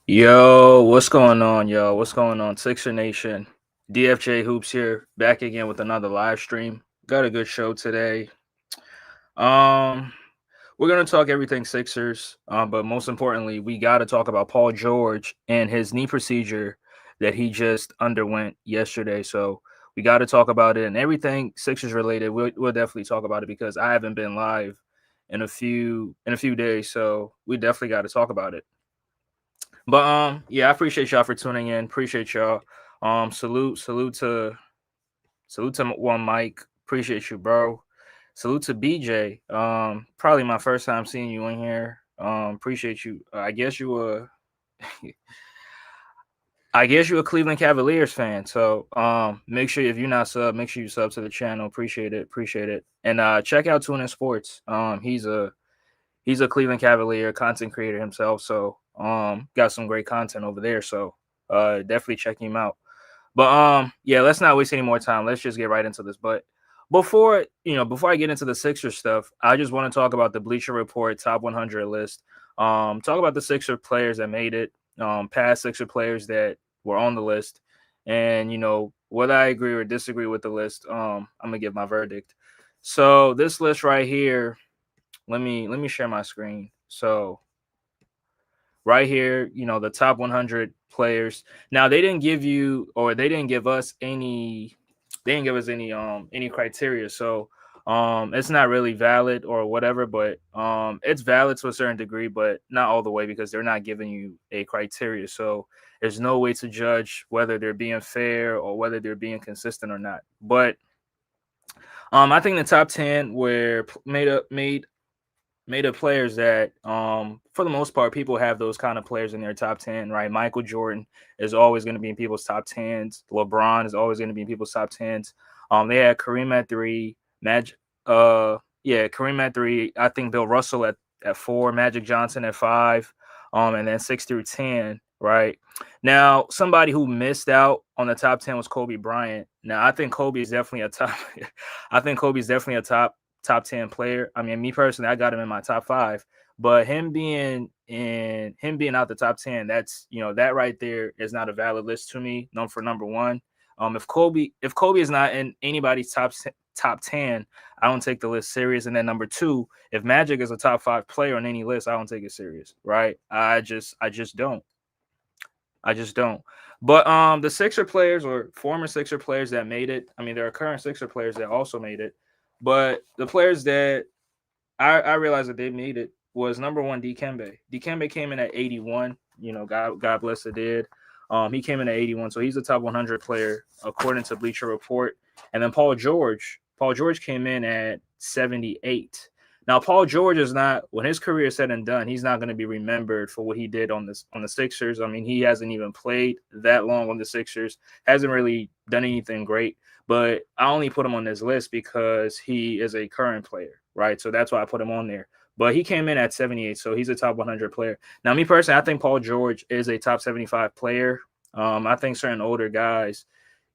Yo, what's going on, yo? What's going on, Sixer Nation? DFJ Hoops here, back again with another live stream. Got a good show today. Um, we're gonna talk everything Sixers, but most importantly, we got to talk about Paul George and his knee procedure that he just underwent yesterday. So we got to talk about it and everything Sixers related. We'll definitely talk about it because I haven't been live in a few days, so we definitely got to talk about it. But yeah, I appreciate y'all for tuning in. Appreciate y'all. Salute to one Mike. Appreciate you, bro. Salute to BJ. Probably my first time seeing you in here. Appreciate you. I guess you a Cleveland Cavaliers fan. So make sure if you're not sub, make sure you sub to the channel. Appreciate it. Appreciate it. And check out Tuna Sports. He's a Cleveland Cavalier content creator himself, so got some great content over there. So definitely check him out. But yeah, let's not waste any more time. Let's just get right into this. But before I get into the Sixers stuff, I just want to talk about the Bleacher Report top 100 list. Talk about the Sixer players that made it, past Sixer players that were on the list, and whether I agree or disagree with the list. I'm gonna give my verdict. So this list right here, let me share my screen. So right here, the top 100 players. Now they didn't give us any criteria. So it's not really valid or whatever, but it's valid to a certain degree, but not all the way because they're not giving you a criteria. So there's no way to judge whether they're being fair or whether they're being consistent or not. But I think the top 10 were made of players that, for the most part, people have those kind of players in their top 10, right? Michael Jordan is always going to be in people's top 10s. LeBron is always going to be in people's top 10s. They had Kareem at three, Kareem at three. I think Bill Russell at four, Magic Johnson at five, and then 6 through 10, right? Now, somebody who missed out on the top 10 was Kobe Bryant. Now, I think Kobe is definitely a top. I think Kobe's definitely a top 10 player. I mean, me personally, I got him in my top five, but him being out the top 10, that's, that right there is not a valid list to me. For number one. If Kobe is not in anybody's top 10, I don't take the list serious. And then number two, if Magic is a top five player on any list, I don't take it serious. Right. I just don't. I just don't. But the Sixer players or former Sixer players that made it, I mean, there are current Sixer players that also made it. But the players that I realized that they made it was number one, Dikembe. Dikembe came in at 81. God bless the dead. He came in at 81, so he's a top 100 player according to Bleacher Report. And then Paul George. Paul George came in at 78. Now, Paul George is not, when his career is said and done, he's not going to be remembered for what he did on the Sixers. I mean, he hasn't even played that long on the Sixers, hasn't really done anything great. But I only put him on this list because he is a current player, right? So that's why I put him on there. But he came in at 78, so he's a top 100 player. Now, me personally, I think Paul George is a top 75 player. I think certain older guys,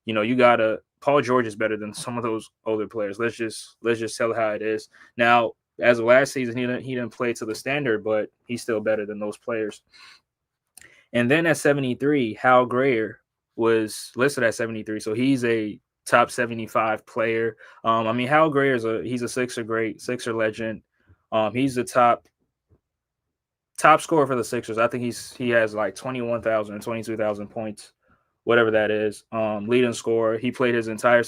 you gotta. Paul George is better than some of those older players. Let's just tell how it is. Now, as of last season, he didn't play to the standard, but he's still better than those players. And then at 73, Hal Grayer was listed at 73, so he's a top 75 player. I mean, Hal Grayer he's a Sixer legend. He's the top scorer for the Sixers. I think he has like 21,000 or 22,000 points, whatever that is. Leading scorer. He played his entire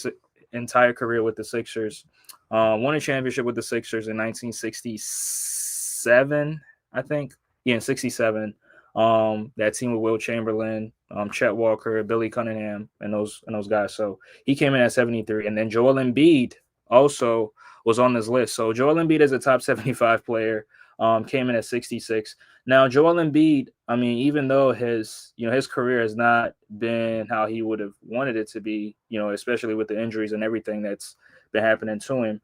career with the Sixers. Won a championship with the Sixers in 1967, I think. Yeah, in 67. That team with Will Chamberlain, Chet Walker, Billy Cunningham, and those guys. So he came in at 73. And then Joel Embiid also was on this list. So Joel Embiid is a top 75 player. Came in at 66. Now Joel Embiid, I mean, even though his career has not been how he would have wanted it to be, especially with the injuries and everything that's been happening to him.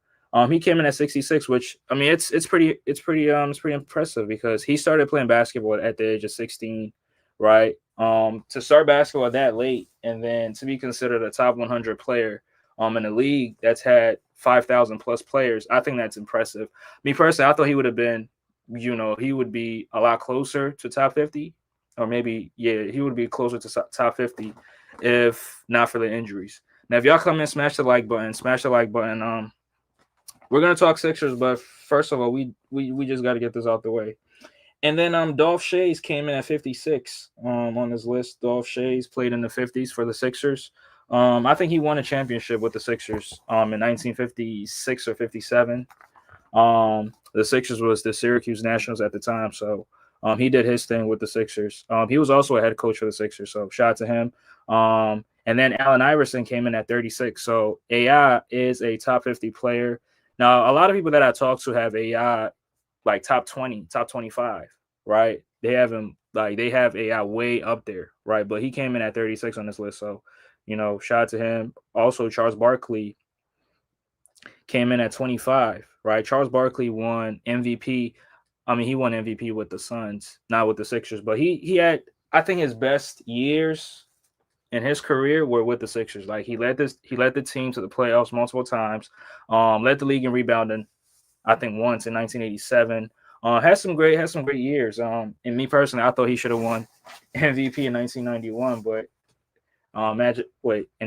He came in at 66, which, I mean, it's pretty impressive because he started playing basketball at the age of 16, right? To start basketball that late and then to be considered a top 100 player in a league that's had 5,000 plus players, I think that's impressive. Me personally, I thought he would have been, he would be a lot closer to top 50. or maybe he would be closer to top 50 if not for the injuries. Now, if y'all come in, smash the like button, smash the like button. We're gonna talk Sixers, but first of all, we just got to get this out the way. And then Dolph Shays came in at 56 on this list. Dolph Shays played in the 50s for the Sixers. I think he won a championship with the Sixers in 1956 or 57. The Sixers was the Syracuse Nationals at the time, so he did his thing with the Sixers. He was also a head coach for the Sixers, so shout out to him. And then Allen Iverson came in at 36. So AI is a top 50 player. Now, a lot of people that I talk to have AI like top 20, top 25, right? They have him like they have AI way up there, right? But he came in at 36 on this list. So, shout out to him. Also, Charles Barkley came in at 25, right? Charles Barkley won MVP. I mean, he won MVP with the Suns, not with the Sixers, but he had, I think, his best years in his career were with the Sixers. Like he led the team to the playoffs multiple times. Led the league in rebounding, I think, once in 1987. Had some great years. And me personally, I thought he should have won MVP in 1991, but in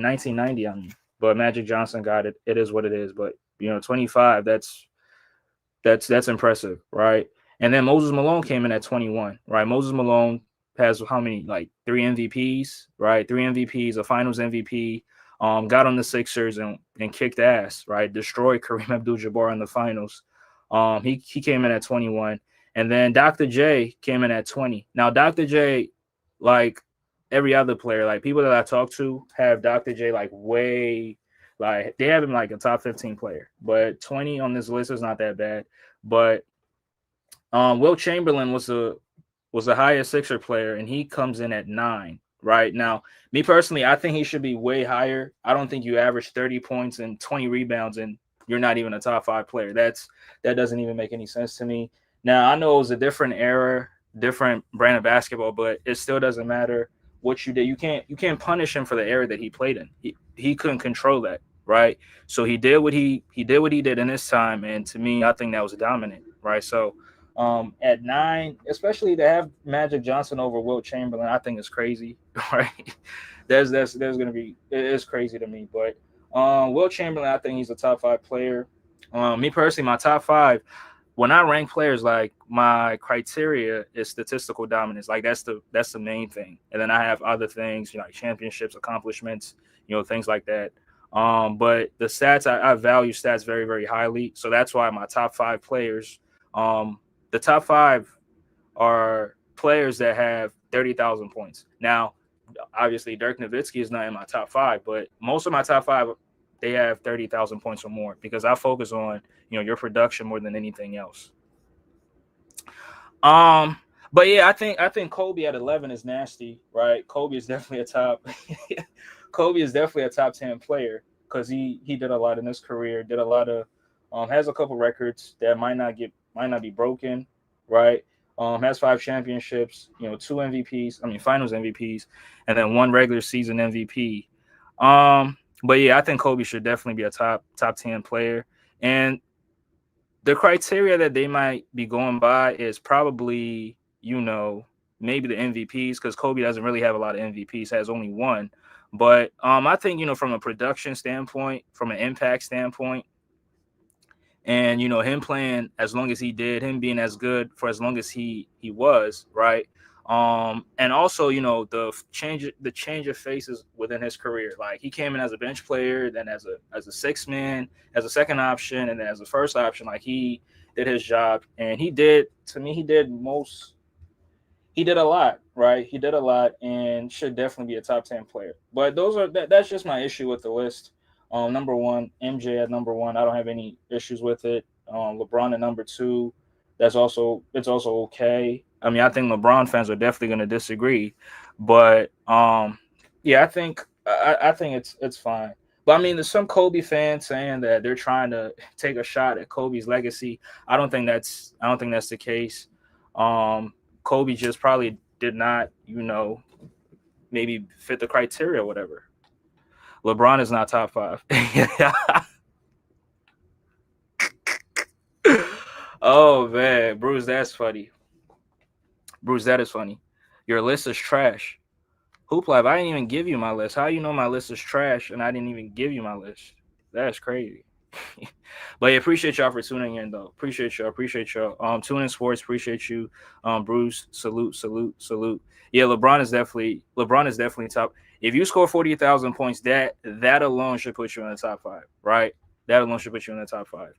1990, I mean, but Magic Johnson got it. It is what it is. But 25, that's impressive, right? And then Moses Malone came in at 21, right? Moses Malone has how many? Like 3 MVPs, right? 3 MVPs, a Finals MVP. Got on the Sixers and kicked ass, right? Destroyed Kareem Abdul-Jabbar in the finals. He came in at 21, and then Dr. J came in at 20. Now Dr. J, like every other player, like people that I talk to have Dr. J like way, like they have him like a top 15 player, but 20 on this list is not that bad. But Wilt Chamberlain was the highest Sixer player, and he comes in at 9. Right now, me personally, I think he should be way higher. I don't think you average 30 points and 20 rebounds and you're not even a top 5 player. That doesn't even make any sense to me. Now, I know it was a different era, different brand of basketball, but it still doesn't matter what you did. You can't punish him for the era that he played in. He couldn't control that, right? So he did what he did in his time, and to me, I think that was dominant, right? So at 9, especially to have Magic Johnson over Wilt Chamberlain, I think is crazy, right? There's gonna be, it is crazy to me. But Wilt Chamberlain, I think he's a top 5 player. Me personally, my top 5, when I rank players, like my criteria is statistical dominance. Like that's the main thing, and then I have other things, like championships, accomplishments, things like that. But the stats, I value stats very, very highly, so that's why my top 5 players. The top 5 are players that have 30,000 points. Now, obviously, Dirk Nowitzki is not in my top 5, but most of my top 5, they have 30,000 points or more because I focus on, your production more than anything else. But yeah, I think Kobe at 11 is nasty, right? Kobe is definitely a top. Kobe is definitely a top 10 player because he did a lot in his career, did a lot of, has a couple records that might not be broken, right? Has 5 championships, 2 MVPs, I mean finals MVPs, and then 1 regular season MVP. But yeah, I think Kobe should definitely be a top 10 player. And the criteria that they might be going by is probably, maybe the MVPs, because Kobe doesn't really have a lot of MVPs, has only 1. But I think, from a production standpoint, from an impact standpoint, and him playing as long as he did, him being as good for as long as he was, right? And also, the change of faces within his career. Like he came in as a bench player, then as a 6-man, as a second option, and then as a first option. Like he did his job, and he did a lot, right? He did a lot and should definitely be a top 10 player. But that's just my issue with the list. Number 1, MJ at number 1. I don't have any issues with it. LeBron at number 2. It's also okay. I mean, I think LeBron fans are definitely going to disagree, but yeah, I think it's fine. But I mean, there's some Kobe fans saying that they're trying to take a shot at Kobe's legacy. I don't think that's the case. Kobe just probably did not, maybe fit the criteria or whatever. LeBron is not top 5. Oh man, Bruce, that's funny. Bruce, that is funny. Your list is trash. Hoop Live, I didn't even give you my list. How you know my list is trash and I didn't even give you my list? That's crazy. But yeah, appreciate y'all for tuning in though. Appreciate y'all. Appreciate y'all. Tune in sports. Appreciate you. Bruce. Salute. Salute. Salute. Yeah, LeBron is definitely top. If you score 40,000 points, that alone should put you in the top five, right? That alone should put you in the top five.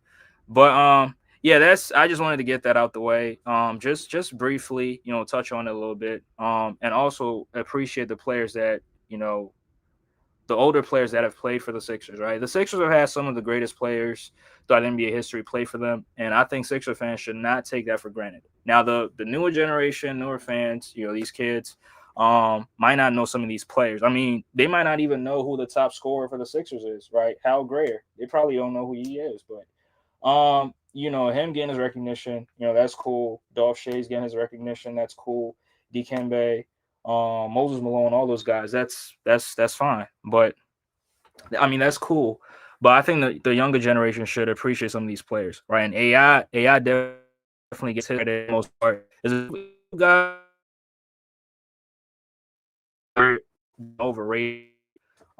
But yeah, I just wanted to get that out the way. Just briefly, touch on it a little bit. And also appreciate the players that, the older players that have played for the Sixers, right? The Sixers have had some of the greatest players throughout NBA history play for them, and I think Sixer fans should not take that for granted. Now, the newer generation, newer fans, these kids, might not know some of these players. I mean, they might not even know who the top scorer for the Sixers is, right? Hal Greer. They probably don't know who he is, but him getting his recognition, that's cool. Dolph Shays getting his recognition, that's cool. Dikembe, Moses Malone, all those guys, that's fine. But I mean, that's cool. But I think the younger generation should appreciate some of these players, right? And AI definitely gets hit for the most part. Is a guy overrated?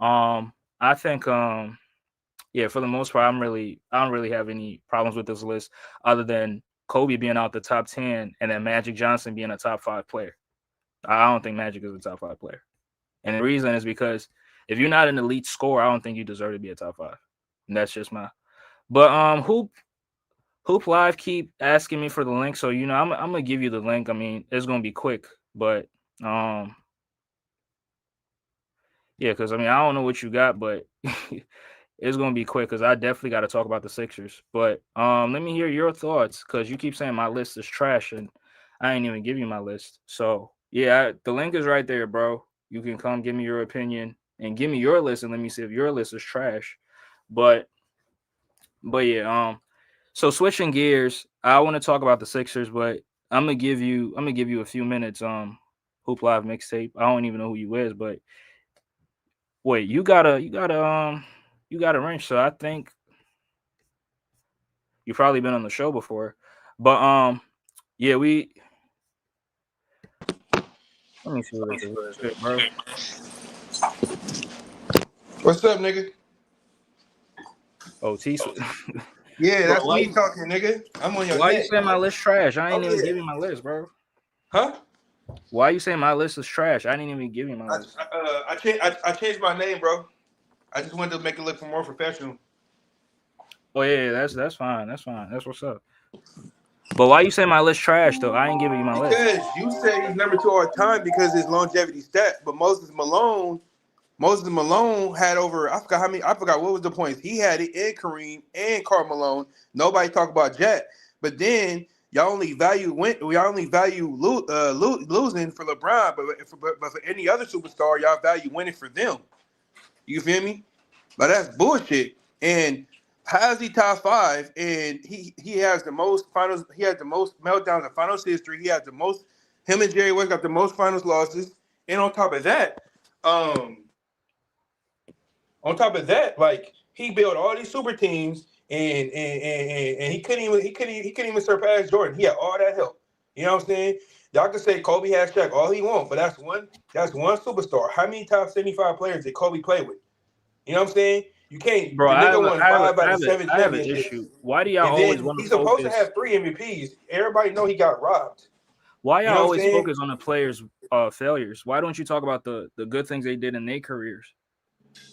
I think yeah, for the most part, I don't really have any problems with this list other than Kobe being out the top 10 and then Magic Johnson being a top 5 player. I don't think Magic is a top 5 player. And the reason is because if you're not an elite scorer, I don't think you deserve to be a top 5. And that's just my. But Hoop Live keep asking me for the link, so I'm gonna give you the link. I mean, it's gonna be quick, but yeah, because I mean I don't know what you got, but it's gonna be quick because I definitely got to talk about the Sixers. But let me hear your thoughts because you keep saying my list is trash and I ain't even give you my list. So yeah, the link is right there, bro. You can come give me your opinion and give me your list and let me see if your list is trash. But yeah, so switching gears, I want to talk about the Sixers, but I'm gonna give you a few minutes. Hoop Live mixtape. I don't even know who you is, but wait, you got a wrench. So I think you've probably been on the show before, but yeah, let me see what this is, shit, bro. What's up, nigga? Oh, T. Yeah, Bro, that's me talking, nigga. I'm on your why you neck. saying my list trash? I ain't Oh, even yeah. give you my list, bro. Huh? Why you saying my list is trash? I didn't even give you my list. I changed my name, bro. I just wanted to make it look more professional. Oh yeah, that's fine. That's fine. That's what's up. But why you saying my list trash though? I ain't giving you my list. Because you say he's number 2 all time because his longevity stat, but Moses Malone had over, I forgot what was the points. He had it in Kareem and Karl Malone. Nobody talk about Jet. But then y'all only value losing for LeBron, but for any other superstar, y'all value winning for them. You feel me? But that's bullshit. And how's he top 5? And he has the most finals. He has the most meltdowns in finals history. He has the most. Him and Jerry West got the most finals losses. And on top of that, like he built all these super teams, and he couldn't even surpass Jordan. He had all that help. You know what I'm saying? Y'all can say Kobe has Shaq all he wants, but that's one superstar. How many top 75 players did Kobe play with? You know what I'm saying? You can't. Bro, The nigga won 5 out of 7 I have an championships, issue. Why do y'all and always then want to he's supposed to focus? have 3 MVPs. Everybody know he got robbed. Why You y'all know what I'm always saying? focus on the players' failures? Why don't you talk about the good things they did in their careers?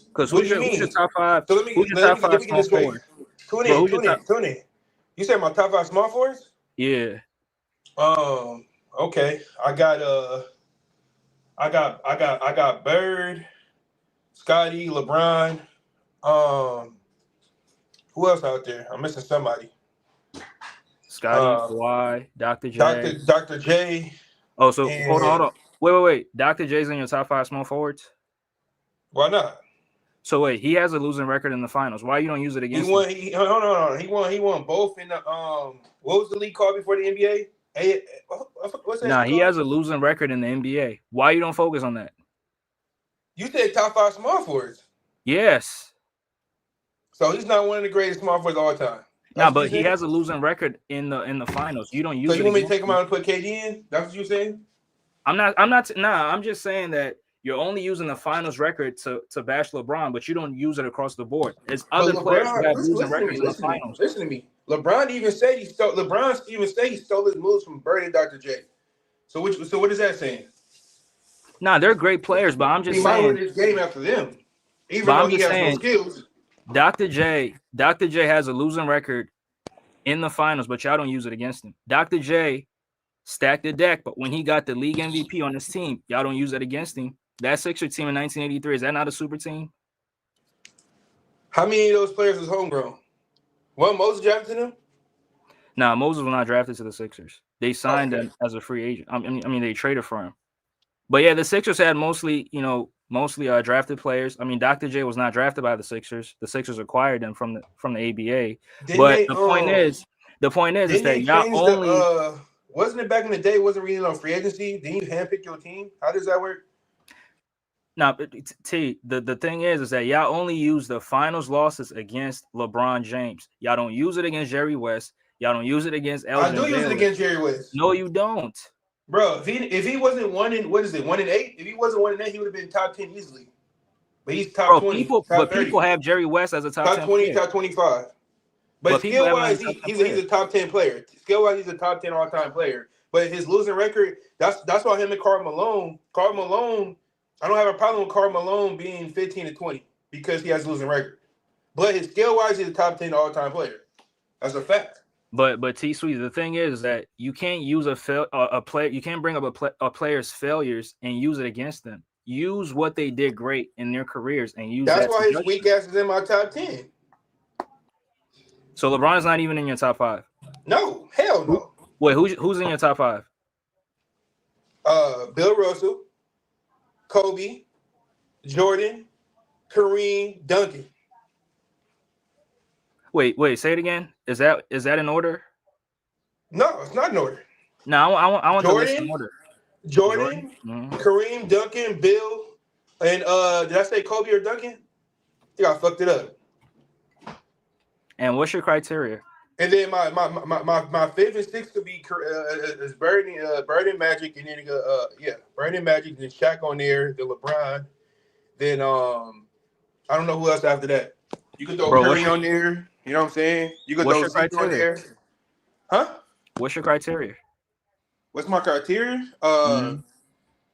Because What do you who's your mean? top 5? So Who's your let top me 5 get small this straight. forward? Tune Bro, in, who's your tune top? in, tune in. You said my top 5 small forwards? Yeah. Okay. I got Bird, Scotty, LeBron. Who else out there? I'm missing somebody. Scotty, Kawhi, Dr. J. Dr. J. Oh, so hold And on. Wait. Dr. J's in your top 5 small forwards? why not? So wait, he has a losing record in the finals. Why you don't use it He against him? won. Hold on. He won both in the What was the league called before the NBA? What's that Nah, shit he called? has a losing record in the NBA. Why you don't focus on that? You said top 5 small forwards. Yes. So he's not one of the greatest small forwards of all time. Nah, That's what you but he saying? has a losing record in the finals. You don't So use you it want me to against take him him. out and put KD in? That's what you saying? I'm just saying that you're only using the finals record to bash LeBron, but you don't use it across the board. There's But other players who LeBron, have losing listen to me, records in the listen to me, finals. listen to me. LeBron even said he stole. LeBron even said he stole his moves from Bird and Dr. J. So what is that saying? Nah, they're great players, but I'm He just saying. modeled his game after them, even But though I'm he just has no saying, skills. Dr. J has a losing record in the finals, but y'all don't use it against him. Dr. J stacked the deck, but when he got the league MVP on his team, y'all don't use it against him. That Sixer team in 1983, is that not a super team? How many of those players was homegrown? One Moses drafted him. Nah, Moses was not drafted to the Sixers. They signed Okay. him as a free agent. I mean, they traded for him. But yeah, the Sixers had mostly drafted players. I mean, Dr. J was not drafted by the Sixers. The Sixers acquired him from the ABA. Didn't But they the point is didn't that they y'all change only the wasn't it back in the day? Wasn't really on free agency? Didn't you handpick your team? How does that work? now the thing is that y'all only use the finals losses against LeBron James. Y'all don't use it against Jerry West. Y'all don't use it against I do Elgin use it Baylor. against Jerry West. No, you don't. Bro, if he wasn't 1-8, if he wasn't 1-8, he would have been top 10 easily. But he's top Bro, 20, people top 30, have Jerry West as a top top 10 20, player. top 25. But But people skill have him as wise, a top 10 he's player. a top 10 player. Skill wise, he's a top 10 all time player. But his losing record, that's why him and Karl Malone, I don't have a problem with Karl Malone being 15-20 because he has a losing record. But his skill wise, he's a top 10 all time player. That's a fact. But T Sweet, the thing is that you can't use a player. You can't bring up a player's failures and use it against them. Use what they did great in their careers and use That's that why to his judge weak them. ass is in my top 10. So LeBron's not even in your top 5. No, hell no. Wait, who's in your top 5? Bill Russell, Kobe, Jordan, Kareem, Duncan. Wait, say it again. Is that in order? No, it's not in order. No, I want the list in order. Jordan, Mm-hmm. Kareem, Duncan, Bill, and did I say Kobe or Duncan? I think I fucked it up. And what's your criteria? And then my favorite six could be is Bird and Magic, and then Bird and Magic, then Shaq on there, then LeBron, then I don't know who else after that. You could throw Curry on there. You know what I'm saying? You could throw Zeke on there. Huh? What's your criteria? What's my criteria?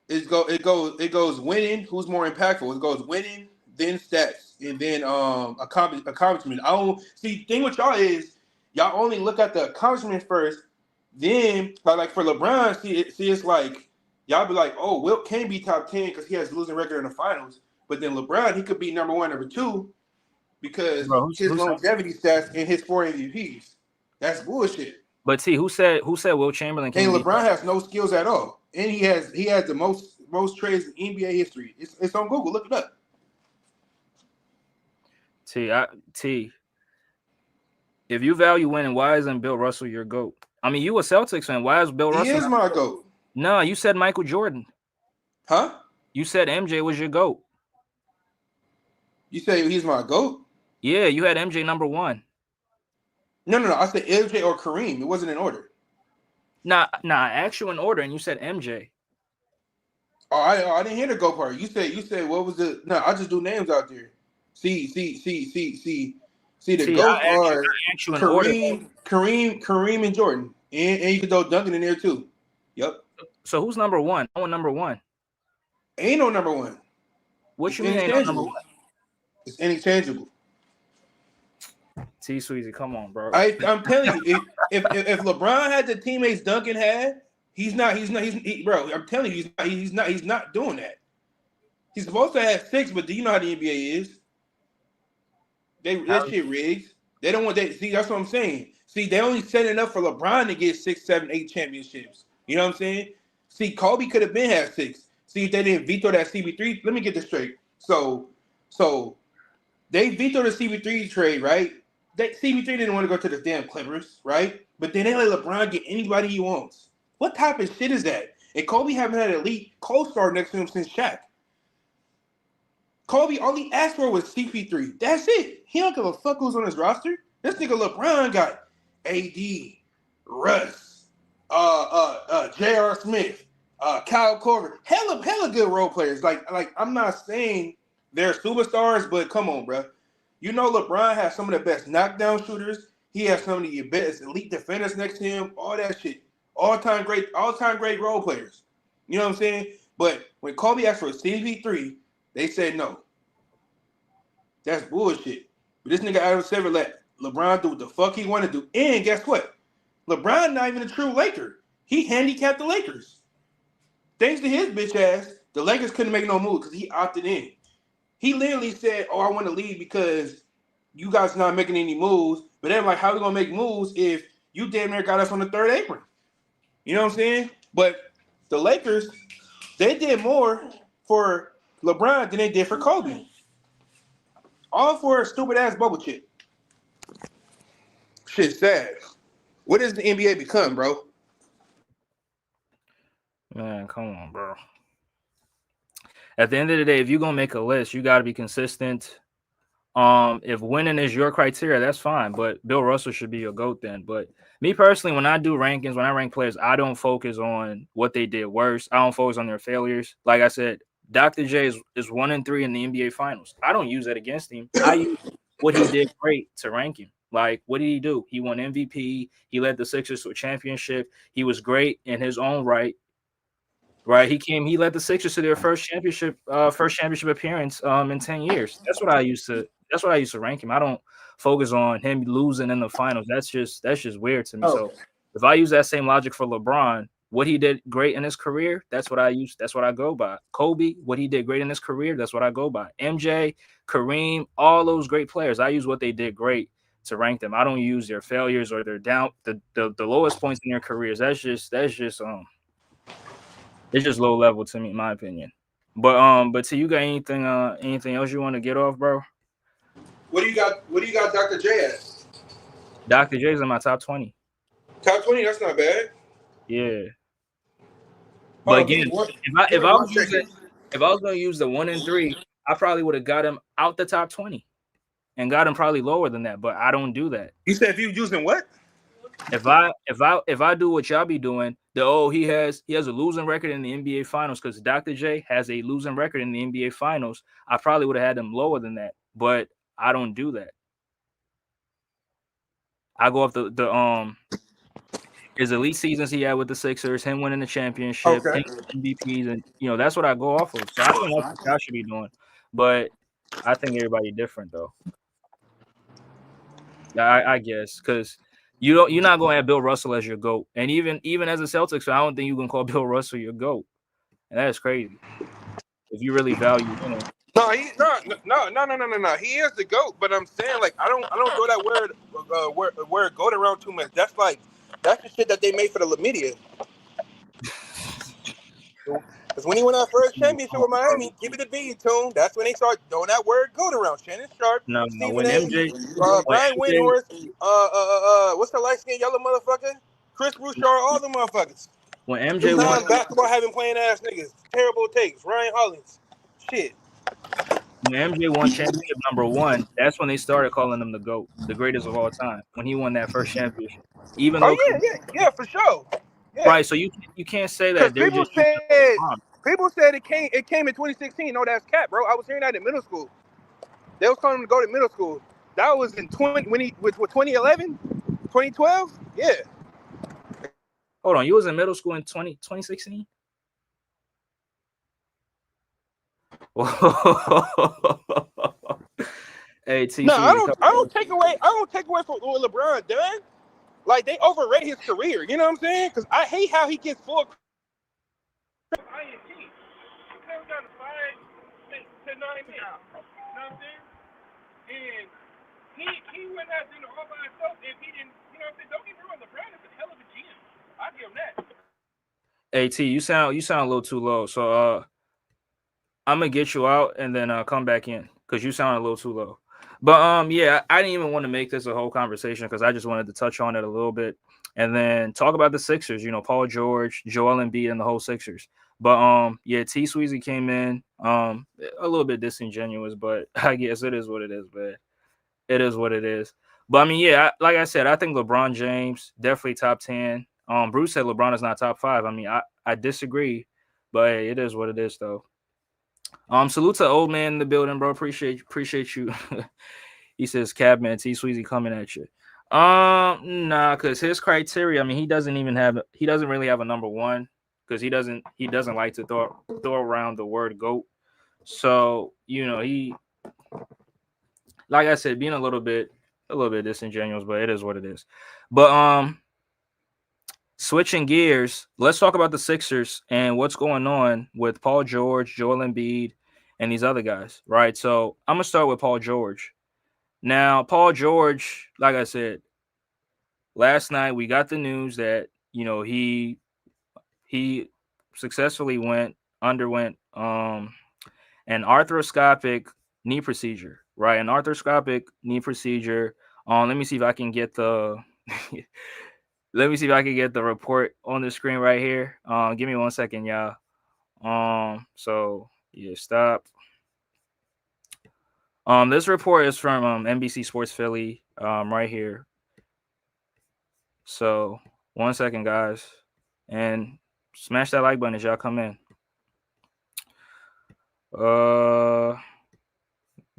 It goes winning. Who's more impactful? It goes winning, then stats, and then accomplishment. I don't see. Thing with y'all is y'all only look at the accomplishment first. Then like for LeBron, see it's like y'all be like, oh, Wilt can't be top 10 because he has a losing record in the finals. But then LeBron, he could be number 1, number 2 because his longevity stats and his 4 MVPs. That's bullshit. But see, who said Wilt Chamberlain can't and LeBron has no skills at all. And he has the most trades in NBA history. It's on Google. Look it up. T. If you value winning, why isn't Bill Russell your GOAT? I mean, you a Celtics fan. Why is Bill Russell? He is my GOAT. No, you said Michael Jordan. Huh? You said MJ was your GOAT. You say he's my GOAT? Yeah, you had MJ number 1. No. I said MJ or Kareem. It wasn't in order. Nah, actual in order, and you said MJ. Oh, I didn't hear the GOAT part. You said what was the? No, I just do names out there. See. The GOAT are Kareem, and Jordan, and you can throw Duncan in there too. Yep. So who's number 1? I want number 1. Ain't no number 1. What you mean ain't no number 1? It's interchangeable. T Sweezy, come on, bro. I'm telling you, if LeBron had the teammates Duncan had, bro. I'm telling you, he's not doing that. He's supposed to have 6, but do you know how the NBA is? That shit rigged. They don't want that. See, that's what I'm saying. See, they only setting up for LeBron to get 6, 7, 8 championships. You know what I'm saying? See, Kobe could have been had 6. See, if they didn't veto that CB3, let me get this straight. So they vetoed the CB3 trade, right? CB3 didn't want to go to the damn Clippers, right? But then they let LeBron get anybody he wants. What type of shit is that? And Kobe haven't had an elite co-star next to him since Shaq. Kobe, all he asked for was CP3. That's it. He don't give a fuck who's on his roster. This nigga LeBron got AD, Russ, J.R. Smith, Kyle Korver, hella good role players. Like I'm not saying they're superstars, but come on, bro. You know LeBron has some of the best knockdown shooters. He has some of the best elite defenders next to him. All that shit. All time great role players. You know what I'm saying? But when Kobe asked for a CP3, they said no. That's bullshit. But this nigga Adam Silver let LeBron do what the fuck he want to do. And guess what? LeBron not even a true Laker. He handicapped the Lakers. Thanks to his bitch ass, the Lakers couldn't make no move because he opted in. He literally said, "Oh, I want to leave because you guys not making any moves." But then, like, how we gonna make moves if you damn near got us on the third apron? You know what I'm saying? But the Lakers, they did more for LeBron than they did for Kobe. All for a stupid ass bubble chip. Shit's sad. What does the NBA become, bro? Man, come on, bro. At the end of the day, if you're gonna make a list, you got to be consistent. If winning is your criteria, that's fine. But Bill Russell should be your GOAT then. But me personally, when I do rankings, when I rank players, I don't focus on what they did worse. I don't focus on their failures. Like I said, Dr. J is 1-3 in the NBA Finals. I don't use that against him. I use what he did great to rank him. Like, what did he do? He won MVP. He led the Sixers to a championship. He was great in his own right. Right, he led the Sixers to their first championship appearance in 10 years. That's what I used to rank him. I don't focus on him losing in the finals. That's just weird to me. So if I use that same logic for LeBron, what he did great in his career, that's what I use. That's what I go by. Kobe, what he did great in his career, that's what I go by. MJ, Kareem, all those great players, I use what they did great to rank them. I don't use their failures or their down the lowest points in their careers. That's just it's just low level to me, in my opinion. But to you got anything else you want to get off, bro? What do you got, Dr. J as? Dr. J's in my top 20. Top 20, that's not bad. Yeah. But again, if I was gonna use the 1-3, I probably would have got him out the top 20 and got him probably lower than that. But I don't do that. You said if you using what? If I do what y'all be doing, he has a losing record in the NBA Finals because Dr. J has a losing record in the NBA Finals, I probably would have had him lower than that. But I don't do that. I go off the his elite seasons he had with the Sixers, him winning the championship, him MVPs, and that's what I go off of. So I think that's what y'all should be doing. But I think everybody different though. I guess because you're not going to have Bill Russell as your GOAT, and even as a Celtics fan, I don't think you can call Bill Russell your GOAT, and that's crazy. If you really value winning. No. He is the GOAT, but I'm saying like I don't throw that word GOAT around too much. That's the shit that they made for the media. Because when he won our first championship with Miami, give it a beat, Tune. That's when they start throwing that word GOAT around. Shannon Sharp, When MJ, Brian Windhorst, what's the light skinned yellow motherfucker? Chris Bouchard, all the motherfuckers. When MJ won basketball having playing ass niggas, terrible takes. Ryan Hollins, shit. When MJ won championship number 1, that's when they started calling him the GOAT, the greatest of all time. When he won that first championship, even though yeah, for sure. Yeah. Right, so you can't say that they're people said it came in 2016. No, that's cap, bro. I was hearing that in middle school. They was calling him to go to middle school. That was in 2011, 2012. Yeah. Hold on, you was in middle school in 2016? Hey, TC. No, I don't take away from what LeBron done. Like they overrate his career. You know what I'm saying? Because I hate how he gets full. INT. He never got 5 to 9 minutes. You know what I'm saying? And he went out there all by himself. If he didn't, you know what I'm saying? Don't get me wrong, LeBron is a hell of a GM. I give him that. Hey T, you sound a little too low. So I'm gonna get you out and then come back in because you sound a little too low. But yeah, I didn't even want to make this a whole conversation because I just wanted to touch on it a little bit and then talk about the Sixers. Paul George, Joel Embiid, and the whole Sixers. But yeah, T Sweezy came in a little bit disingenuous, but I guess it is what it is, man. It is what it is. But I mean, yeah, like I said, I think LeBron James definitely top 10. Bruce said LeBron is not top 5. I mean, I disagree, but it is what it is, though. Salute to old man in the building, bro. Appreciate you. He says, "Cabman T Sweezy coming at you." Nah, because his criteria. I mean, he doesn't really have a number one because he doesn't like to throw around the word GOAT. So he, like I said, being a little bit disingenuous, but it is what it is. But switching gears, let's talk about the Sixers and what's going on with Paul George, Joel Embiid, and these other guys, right? So I'm gonna start with Paul George. Now, Paul George, like I said, last night we got the news that he successfully underwent an arthroscopic knee procedure, right? An arthroscopic knee procedure. Let me see if I can get the let me see if I can get the report on the screen right here. Give me 1 second, y'all. So yeah, stop. This report is from NBC Sports Philly, right here. So 1 second, guys, and smash that like button as y'all come in.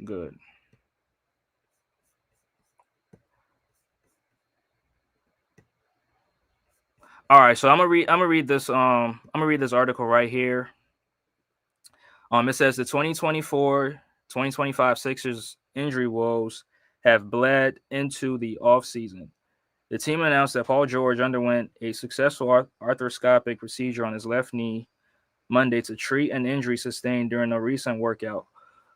Good. All right, so I'm gonna read this article right here. It says the 2024-2025 Sixers injury woes have bled into the offseason. The team announced that Paul George underwent a successful arthroscopic procedure on his left knee Monday to treat an injury sustained during a recent workout.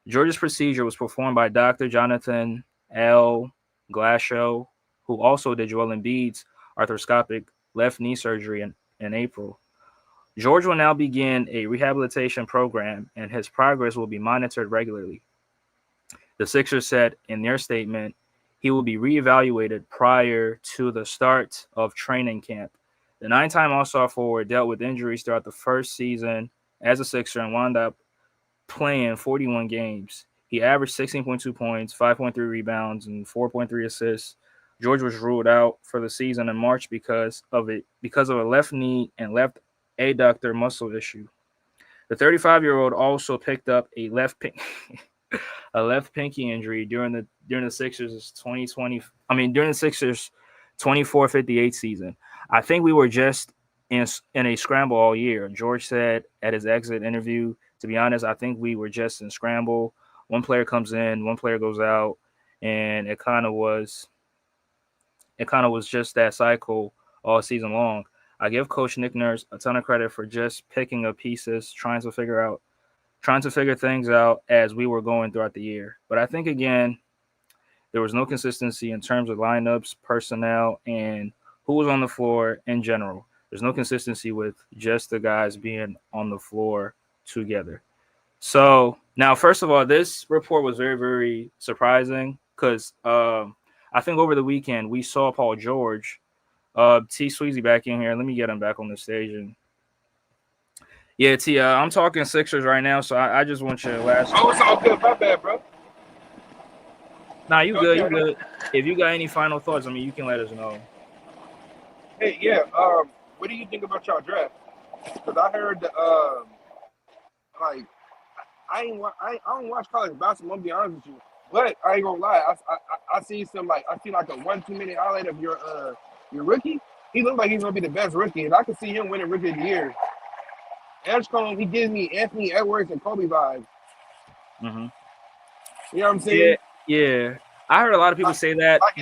George's procedure was performed by Dr. Jonathan L. Glashow, who also did Joel Embiid's arthroscopic left knee surgery in April. George will now begin a rehabilitation program, and his progress will be monitored regularly. The Sixers said in their statement he will be reevaluated prior to the start of training camp. The 9-time All-Star forward dealt with injuries throughout the first season as a Sixer and wound up playing 41 games. He averaged 16.2 points, 5.3 rebounds, and 4.3 assists. George was ruled out for the season in March because of a left knee and left adductor muscle issue. The 35-year-old also picked up a left pinky injury during the Sixers 24-58 season. I think we were just in a scramble all year, George said at his exit interview. To be honest, I think we were just in scramble. One player comes in, one player goes out, and it kind of was just that cycle all season long. I give Coach Nick Nurse a ton of credit for just picking up pieces, trying to figure things out as we were going throughout the year. But I think, again, there was no consistency in terms of lineups, personnel, and who was on the floor in general. There's no consistency with just the guys being on the floor together. So now, first of all, this report was very, very surprising because I think over the weekend we saw Paul George, T Sweezy back in here. Let me get him back on the stage. And yeah, T, I'm talking Sixers right now, so I just want your last. Oh, it's all good. My bad, bro. Nah, you good. You good. If you got any final thoughts, I mean, you can let us know. Hey, yeah. What do you think about y'all draft? Because I heard that, like, I don't watch college basketball. I'm gonna be honest with you, but I ain't gonna lie. I see like a 1-2 minute highlight of your rookie. He looks like he's gonna be the best rookie, and I can see him winning Rookie of the Year. Edgecombe, he gives me Anthony Edwards and Kobe vibes. Mm-hmm. You know what I'm saying? Yeah. I heard a lot of people say that, but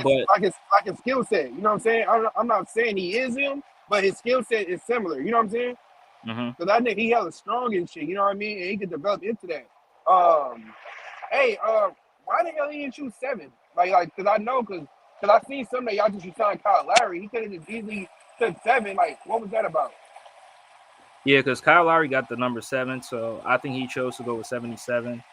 his skill set. You know what I'm saying? I'm not saying he is him, but his skill set is similar. You know what I'm saying? Because I think he hella strong and shit. You know what I mean? And he could develop into that. Hey, why the hell he didn't choose 7? Like, because I know, because I seen some that y'all just signed Kyle Lowry. He could have just easily took 7. Like, what was that about? Yeah, because Kyle Lowry got the number 7, so I think he chose to go with 77.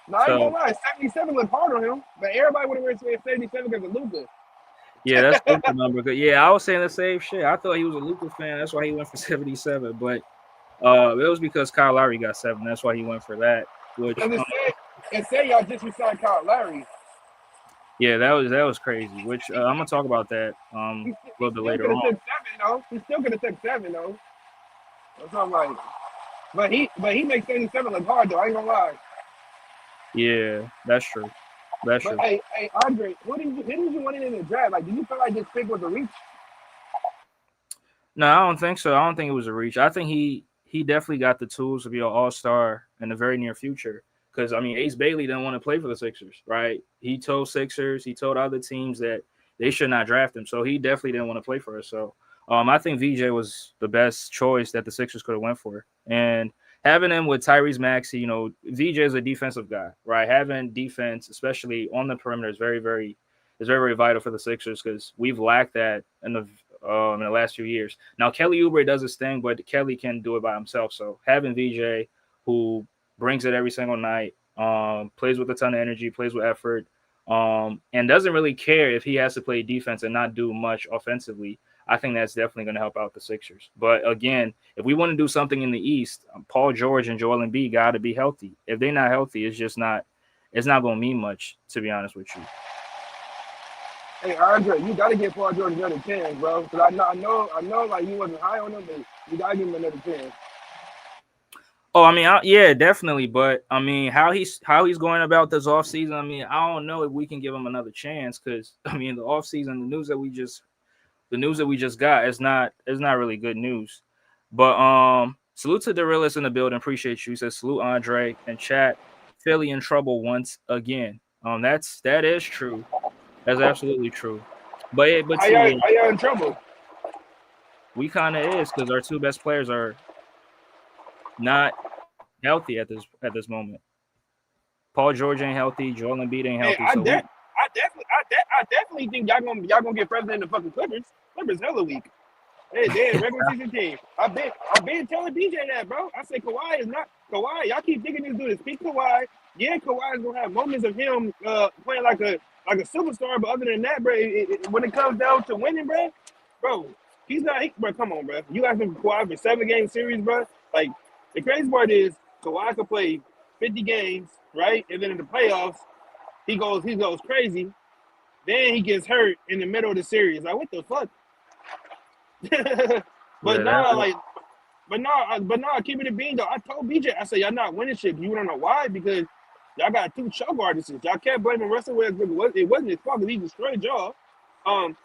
No, I ain't gonna lie. 77 looked hard on him, but everybody would have said 77 because of Luka. Yeah, that's Luka number. Yeah, I was saying the same shit. I thought he was a Luka fan. That's why he went for 77. But it was because Kyle Lowry got 7. That's why he went for that. Which it said y'all just signed Kyle Lowry. Yeah, that was crazy. Which I'm gonna talk about that a He little bit still later could have on. took 7 though. He still could have took 7 though. That's what I'm like. But he makes 77 look hard though. I ain't gonna lie. Yeah, that's true. That's But true. hey, Andre, who did you want in the draft? Like, do you feel like this pick was a reach? No, I don't think so. I don't think it was a reach. I think he definitely got the tools to be an all star in the very near future. Because I mean, Ace Bailey didn't want to play for the Sixers, right? He told Sixers, he told other teams that they should not draft him. So he definitely didn't want to play for us. So I think VJ was the best choice that the Sixers could have went for. And having him with Tyrese Maxey, VJ is a defensive guy, right? Having defense, especially on the perimeter, is very, very vital for the Sixers because we've lacked that in the last few years. Now Kelly Oubre does his thing, but Kelly can do it by himself. So having VJ who brings it every single night, plays with a ton of energy, plays with effort, and doesn't really care if he has to play defense and not do much offensively. I think that's definitely going to help out the Sixers. But again, if we want to do something in the East, Paul George and Joel Embiid got to be healthy. If they're not healthy, it's just not. It's not going to mean much, to be honest with you. Hey, Andre, you gotta give Paul George another chance, bro. Cause I know, like you wasn't high on him, but you gotta give him another chance. Oh, I mean, yeah, definitely. But I mean, how he's going about this offseason, I mean, I don't know if we can give him another chance because I mean, the offseason, the news that we just got is not really good news. But salute to the realist in the building. Appreciate you. He says salute Andre and chat. Philly in trouble once again. That is true. That's absolutely true. But Are see, y'all, yeah, are y'all in trouble? we kind of is because our two best players are not healthy at this moment. Paul George ain't healthy. Joel Embiid ain't Hey, healthy. So we I definitely think y'all gonna get further than the fucking Clippers. Clippers hella weak. They a regular season team. I've been telling DJ that, bro. I say Kawhi is not Kawhi. Y'all keep thinking this dude is peak Kawhi. Yeah, Kawhi is gonna have moments of him playing like a superstar, but other than that, bro, when it comes down to winning, bro, he's not. Bro, come on, bro. You asking for Kawhi for 7 game series, bro? Like the crazy part is Kawhi could play 50 games, right? And then in the playoffs, he goes crazy. Then he gets hurt in the middle of the series. Like what the fuck? but yeah, nah, like, but nah, keep it a bean though. I told BJ, I said y'all not winning shit. You don't know why? Because y'all got 2 choke artists. Y'all can't blame Russell Westbrook. It wasn't his fault because he destroyed y'all.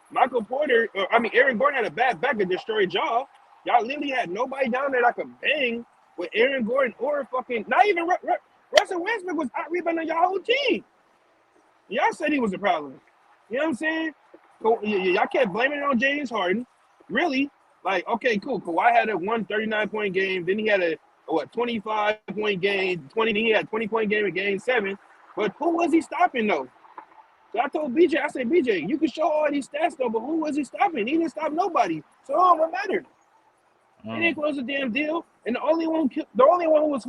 Michael Porter, Aaron Gordon had a bad back and destroyed y'all. Y'all literally had nobody down there that could bang with Aaron Gordon or fucking not even Russell Westbrook was out rebounding y'all whole team. Y'all said he was the problem. You know what I'm saying? Y'all kept blaming it on James Harden. Really? Like, okay, cool. Kawhi had a 139-point game. Then he had a 25-point game. He had 20-point game in game 7. But who was he stopping though? So I told BJ, I said, BJ, you can show all these stats though, but who was he stopping? He didn't stop nobody. So what mattered? He didn't mm, close the damn deal. And the only one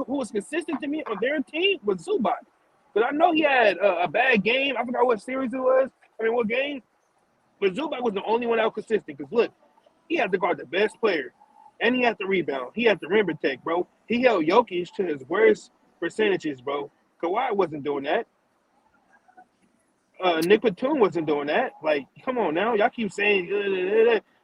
who was consistent to me on their team was Zubac. Because I know he had a bad game. I forgot what series it was. I mean, what game? But Zubac was the only one that was consistent. Because look, he had to guard the best player, and he had to rebound. He had to rim protect, bro. He held Jokic to his worst percentages, bro. Kawhi wasn't doing that. Nick Batum wasn't doing that. Like, come on now, y'all keep saying,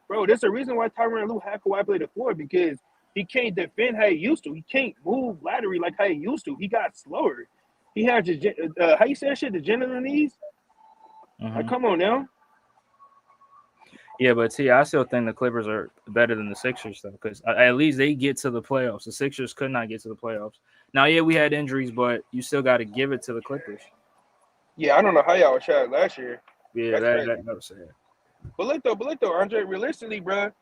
bro. There's a reason why Tyronn Lue had Kawhi play the floor because he can't defend how he used to. He can't move laterally like how he used to. He got slower. He had how you say that shit? Degenerate knees. Like, mm-hmm. come on now. Yeah, but see, I still think the Clippers are better than the Sixers though, because at least they get to the playoffs. The Sixers could not get to the playoffs. Now, yeah, we had injuries, but you still got to give it to the Clippers. Yeah, I don't know how y'all was shot last year. Yeah, That's that crazy. that, that was sad. But look though, Andre. Realistically, bro,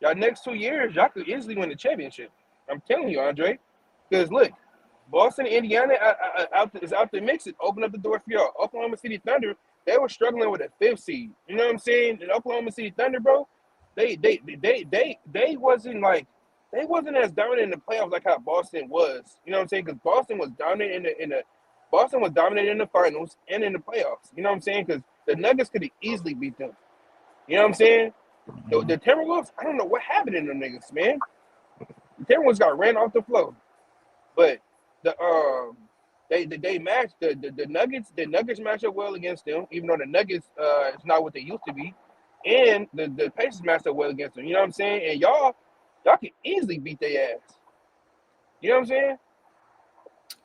y'all next 2 years, y'all could easily win the championship. I'm telling you, Andre. Because look, Boston, Indiana is out the mix. It opened up the door for y'all. Oklahoma City Thunder, they were struggling with a 5th seed. You know what I'm saying? And Oklahoma City Thunder, bro, they wasn't as dominant in the playoffs like how Boston was. You know what I'm saying? Because Boston was dominant in the finals and in the playoffs. You know what I'm saying? Because the Nuggets could have easily beat them. You know what I'm saying? The Mhm. Timberwolves, I don't know what happened in them niggas, man. The Timberwolves got ran off the floor. But the they match the Nuggets. The Nuggets match up well against them, even though the Nuggets is not what they used to be, and the Pacers match up well against them. You know what I'm saying? And y'all can easily beat their ass. You know what I'm saying?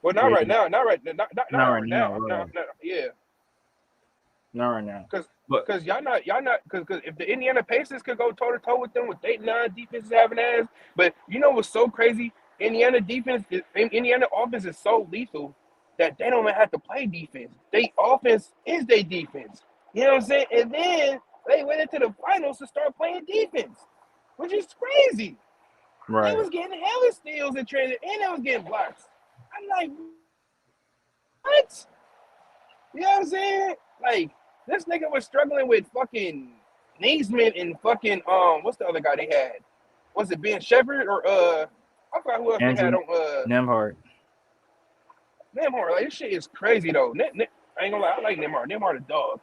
Well, not Yeah, right now. Not right. not Not right right now, now. right? Yeah. Not right now. Cause, But cause y'all not cause if the Indiana Pacers could go toe to toe with them with 8-9 defenses having ass, but you know what's so crazy? Indiana offense is so lethal that they don't even have to play defense. They offense is their defense. You know what I'm saying? And then they went into the finals to start playing defense, which is crazy. They right, was getting hella steals and traded, and they was getting blocks. I'm like, what? You know what I'm saying? Like, this nigga was struggling with fucking Naismith and fucking what's the other guy they had? Was it Ben Shepherd or I forgot who else they had Andrew on Nemhart. Nemhard. Like, this shit is crazy though. I ain't gonna lie, I like Nemhard. Nemhard a dog.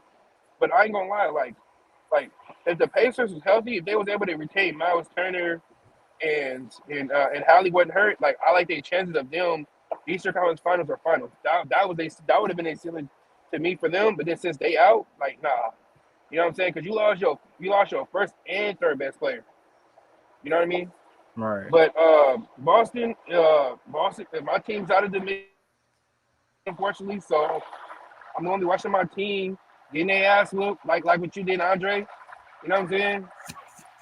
But I ain't gonna lie, like if the Pacers was healthy, if they was able to retain Miles Turner and Hallie wasn't hurt, like I like their chances of them Eastern Conference Finals or Finals. That would have been a ceiling to me for them. But then since they out, like nah, you know what I'm saying? Because you lost your first and third best player. You know what I mean? Right. But Boston, my team's out of the mix, unfortunately. So I'm only watching my team getting their ass whooped, like what you did, Andre. You know what I'm saying?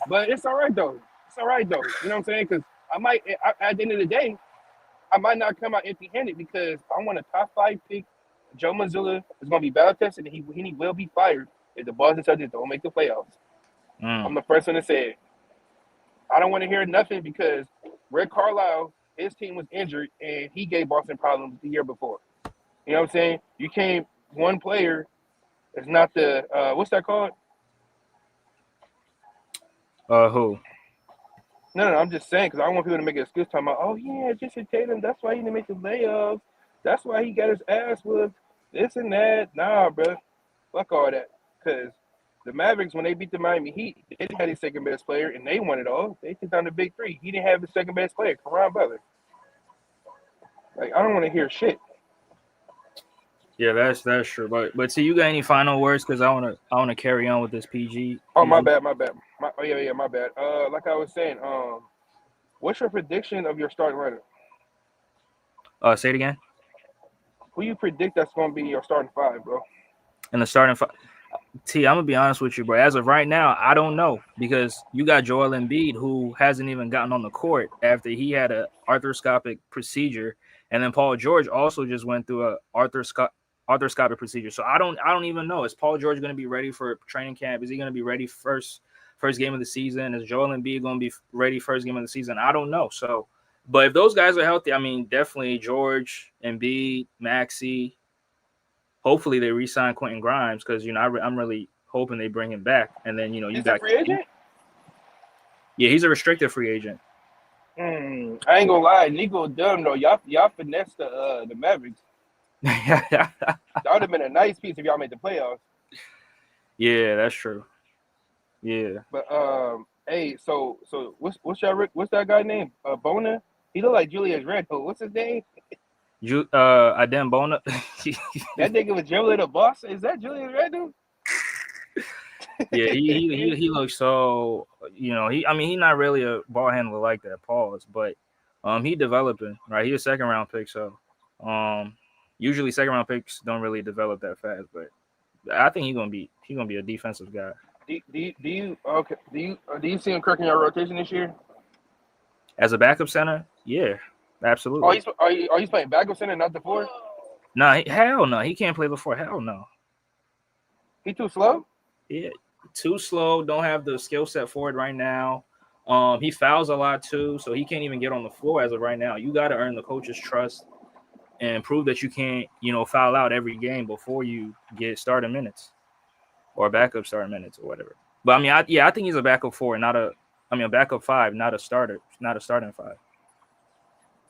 But it's all right though. It's all right though. You know what I'm saying? Because at the end of the day, I might not come out empty-handed because I want a top 5 pick. Joe Mazzulla is going to be battle tested, and he will be fired if the Boston Celtics don't make the playoffs. I'm the first one to say it. I don't want to hear nothing because Rick Carlisle, his team was injured, and he gave Boston problems the year before. You know what I'm saying? You can't one player is not the what's that called? Who? No, I'm just saying because I don't want people to make an excuse talking about, oh yeah, Jason Tatum, that's why he didn't make the playoffs. That's why he got his ass whooped. This and that. Nah, bro. Fuck all that. Because the Mavericks, when they beat the Miami Heat, they didn't have his second best player, and they won it all. They took down the big three. He didn't have his second best player, Caron Butler. Like, I don't want to hear shit. Yeah, that's true. But see, you got any final words? Because I wanna carry on with this PG. Oh, my bad. My bad. My bad. Like I was saying, what's your prediction of your starting lineup? Say it again. Who you predict that's going to be your starting 5, bro? In the starting five. T, I'm gonna be honest with you, bro. As of right now, I don't know because you got Joel Embiid who hasn't even gotten on the court after he had a arthroscopic procedure, and then Paul George also just went through a arthroscopic procedure. So I don't even know. Is Paul George going to be ready for training camp? Is he going to be ready first game of the season? Is Joel Embiid going to be ready first game of the season? I don't know. So, but if those guys are healthy, I mean, definitely George, Embiid, Maxey. Hopefully they re-sign Quentin Grimes because I'm really hoping they bring him back. And then you He's got a free agent? Yeah, he's a restricted free agent. I ain't gonna lie, Nico dumb though. Y'all finessed the Mavericks. That would have been a nice piece if y'all made the playoffs. Yeah, that's true. Yeah. But hey, so what's that guy name? Bona? He look like Julius Randle. What's his name? Adem Bona. That nigga was dribbling the boss. Is that Julius Randle? Yeah, he looks so he's not really a ball handler like that, pause, but he developing, right? He's a second round pick, so usually second round picks don't really develop that fast, but I think he's gonna be a defensive guy. Do you see him cracking your rotation this year? As a backup center, yeah, absolutely. Are you playing backup center, not the 4? No, hell no, he can't play before. Hell no. He too slow? Yeah, too slow. Don't have the skill set for it right now. He fouls a lot too, so he can't even get on the floor as of right now. You got to earn the coach's trust and prove that you can't, foul out every game before you get starting minutes or backup starting minutes or whatever. But I mean, I think he's a backup 4, a backup 5, not a starting 5.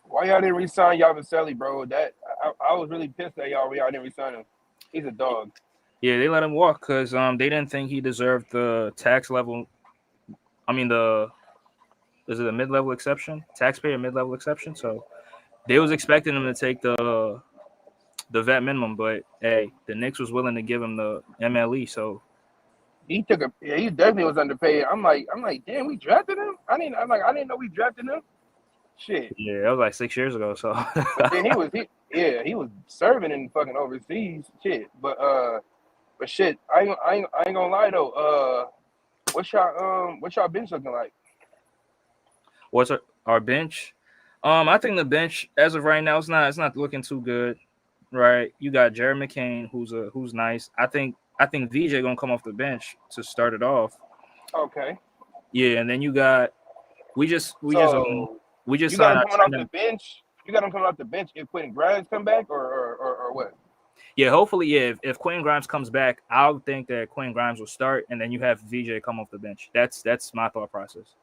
Why y'all didn't re-sign Yabusele, bro? That I was really pissed at y'all when y'all didn't re-sign him. He's a dog. Yeah, they let him walk because they didn't think he deserved the tax level. I mean, is it a mid-level exception? Taxpayer mid-level exception. So they was expecting him to take the the vet minimum, but hey, the Knicks was willing to give him the MLE, so He he definitely was underpaid. I'm like, damn, we drafted him. I didn't know we drafted him. Shit. yeah, that was like 6 years ago. So But then he was serving in fucking overseas. Shit. But shit, I ain't gonna lie though. What's y'all bench looking like? what's our bench? I think the bench as of right now it's not looking too good, right? You got Jared McCain, who's nice. I think VJ gonna come off the bench to start it off. Okay. Yeah, and then you got So we just you got signed him our coming off the trending. bench. You got him coming off the bench if Quentin Grimes come back or what? Yeah, hopefully, yeah. If Quentin Grimes comes back, I would think that Quentin Grimes will start, and then you have VJ come off the bench. That's my thought process.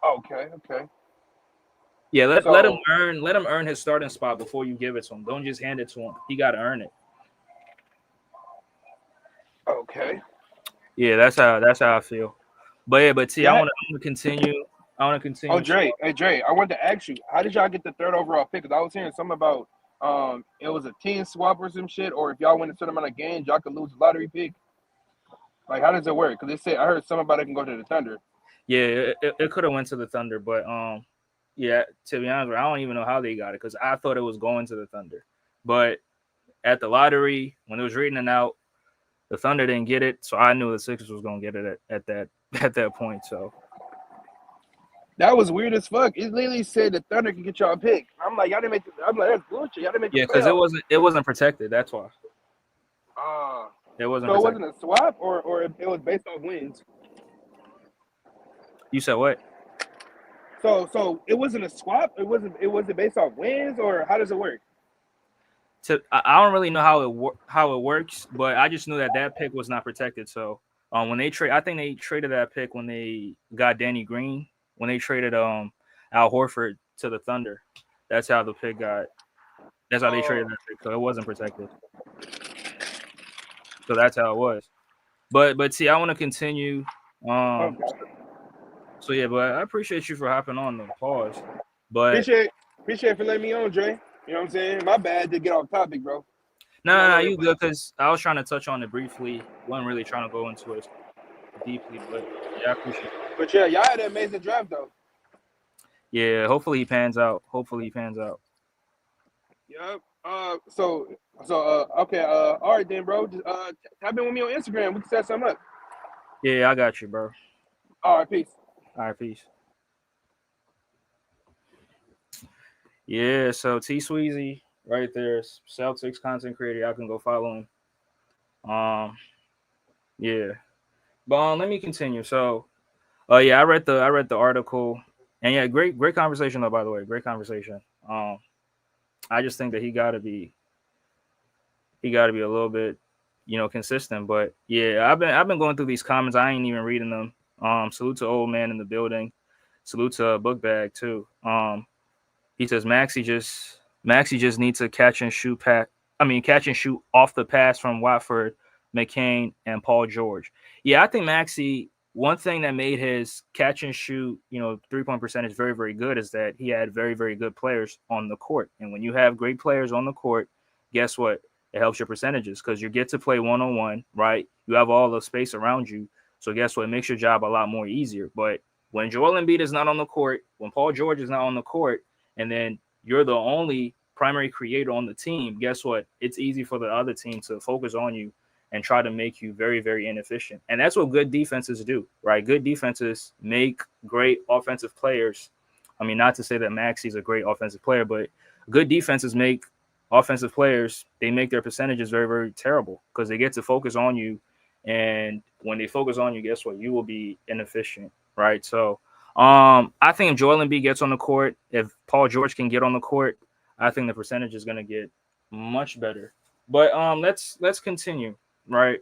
Okay. Yeah, let him So earn his starting spot before you give it to him. Don't just hand it to him. He got to earn it. okay. Yeah, that's how I feel. But yeah, but T, I Yeah. want to continue. I want to Oh, continue. Dre. Hey, Dre. I wanted to ask you, how did y'all get the third overall pick? Because I was hearing something about it was a team swap or some shit, or if y'all win a certain amount of games, y'all could lose a lottery pick. Like, how does it work? Because they said I heard something about it can go to the Thunder. Yeah, it could have went to the Thunder, but yeah. To be honest, I don't even know how they got it because I thought it was going to the Thunder, but at the lottery when it was reading it out, the Thunder didn't get it, so I knew the Sixers was gonna get it at that at that point. So That was weird as fuck. It literally said the Thunder can get y'all a pick. I'm like, y'all didn't make. I'm like, that's bullshit. Y'all didn't make the yeah, because it playoffs. wasn't protected. That's why Uh, it wasn't so it protected. wasn't a swap, or it was based off wins. You said what? So it wasn't a swap. It wasn't based off wins, or how does it work? I don't really know how it works, but I just knew that pick was not protected. So when they trade, I think they traded that pick when they got Danny Green. When they traded Al Horford to the Thunder, that's how the pick got. That's how they traded that pick. So it wasn't protected. So that's how it was. But see, I want to continue. Um. Okay. So yeah, but I appreciate you for hopping on the pause. But Appreciate it for letting me on, Dre. You know what I'm saying? My bad to get off topic, bro. no, you good because I was trying to touch on it briefly. wasn't really trying to go into it deeply, but yeah, I appreciate it. But yeah, y'all had an amazing draft though. Yeah, hopefully he pans out. Hopefully he pans out. Yep. Okay. All right then, bro. Just tap in with me on Instagram. We can set something up. Yeah, I got you, bro. All right, peace. All right, peace. Yeah, so T Sweezy right there, Celtics content creator. Y'all can go follow him. Yeah, but let me continue. So, yeah, I read the article, and yeah, great conversation though. By the way, great conversation. I just think that he got to be a little bit, consistent. But yeah, I've been going through these comments. I ain't even reading them. Salute to old man in the building. Salute to Bookbag too. He says Maxi just needs to catch and shoot off the pass from Watford, McCain, and Paul George. Yeah, I think Maxi. One thing that made his catch and shoot, 3-point percentage very, very good is that he had very, very good players on the court. And when you have great players on the court, guess what? It helps your percentages because you get to play one-on-one, right? You have all the space around you. So guess what? It makes your job a lot more easier. But when Joel Embiid is not on the court, when Paul George is not on the court, and then you're the only primary creator on the team, guess what? It's easy for the other team to focus on you and try to make you very, very inefficient. And that's what good defenses do, right? Good defenses make great offensive players. I mean, not to say that Maxi's a great offensive player, but good defenses make offensive players, they make their percentages very, very terrible because they get to focus on you. And when they focus on you, guess what? You will be inefficient, right? So I think if Joel Embiid gets on the court, if Paul George can get on the court, I think the percentage is going to get much better. But let's continue. Right.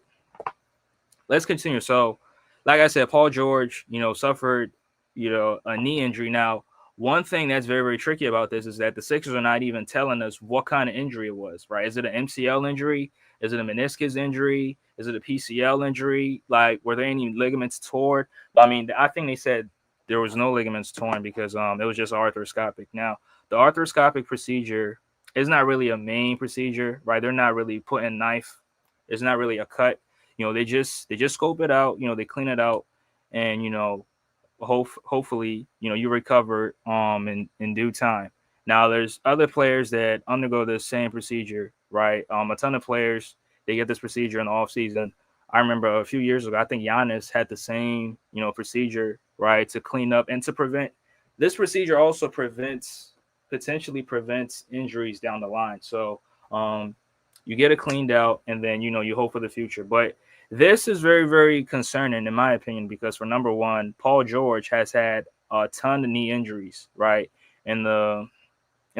Let's continue. So, like I said, Paul George, suffered, a knee injury. Now, one thing that's very, very tricky about this is that the Sixers are not even telling us what kind of injury it was, right? Is it an MCL injury? Is it a meniscus injury? Is it a PCL injury? Like, were there any ligaments torn? I mean, I think they said there was no ligaments torn because it was just arthroscopic. Now, the arthroscopic procedure, it's not really a main procedure, right? They're not really putting knife. It's not really a cut. They just scope it out. They clean it out, and hopefully you recover in due time. Now there's other players that undergo the same procedure, right? A ton of players, they get this procedure in the off season. I remember a few years ago, I think Giannis had the same procedure, right, to clean up and to prevent. This procedure also potentially prevents injuries down the line. So um, you get it cleaned out, and then you hope for the future. But this is very, very concerning, in my opinion, because for number one, Paul George has had a ton of knee injuries, right? In the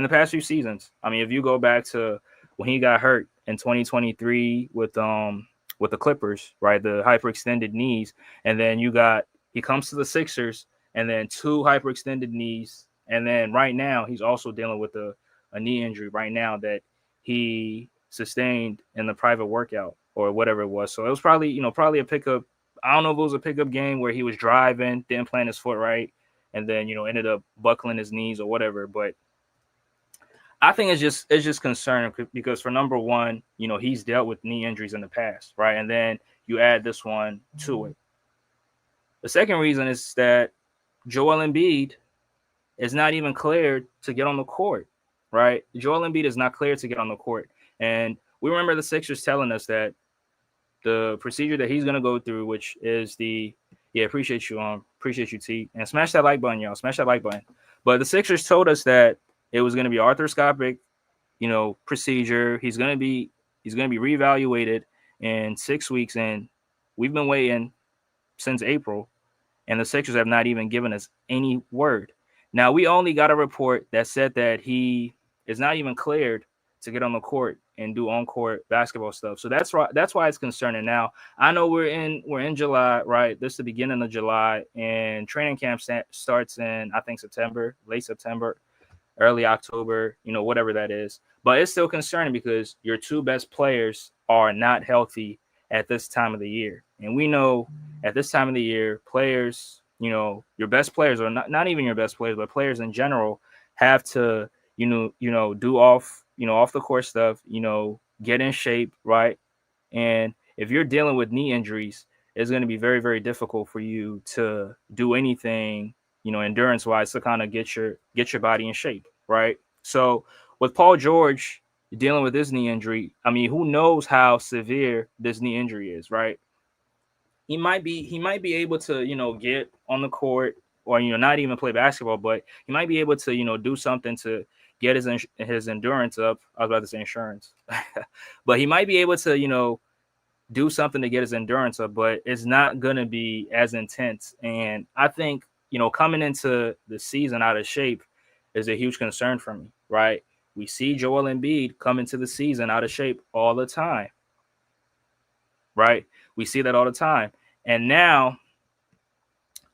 past few seasons. I mean, if you go back to when he got hurt in 2023 with the Clippers, right? The hyperextended knees, and then he comes to the Sixers, and then two hyperextended knees, and then right now he's also dealing with a knee injury right now that he sustained in the private workout or whatever it was. So it was probably a pickup. I don't know if it was a pickup game where he was driving, didn't plant his foot right, and then ended up buckling his knees or whatever. But I think it's just concerning because for number one, he's dealt with knee injuries in the past, right? And then you add this one to it. The second reason is that Joel Embiid is not even cleared to get on the court, right? Joel Embiid is not cleared to get on the court. And we remember the Sixers telling us that the procedure that he's going to go through, which is appreciate you, T. And smash that like button, y'all. Smash that like button. But the Sixers told us that it was going to be arthroscopic, procedure. He's going to be reevaluated in 6 weeks, and we've been waiting since April, and the Sixers have not even given us any word. Now, we only got a report that said that he is not even cleared to get on the court and do on-court basketball stuff. So that's why it's concerning. Now, I know we're in July, right? This is the beginning of July, and training camp starts in, I think, September, late September, early October, whatever that is. But it's still concerning because your two best players are not healthy at this time of the year. And we know at this time of the year, players, your best players, or not even your best players, but players in general, have to, do off the court stuff, get in shape, right? And if you're dealing with knee injuries, it's going to be very, very difficult for you to do anything, endurance wise, to kind of get your body in shape, right? So with Paul George dealing with this knee injury, I mean, who knows how severe this knee injury is, right? He might be able to, get on the court, or not even play basketball, but he might be able to, do something to get his endurance up. I was about to say insurance. But he might be able to, do something to get his endurance up, but it's not going to be as intense. And I think, coming into the season out of shape is a huge concern for me, right? We see Joel Embiid come into the season out of shape all the time, right? We see that all the time. And now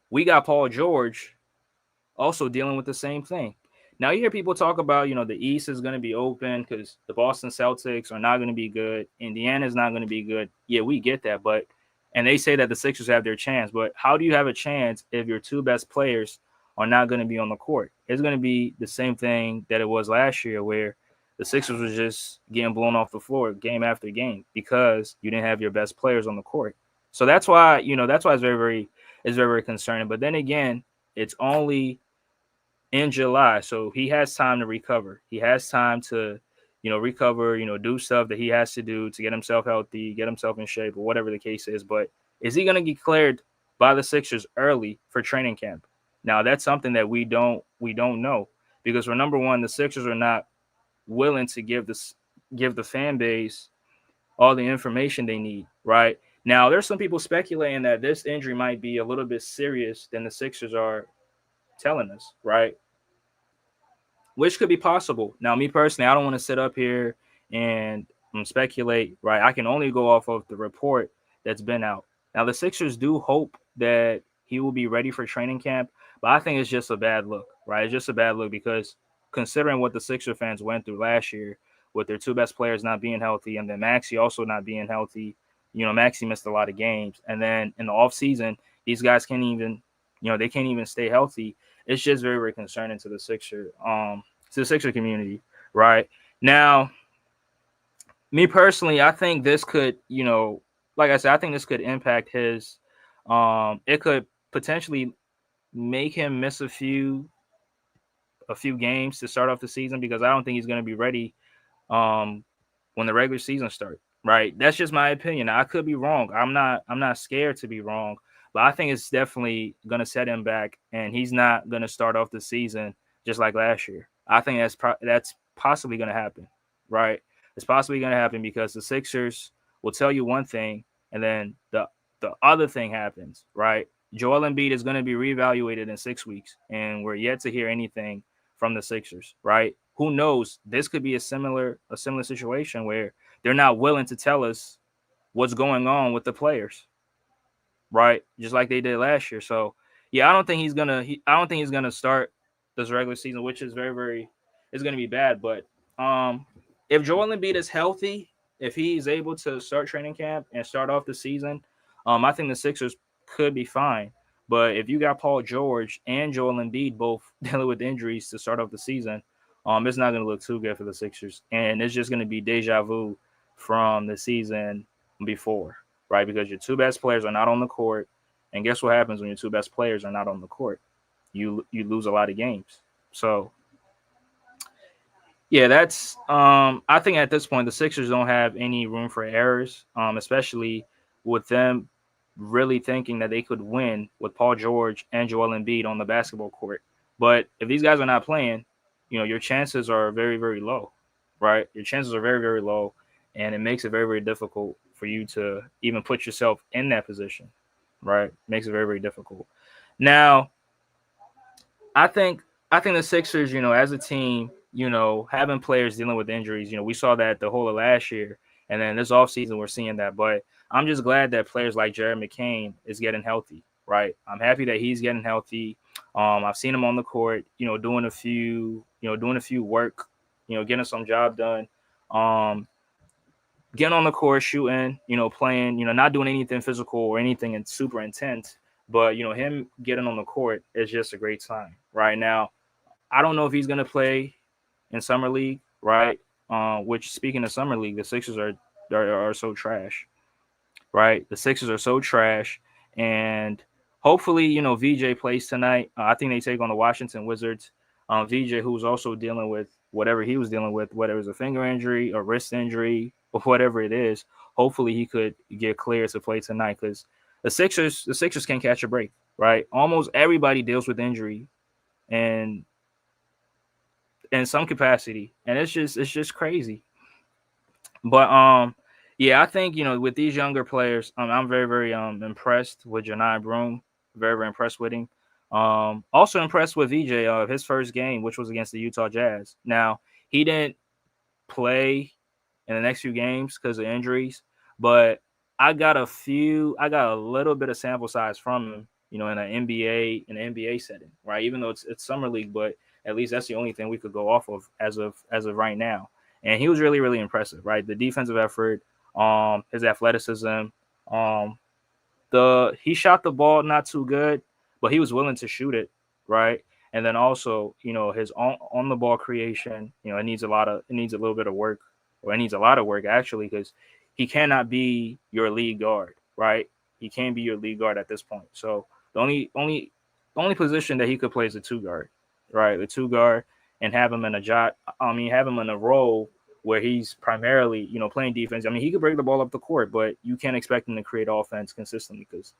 we got Paul George also dealing with the same thing. Now you hear people talk about, the East is going to be open because the Boston Celtics are not going to be good. Indiana's not going to be good. Yeah, we get that. And they say that the Sixers have their chance. But how do you have a chance if your two best players are not going to be on the court? It's going to be the same thing that it was last year where the Sixers was just getting blown off the floor game after game because you didn't have your best players on the court. So that's why it's very, very concerning. But then again, it's only in July, so he has time to recover. He has time to, recover, do stuff that he has to do to get himself healthy, get himself in shape, or whatever the case is. But is he going to get cleared by the Sixers early for training camp? Now, that's something that we don't know because for number one, the Sixers are not willing to give the fan base all the information they need, right? Now, there's some people speculating that this injury might be a little bit serious than the Sixers are telling us, right? Which could be possible. Now, me personally, I don't want to sit up here and speculate, right? I can only go off of the report that's been out. Now, the Sixers do hope that he will be ready for training camp, but I think it's just a bad look, right? It's just a bad look because considering what the Sixer fans went through last year with their two best players not being healthy and then Maxey also not being healthy, Maxey missed a lot of games. And then in the offseason, these guys can't even, they can't even stay healthy. It's just very, very concerning to the Sixer community, right? Now, me personally, I think this could, like I said, I think this could impact his. It could potentially make him miss a few games to start off the season because I don't think he's going to be ready um, when the regular season starts. Right? That's just my opinion. I could be wrong. I'm not scared to be wrong, but I think it's definitely going to set him back, and he's not going to start off the season just like last year. I think that's possibly going to happen. Right? It's possibly going to happen because the Sixers will tell you one thing, and then the other thing happens. Right? Joel Embiid is going to be reevaluated in 6 weeks, and we're yet to hear anything from the Sixers. Right? Who knows? This could be a similar situation where they're not willing to tell us what's going on with the players, right? Just like they did last year. So yeah, I don't think he's gonna. I don't think he's gonna start this regular season, which is very, very. It's gonna be bad. But if Joel Embiid is healthy, if he's able to start training camp and start off the season, I think the Sixers could be fine. But if you got Paul George and Joel Embiid both dealing with injuries to start off the season, it's not going to look too good for the Sixers, and it's just going to be deja vu from the season before, right? Because your two best players are not on the court, and guess what happens when your two best players are not on the court? You lose a lot of games. So yeah, that's I think at this point the Sixers don't have any room for errors, especially with them really thinking that they could win with Paul George and Joel Embiid on the basketball court. But if these guys are not playing, your chances are very, very low, right? Your chances are very, very low, and it makes it very, very difficult for you to even put yourself in that position, right? Makes it very, very difficult. Now, I think I think the Sixers, as a team, having players dealing with injuries, we saw that the whole of last year, and then this offseason we're seeing that. But I'm just glad that players like Jared McCain is getting healthy, right? I'm happy that he's getting healthy. I've seen him on the court, doing a few work, getting some job done. Um, Getting on the court, shooting, playing, not doing anything physical or anything super intense. But him getting on the court is just a great sign right now. I don't know if he's going to play in summer league, right? Which, speaking of summer league, the Sixers are so trash, right? The Sixers are so trash, and hopefully, VJ plays tonight. I think they take on the Washington Wizards. VJ, who's also dealing with whatever he was dealing with, whether it was a finger injury, a wrist injury, or whatever it is. Hopefully, he could get cleared to play tonight because the Sixers can't catch a break, right? Almost everybody deals with injury, and in some capacity, and it's just crazy. But yeah, I think with these younger players, I'm very, very impressed with Janai Broom. Very, very impressed with him. Also impressed with VJ. His first game, which was against the Utah Jazz. Now he didn't play in the next few games because of injuries, but I got a little bit of sample size from him, in an NBA setting, right? Even though it's summer league, but at least that's the only thing we could go off of as of right now. And he was really, really impressive, right? The defensive effort, his athleticism, um, he shot the ball not too good, but he was willing to shoot it, right? And then also, his on the ball creation, it needs a little bit of work, or it needs a lot of work actually, because he cannot be your lead guard, right? He can't be your lead guard at this point. So the only position that he could play is a two guard, right? The two guard, and have him in a jot. I mean, have him in a role where he's primarily, playing defense. I mean, he could break the ball up the court, but you can't expect him to create offense consistently because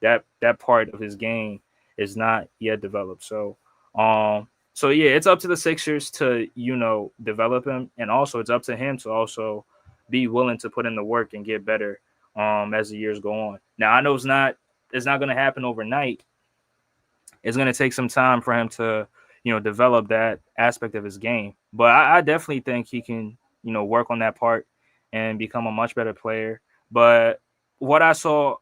that part of his game is not yet developed. So yeah, it's up to the Sixers to, develop him, and also it's up to him to also be willing to put in the work and get better as the years go on. Now, I know it's not going to happen overnight. It's going to take some time for him to, develop that aspect of his game. But I definitely think he can, work on that part and become a much better player. But what I saw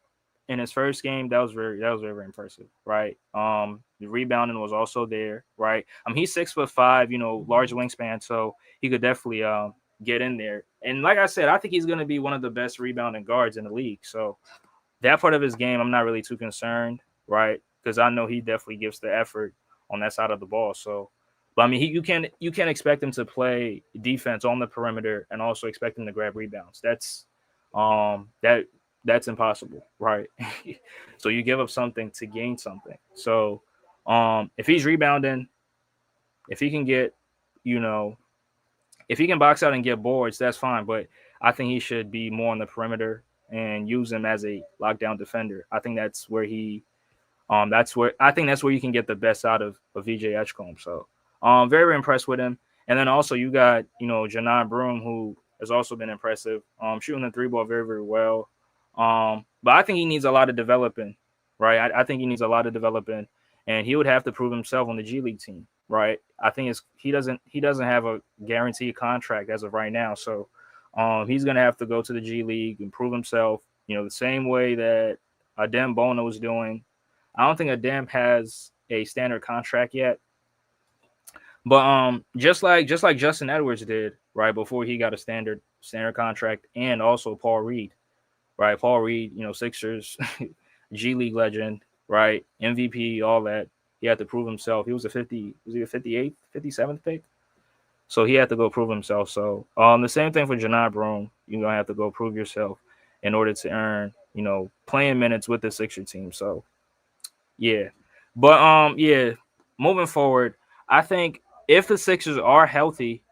in his first game, that was very, very impressive, right? The rebounding was also there, right? He's 6'5", large wingspan, so he could definitely get in there. And like I said, I think he's going to be one of the best rebounding guards in the league. So that part of his game, I'm not really too concerned, right? Because I know he definitely gives the effort on that side of the ball. So, But I mean, you can't expect him to play defense on the perimeter and also expect him to grab rebounds. That's impossible, right? So you give up something to gain something. So if he's rebounding, if he can get, you know, if he can box out and get boards, that's fine. But I think he should be more on the perimeter and use him as a lockdown defender. I think that's where you can get the best out of VJ Edgecombe. So very, very impressed with him. And then also you got, Janai Broom, who has also been impressive, shooting the three ball very, very well. But I think he needs a lot of developing, right? I think he needs a lot of developing, and he would have to prove himself on the G League team, right? I think he doesn't have a guaranteed contract as of right now. So he's going to have to go to the G League and prove himself, the same way that Adem Bono was doing. I don't think Adem has a standard contract yet, but just like Justin Edwards did right before he got a standard contract, and also Paul Reed, right? Paul Reed, Sixers, G League legend, right? MVP, all that. He had to prove himself. He was he a 58th, 57th pick? So he had to go prove himself. So the same thing for Janai Broom. You're gonna have to go prove yourself in order to earn, playing minutes with the Sixer team. So yeah. But moving forward, I think if the Sixers are healthy,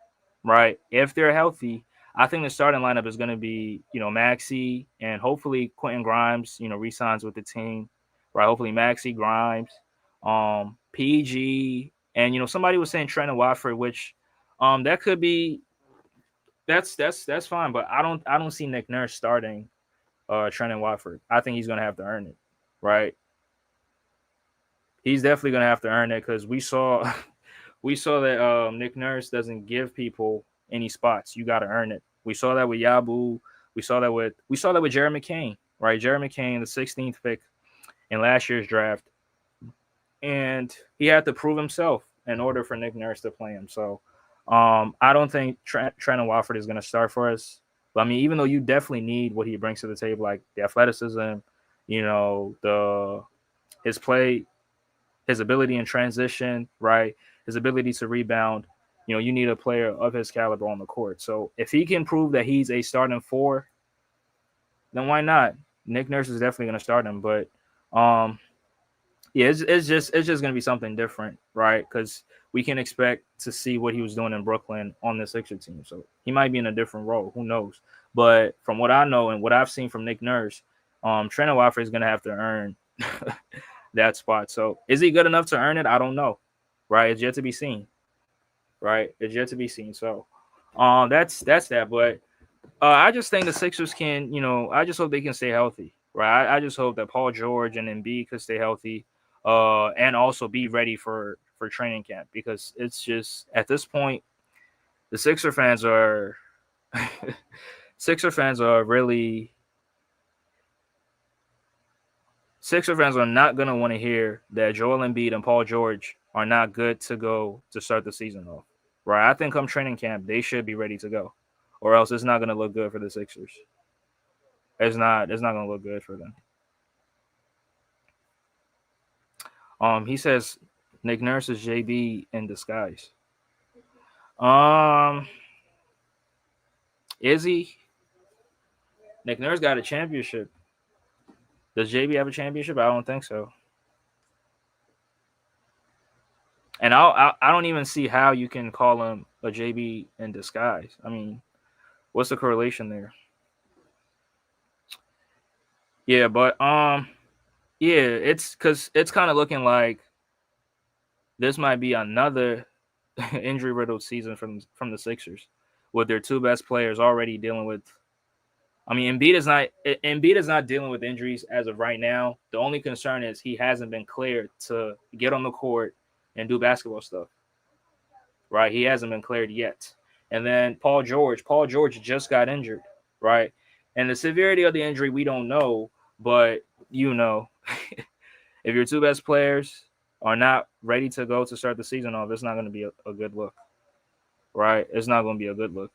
right? If they're healthy, I think the starting lineup is going to be, Maxey, and hopefully Quentin Grimes, re-signs with the team, right? Hopefully Maxey, Grimes, PG, and somebody was saying Trent Watford, which that could be that's fine, but I don't see Nick Nurse starting Trent Watford. I think he's going to have to earn it, right? He's definitely going to have to earn it, because we saw that Nick Nurse doesn't give people any spots. You got to earn it. We saw that with Yabu. We saw that with Jared McCain, right? Jared McCain, the 16th pick in last year's draft, and he had to prove himself in order for Nick Nurse to play him. So I don't think Trent Watford is going to start for us. But I mean, even though you definitely need what he brings to the table, like the athleticism, his play, his ability in transition, right? His ability to rebound. You need a player of his caliber on the court. So if he can prove that he's a starting four, then why not? Nick Nurse is definitely going to start him. But it's just going to be something different, right? Because we can expect to see what he was doing in Brooklyn on the Sixer team. So he might be in a different role. Who knows? But from what I know and what I've seen from Nick Nurse, Trent Watford is going to have to earn that spot. So is he good enough to earn it? I don't know. Right? It's yet to be seen. Right? It's yet to be seen. So that's that. But I just think the Sixers can, I just hope they can stay healthy. Right? I just hope that Paul George and Embiid could stay healthy and also be ready for training camp, because it's just at this point the Sixer fans are not going to want to hear that Joel Embiid and Paul George are not good to go to start the season off. Right? I think come training camp, they should be ready to go, or else it's not going to look good for the Sixers. It's not going to look good for them. He says Nick Nurse is JB in disguise. Is he? Nick Nurse got a championship. Does JB have a championship? I don't think so. And I don't even see how you can call him a JB in disguise. I mean, what's the correlation there? Yeah, but it's because it's kind of looking like this might be another injury-riddled season from the Sixers, with their two best players already dealing with. I mean, Embiid is not dealing with injuries as of right now. The only concern is he hasn't been cleared to get on the court and do basketball stuff. Right? He hasn't been cleared yet. And then Paul George just got injured, right? And the severity of the injury we don't know, but if your two best players are not ready to go to start the season off, it's not going to be a good look. Right? It's not going to be a good look.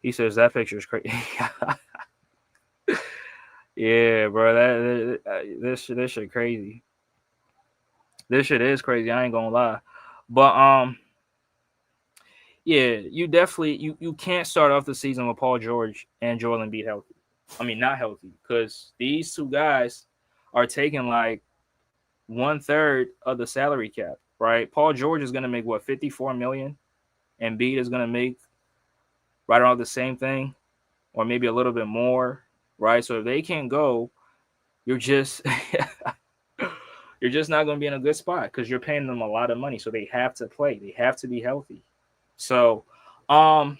He says that picture is crazy. Yeah, bro. This shit crazy. This shit is crazy. I ain't gonna lie. But Yeah, you definitely you can't start off the season with Paul George and Joel Embiid healthy. I mean, not healthy, because these two guys are taking like 1/3 of the salary cap, right? Paul George is going to make what, 54 million, and Embiid is going to make right around the same thing, or maybe a little bit more, right? So if they can't go, you're just you're just not going to be in a good spot because you're paying them a lot of money, so they have to play, they have to be healthy. So, I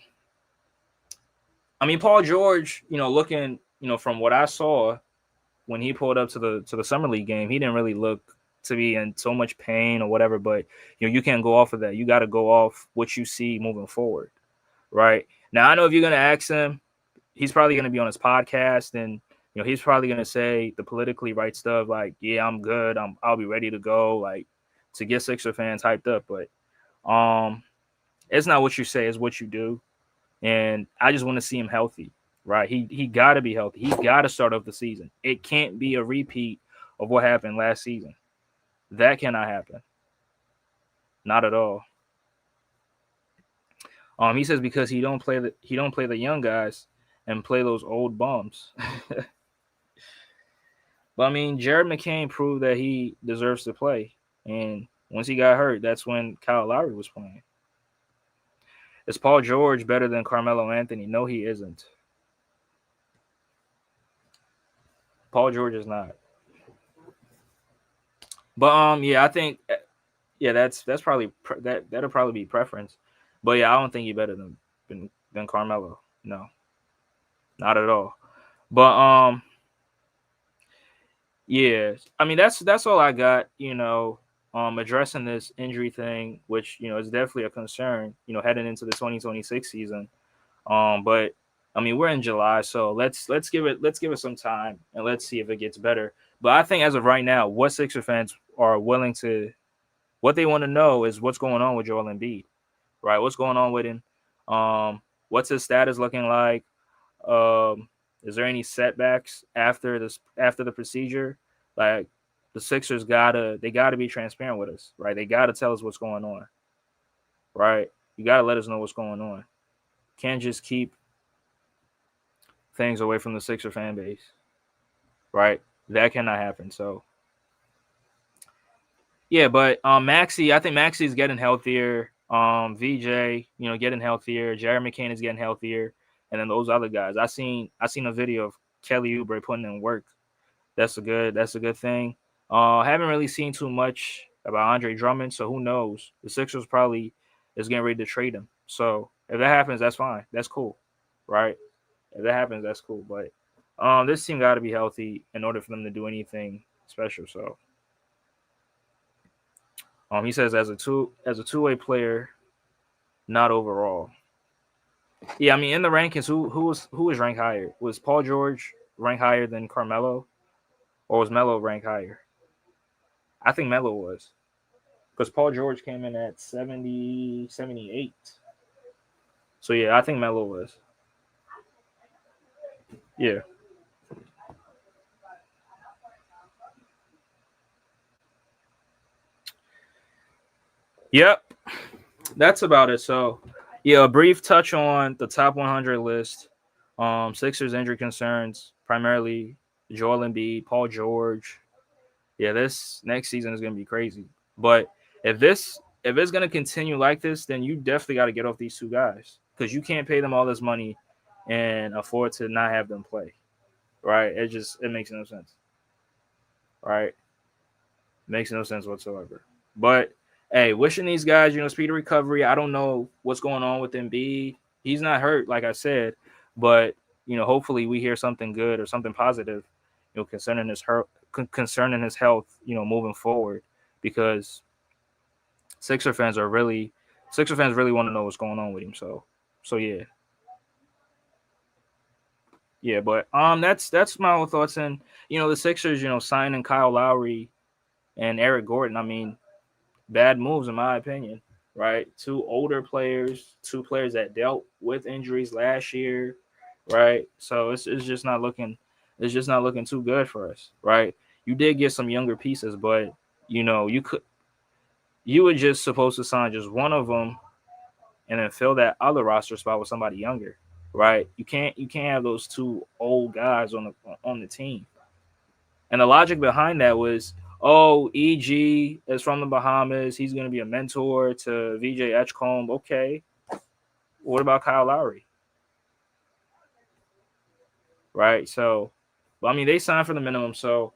mean, Paul George, looking, from what I saw when he pulled up to the summer league game, he didn't really look to be in so much pain or whatever. But you can't go off of that. You got to go off what you see moving forward, right? Now, I know if you're gonna ask him, he's probably gonna be on his podcast, and he's probably gonna say the politically right stuff, like, "Yeah, I'm good. I'll be ready to go," like to get Sixer fans hyped up. But it's not what you say; it's what you do. And I just want to see him healthy, right? He got to be healthy. He got to start off the season. It can't be a repeat of what happened last season. That cannot happen. Not at all. He says because he don't play the young guys and play those old bums. But I mean, Jared McCain proved that he deserves to play, and once he got hurt, that's when Kyle Lowry was playing. Is Paul George better than Carmelo Anthony? No, he isn't. Paul George is not. But yeah, I think that's probably that'll probably be preference. But yeah, I don't think he's better than Carmelo. No, not at all. But yeah, I mean that's all I got. Addressing this injury thing, which is definitely a concern. Heading into the 2026 season. But I mean we're in July, so let's give it some time and let's see if it gets better. But I think as of right now, what Sixer fans are willing to, what they want to know is what's going on with Joel Embiid, right? What's going on with him? What's his status looking like? Is there any setbacks after the procedure? Like the Sixers gotta be transparent with us, right? They gotta tell us what's going on, right? You gotta let us know what's going on. Can't just keep things away from the Sixer fan base, right? That cannot happen. So yeah, but Maxey, I think Maxey is getting healthier. VJ, getting healthier. Jared McCain is getting healthier, and then those other guys. I seen a video of Kelly Oubre putting in work. That's a good thing. Haven't really seen too much about Andre Drummond, so who knows? The Sixers probably is getting ready to trade him. So if that happens, that's fine. That's cool, right? If that happens, that's cool. But this team got to be healthy in order for them to do anything special. So he says as a two-way player, not overall. Yeah, I mean in the rankings, who was ranked higher? Was Paul George ranked higher than Carmelo, or was Melo ranked higher? I think Melo was, because Paul George came in at 70, 78. So yeah, I think Melo was. Yeah. Yep. That's about it. So yeah, a brief touch on the top 100 list. Sixers injury concerns, primarily Joel Embiid, Paul George. Yeah, this next season is going to be crazy. But if it's going to continue like this, then you definitely got to get off these two guys, because you can't pay them all this money and afford to not have them play. Right? It makes no sense. Right? Makes no sense whatsoever. But hey, wishing these guys, speedy recovery. I don't know what's going on with Embiid. He's not hurt, like I said, but hopefully we hear something good or something positive, concerning his health, moving forward, because Sixer fans really want to know what's going on with him. So yeah. Yeah, but that's my own thoughts. And the Sixers, signing Kyle Lowry and Eric Gordon. I mean, bad moves in my opinion, right? Two older players, two players that dealt with injuries last year, right? So it's just not looking too good for us, right? You did get some younger pieces, but you were just supposed to sign just one of them and then fill that other roster spot with somebody younger, right? You can't have those two old guys on the team. And the logic behind that was, oh, EG is from the Bahamas. He's going to be a mentor to VJ Edgecombe. Okay. What about Kyle Lowry? Right. So, I mean, they signed for the minimum. So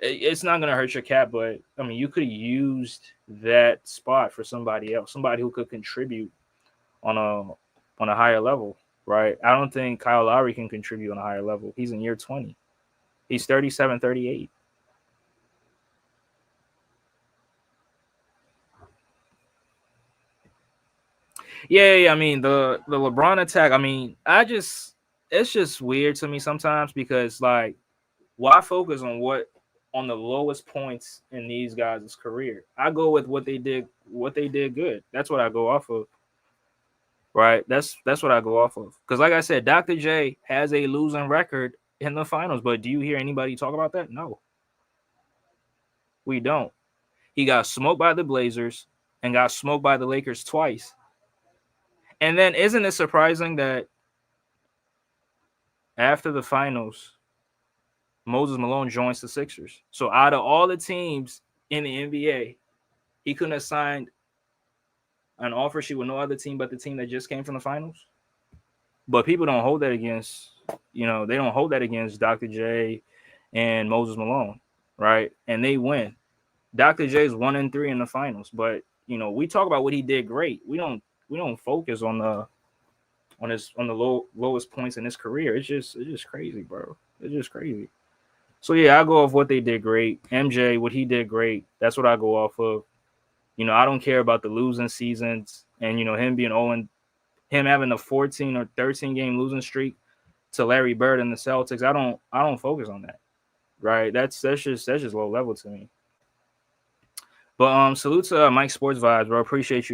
it's not going to hurt your cap. But, I mean, you could have used that spot for somebody else, somebody who could contribute on a higher level. Right. I don't think Kyle Lowry can contribute on a higher level. He's in year 20. He's 37, 38. Yeah, I mean the LeBron attack. I mean, it's just weird to me sometimes because like, why focus on the lowest points in these guys' career? I go with what they did good. That's what I go off of. Right? That's what I go off of. Because like I said, Dr. J has a losing record in the finals, but do you hear anybody talk about that? No, we don't. He got smoked by the Blazers and got smoked by the Lakers twice. And then isn't it surprising that after the finals, Moses Malone joins the Sixers? So out of all the teams in the NBA, he couldn't have signed an offer sheet with no other team but the team that just came from the finals. But people don't hold that against, they don't hold that against Dr. J and Moses Malone, right? And they win. Dr. J's 1-3 in the finals, but we talk about what he did great. We don't focus on the lowest points in his career. It's just crazy, bro. It's just crazy. So yeah, I go off what they did great. MJ, what he did great. That's what I go off of. I don't care about the losing seasons and him being 0, him having a 14 or 13 game losing streak to Larry Bird and the Celtics. I don't focus on that. Right? That's just low level to me. But salute to Mike Sports Vibes, bro. Appreciate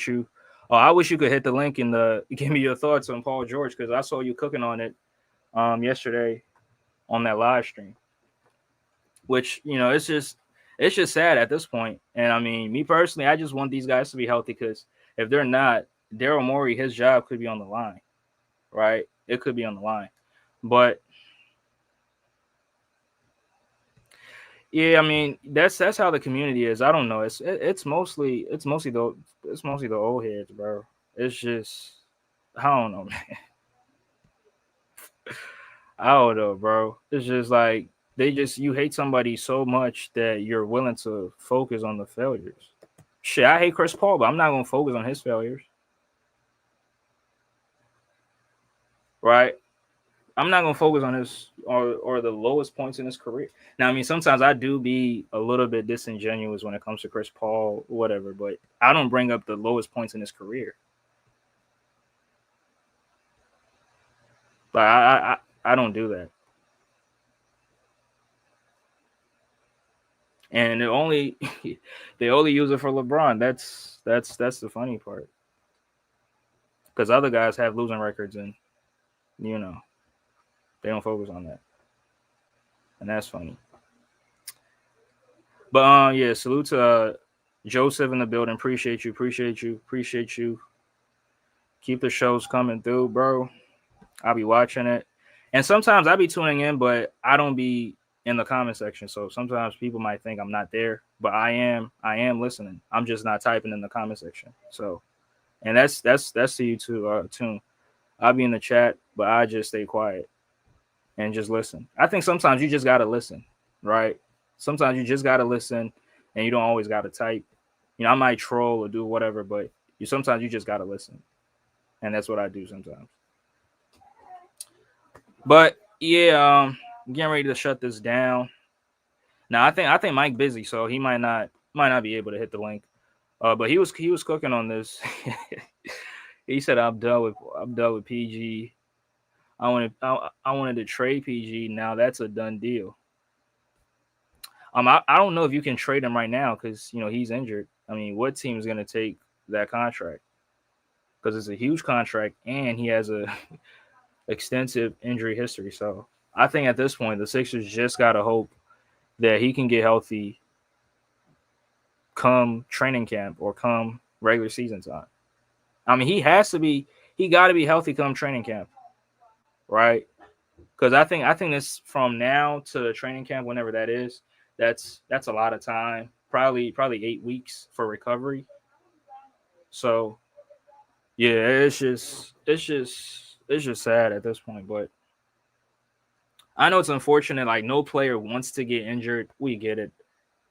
you. Oh, I wish you could hit the link and give me your thoughts on Paul George because I saw you cooking on it yesterday on that live stream. Which it's just sad at this point. And I mean, me personally, I just want these guys to be healthy because if they're not, Daryl Morey, his job could be on the line, right? It could be on the line, but yeah, I mean that's how the community is. I don't know. It's mostly the old heads, bro. It's just I don't know, man. I don't know, bro. It's just like you hate somebody so much that you're willing to focus on the failures. Shit, I hate Chris Paul, but I'm not gonna focus on his failures. Right? I'm not gonna focus on his or the lowest points in his career. Now, I mean, sometimes I do be a little bit disingenuous when it comes to Chris Paul, whatever, but I don't bring up the lowest points in his career. But I don't do that. And they only use it for LeBron. That's the funny part. Because other guys have losing records and they don't focus on that. And that's funny. But yeah, salute to Joseph in the building. Appreciate you. Keep the shows coming through, bro. I'll be watching it. And sometimes I'll be tuning in, but I don't be in the comment section. So sometimes people might think I'm not there, but I am listening. I'm just not typing in the comment section. So and that's to you too, Tune. I'll be in the chat, but I just stay quiet and just listen. I think sometimes you just gotta listen, right? Sometimes you just gotta listen and you don't always gotta type. I might troll or do whatever, but sometimes you just gotta listen. And that's what I do sometimes. But yeah, getting ready to shut this down. Now I think Mike busy, so he might not be able to hit the link. But he was cooking on this. He said I'm done with PG. I wanted to trade PG. Now that's a done deal. I don't know if you can trade him right now because he's injured. I mean, what team is gonna take that contract? Because it's a huge contract and he has a extensive injury history. So I think at this point the Sixers just gotta hope that he can get healthy come training camp or come regular season time. I mean, he has to be. He got to be healthy come training camp, right? Because I think this from now to training camp, whenever that is, that's a lot of time. Probably 8 weeks for recovery. So yeah, it's just sad at this point. But I know it's unfortunate. Like no player wants to get injured. We get it.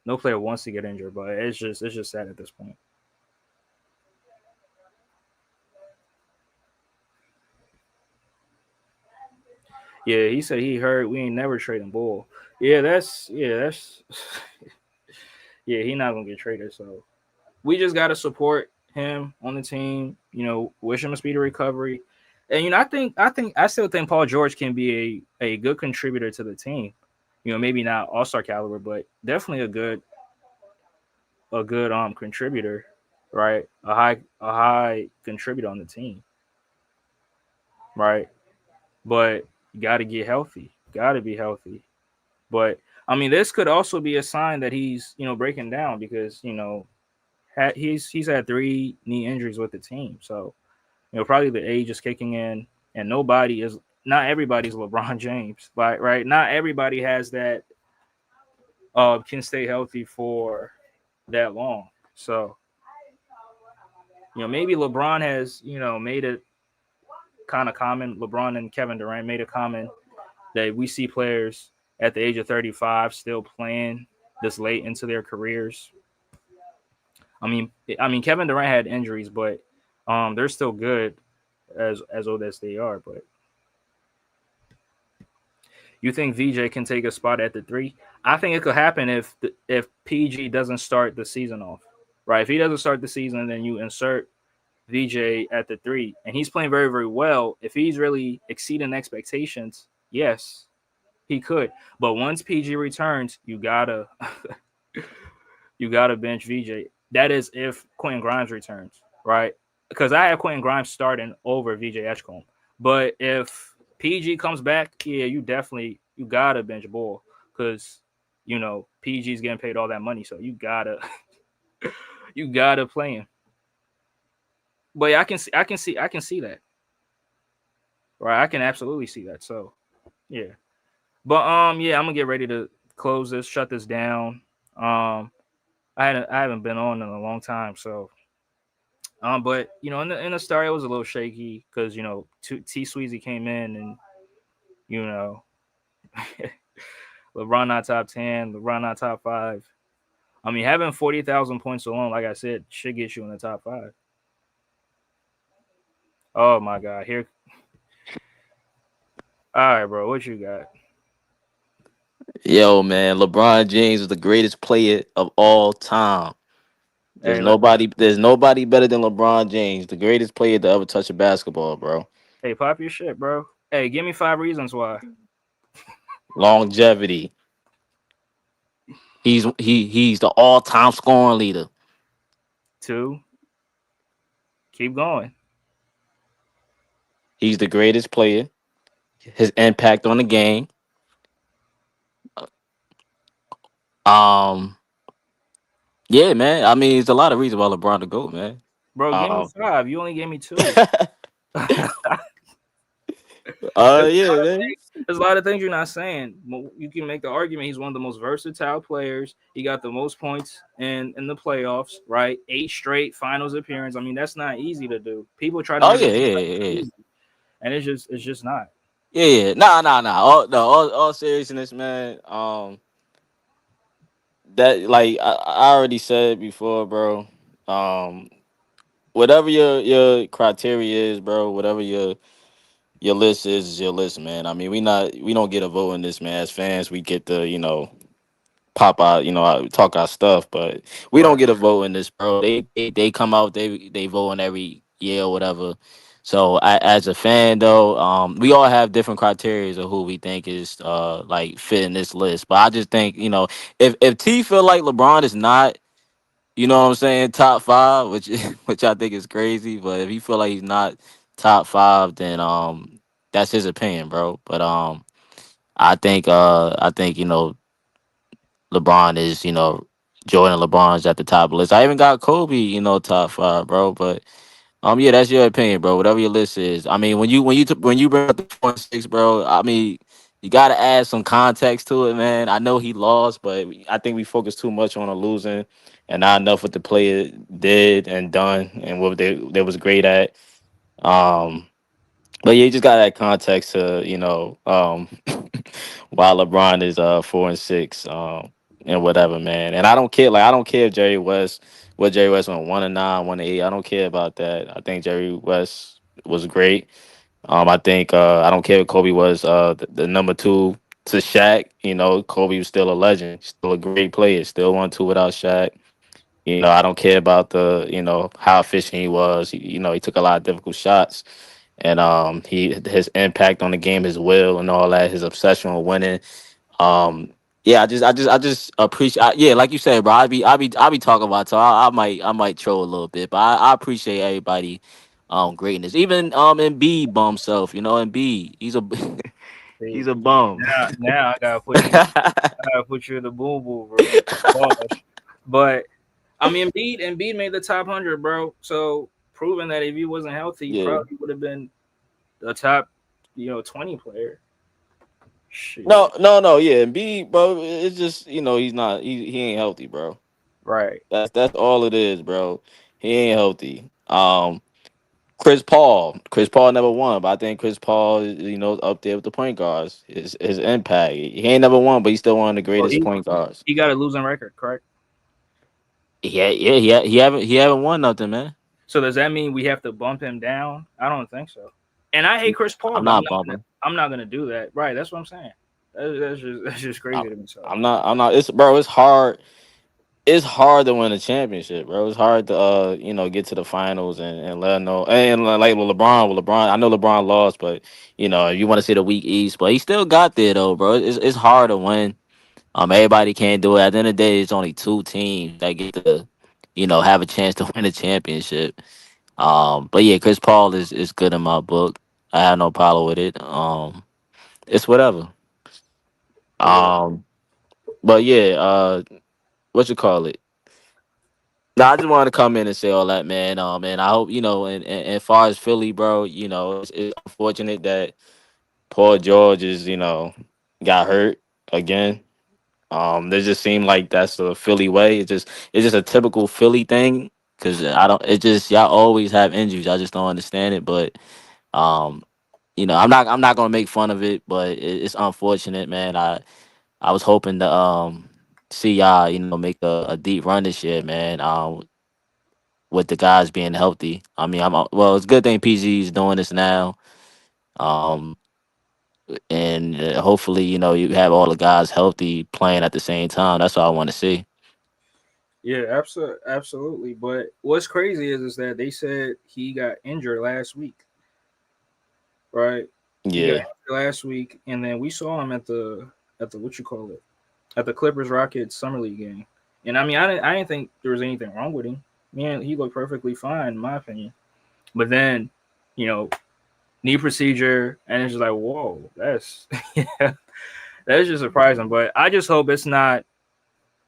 No player wants to get injured, but it's just sad at this point. Yeah, he said he heard we ain't never trading Bull. Yeah, that's yeah, he not gonna get traded. So we just gotta support him on the team. Wish him a speedy recovery. And I still think Paul George can be a good contributor to the team. Maybe not all star caliber, but definitely a good contributor, right? A high contributor on the team, right? But you got to get healthy. Got to be healthy. But I mean, this could also be a sign that he's breaking down because he's had 3 knee injuries with the team, so probably the age is kicking in, and not everybody's LeBron James, right? Not everybody has that can stay healthy for that long. So maybe LeBron has made it kind of common. LeBron and Kevin Durant made it common that we see players at the age of 35 still playing this late into their careers. I mean, Kevin Durant had injuries, but they're still good as old as they are. But you think VJ can take a spot at the 3? I think it could happen if PG doesn't start the season off, right? If he doesn't start the season, then you insert VJ at the 3, and he's playing very, very well. If he's really exceeding expectations, yes, he could. But once PG returns, you gotta bench VJ. That is if Quentin Grimes returns, right? Because I have Quentin Grimes starting over VJ Edgecombe. But if PG comes back, yeah, you gotta bench Bull because PG's getting paid all that money, so you gotta play him. But yeah, I can see that, right? I can absolutely see that. So yeah, but yeah, I'm gonna get ready to close this, shut this down. Um, I haven't been on in a long time, so but in the start it was a little shaky because T Sweezy came in and you know LeBron not top 10, LeBron not top 5. I mean, having 40,000 points alone, like I said, should get you in the top 5. Oh my God, here. All right, bro, what you got? Yo, man, LeBron James is the greatest player of all time. There's Hey, let, nobody. There's nobody better than LeBron James, the greatest player to ever touch a basketball, bro. hey, pop your shit, bro. Hey, give me 5 reasons why. Longevity. He's the all-time scoring leader. 2, keep going. He's the greatest player. His impact on the game. Um, yeah, man. I mean, it's a lot of reasons why LeBron to go, man. Bro, give me Um, 5. You only gave me 2. There's a yeah, lot of man. things. There's a lot of things you're not saying. You can make the argument he's one of the most versatile players. He got the most points in the playoffs, right? 8 straight finals appearance. I mean, that's not easy to do. People try to Oh make yeah, it yeah, like yeah, it's yeah. easy, and it's just not. Yeah, yeah. Nah, nah, nah. All seriousness, man. That like I already said before, bro. Um, whatever your criteria is, bro. Whatever your list is your list, man. I mean, we don't get a vote in this, man. As fans, we get to pop out, talk our stuff, but we don't Right. get a vote in this, bro. They come out, they vote in every year or whatever. So as a fan though, we all have different criteria of who we think is like fit in this list. But I just think if T feel like LeBron is not, what I'm saying, top five, which which I think is crazy, but if he feel like he's not top five, then that's his opinion, bro. But I think LeBron is, Jordan LeBron's at the top of the list. I even got Kobe, top five, bro. But Yeah, that's your opinion, bro. Whatever your list is. I mean, when you bring up the 4 and 6, bro. I mean, you got to add some context to it, man. I know he lost, but I think we focus too much on the losing and not enough what the player did and done and what they was great at. Um, but yeah, you just got that context to while LeBron is 4 and 6, and whatever, man. And I don't care. Like I don't care if Jerry West went 1 and 9, 1 and 8. I don't care about that. I think Jerry West was great. I think I don't care if Kobe was the number two to Shaq. Kobe was still a legend, still a great player, still 1-2 without Shaq. I don't care about the how efficient he was. He took a lot of difficult shots, and his impact on the game, his will, and all that, his obsession with winning. Um, yeah, I just appreciate. Yeah, like you said, bro. I be talking about. So I might troll a little bit, but I appreciate everybody. Greatness. Even Embiid bum himself. Embiid. He's a he's See, a bum. now I gotta put you. I gotta put you in the boom boom room. Pause. But I mean, Embiid made the top 100, bro. So proving that if he wasn't healthy, he Yeah. probably would have been the top, 20 player. No, Shit. no, no. Yeah, Embiid, bro. It's just he's not. He ain't healthy, bro. Right. That's all it is, bro. He ain't healthy. Chris Paul never won, but I think Chris Paul is, up there with the point guards. His impact. He ain't never won, but he's still one of the Well, greatest point guards. he got a losing record, correct? He haven't won nothing, man. So does that mean we have to bump him down? I don't think so. And I hate Chris Paul, I'm but not bumping. I'm not gonna do that. Right. That's what I'm saying. That's just I'm, crazy to me. So I'm not. I'm not. It's bro. It's hard. It's hard to win a championship, bro. It's hard to get to the finals and let them know. And like with LeBron, I know LeBron lost, but you want to see the weak East, but he still got there though, bro. It's hard to win. Everybody can't do it. At the end of the day, it's only 2 teams that get to, have a chance to win a championship. But yeah, Chris Paul is good in my book. I have no problem with it. It's whatever. yeah, Um, but yeah, what you call it? No, I just wanted to come in and say all that, man. And I hope and as far as Philly, bro, it's unfortunate that Paul George is, got hurt again. They just seem like that's the Philly way. It's just a typical Philly thing because I don't. It just y'all always have injuries. I just don't understand it. But um, I'm not gonna make fun of it, but it's unfortunate, man. I was hoping to see y'all make a deep run this year, man. With the guys being healthy. I mean, well, it's a good thing PG is doing this now. Um, and hopefully, you have all the guys healthy playing at the same time. That's all I want to see. yeah, absolutely. But what's crazy is that they said he got injured last week, right? He got Yeah, injured last week, and then we saw him at the what you call it, at the Clippers Rockets summer league game. And I mean, I didn't think there was anything wrong with him. Man, he looked perfectly fine in my opinion. But then, you know, knee procedure, and it's just like, whoa, that's yeah, that's just surprising. But I just hope it's not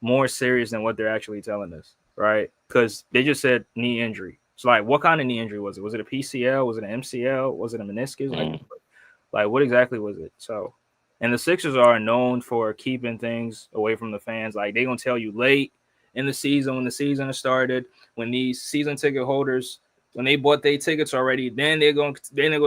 more serious than what they're actually telling us, right? Because they just said knee injury. So like, what kind of knee injury was it? Was it a PCL? Was it an MCL? Was it a meniscus? mm, Like what exactly was it? So, and the Sixers are known for keeping things away from the fans. Like they gonna tell you late in the season when the season has started, when these season ticket holders when they bought their tickets already, then they're gonna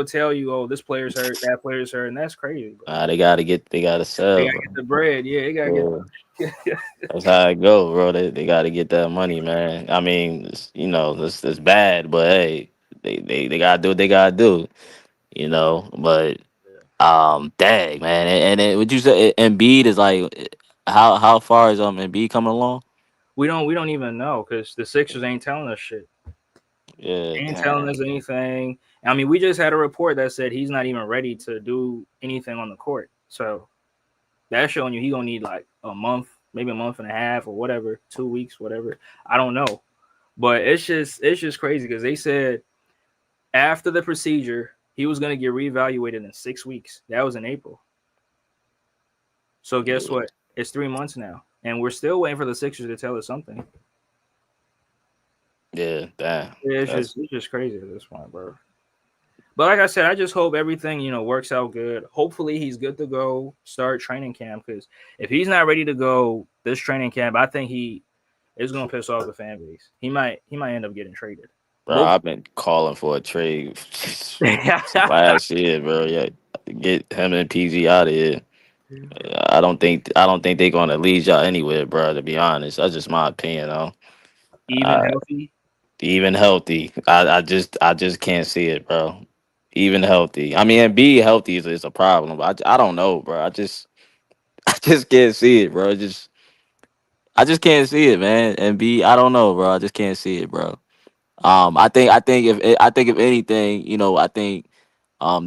tell you, oh, this player's hurt, that player's hurt, and that's crazy, bro. they gotta They sell, gotta bro. get the bread. Yeah, they gotta get Yeah, the that's how it go, bro. They gotta get that money, man. I mean, it's bad, but hey, they gotta do what they gotta do, But dang, man, and would you say Embiid is like how far is Embiid coming along? we don't even know because the Sixers ain't telling us shit. Yeah, They ain't telling us dang. anything. I mean, we just had a report that said he's not even ready to do anything on the court. So that's showing you he gonna need like a month, maybe a month and a half or whatever, 2 weeks, whatever. I don't know, but it's just crazy because they said after the procedure he was gonna get reevaluated in 6 weeks. That was in April. So guess Yeah, what? It's 3 months now, and we're still waiting for the Sixers to tell us something. Yeah, damn. Yeah, That's it's just crazy at this point, bro. But like I said, I just hope everything works out good. Hopefully, he's good to go start training camp. Because if he's not ready to go this training camp, I think he is going to piss off the fan base. He might end up getting traded. bro. Both. I've been calling for a trade last year, bro. Yeah, get him and PG out of here. I don't think they're gonna lead y'all anywhere, bro. To be honest, that's just my opinion. Though. Even I, healthy. even healthy, I just can't see it, bro. Even healthy. I mean, and be healthy is a problem. But I don't know, bro. I just can't see it, bro. I just can't see it, man. And I don't know, bro. I just can't see it, bro. I think if anything, I think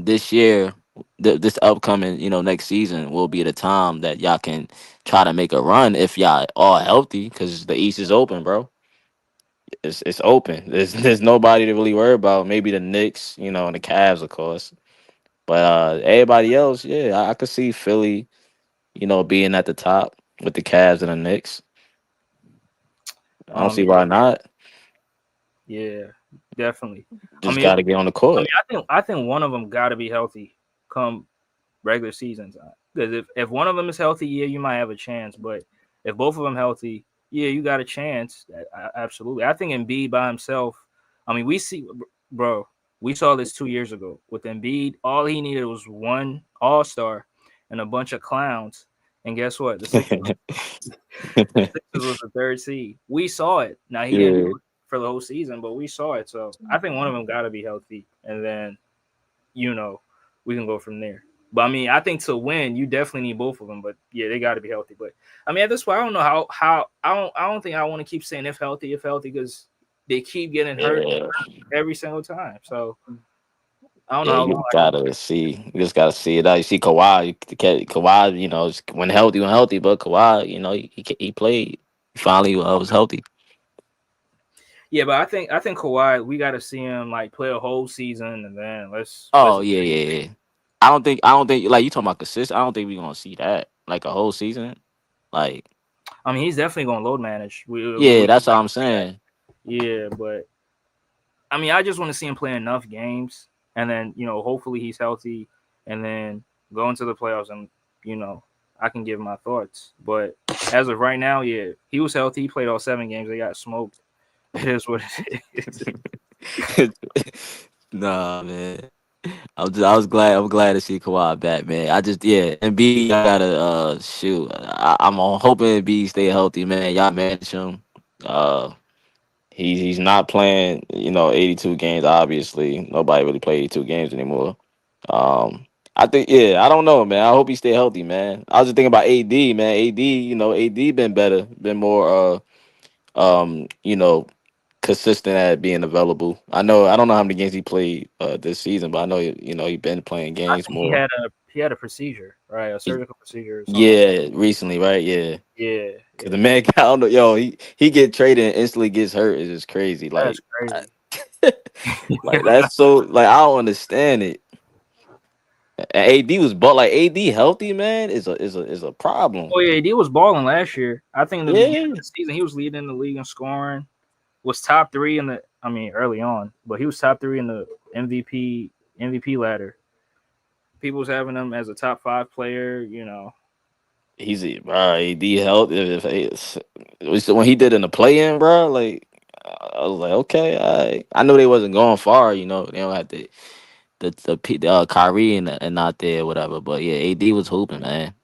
this year, this upcoming, next season will be the time that y'all can try to make a run if y'all all healthy, because the East is open, bro. It's open. There's nobody to really worry about. Maybe the Knicks, and the Cavs, of course. But everybody else, yeah, I could see Philly, being at the top with the Cavs and the Knicks. I don't see Yeah, why not. yeah, definitely. I Just mean, got to get on the I mean, court. I think one of them got to be healthy come regular season time. Because if one of them is healthy, yeah, you might have a chance. But if both of them healthy, yeah, you got a chance. Absolutely. I think Embiid by himself. I mean, bro. We saw this 2 years ago with Embiid. All he needed was one All Star and a bunch of clowns. And guess what? The Sixers was the third seed. We saw it. Now he didn't do Yeah. it for the whole season, but we saw it. So I think one of them got to be healthy, and then we can go from there. But I mean, I think to win, you definitely need both of them. But yeah, they got to be healthy. But I mean, at this point, I don't know how I don't think I want to keep saying if healthy, because they keep getting hurt Yeah. every single time. So I don't know Yeah, how you long I can. gotta see. You just gotta see it out. You see Kawhi, Kawhi, when healthy, but Kawhi, he played. He finally was healthy. Yeah, but I think Kawhi, we got to see him like play a whole season, and then let's. Oh yeah, yeah, yeah. I don't think like you talking about consistent. I don't think we're gonna see that like a whole season. Like, I mean, he's definitely going to load manage. We yeah, that's what I'm see that. saying. Yeah, but I mean, I just want to see him play enough games, and then hopefully he's healthy, and then go into the playoffs, and you know, I can give my thoughts. But as of right now, yeah, he was healthy. He played all 7 games. They got smoked. It is what it is. Nah, man. I was glad to see Kawhi back, man. I just yeah, and B, I gotta shoot. I'm hoping B stay healthy, man. Y'all manage him. Uh, he's not playing, 82 games. Obviously, nobody really play 82 games anymore. I think yeah, I don't know, man. I hope he stay healthy, man. I was just thinking about AD, man. AD, AD been better, been more consistent at being available. I don't know how many games he played this season, but I know he been playing I games think he more. had a procedure, right? A surgical procedure or something. Yeah, recently, right? Yeah, Yeah, because the yeah, man, I don't know, yo, he get traded and instantly gets hurt. It's just crazy. that's I- crazy. like that's so like I don't understand it. And AD was but like AD healthy, man, is a problem. Oh yeah, he was balling last year. I think in the beginning Yeah, of the season he was leading the league in scoring. Was top three in the. I mean, early on, but he was top three in the MVP ladder. People was having him as a top 5 player. he's AD healthy. When he did in the play in, bro, like I was like, okay, I know they wasn't going far. They don't have the Kyrie and not there, whatever. But yeah, AD was hooping, man.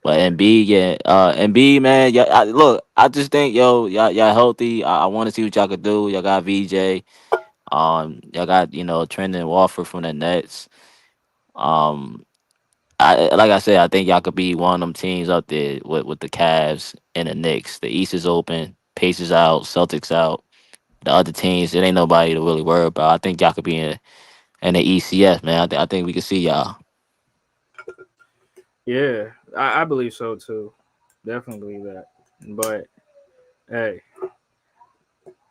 But Embiid, yeah, Embiid, man, yeah. Look, I just think, yo, y'all healthy. I want to see what y'all could do. Y'all got VJ. Y'all got Trendon Walford from the Nets. Um, like I said, I think y'all could be one of them teams up there with the Cavs and the Knicks. The East is open. Pacers out. Celtics out. The other teams, it ain't nobody to really worry about. I think y'all could be in the ECS, man. I think we can see y'all. Yeah, I believe so too. Definitely believe that. But hey,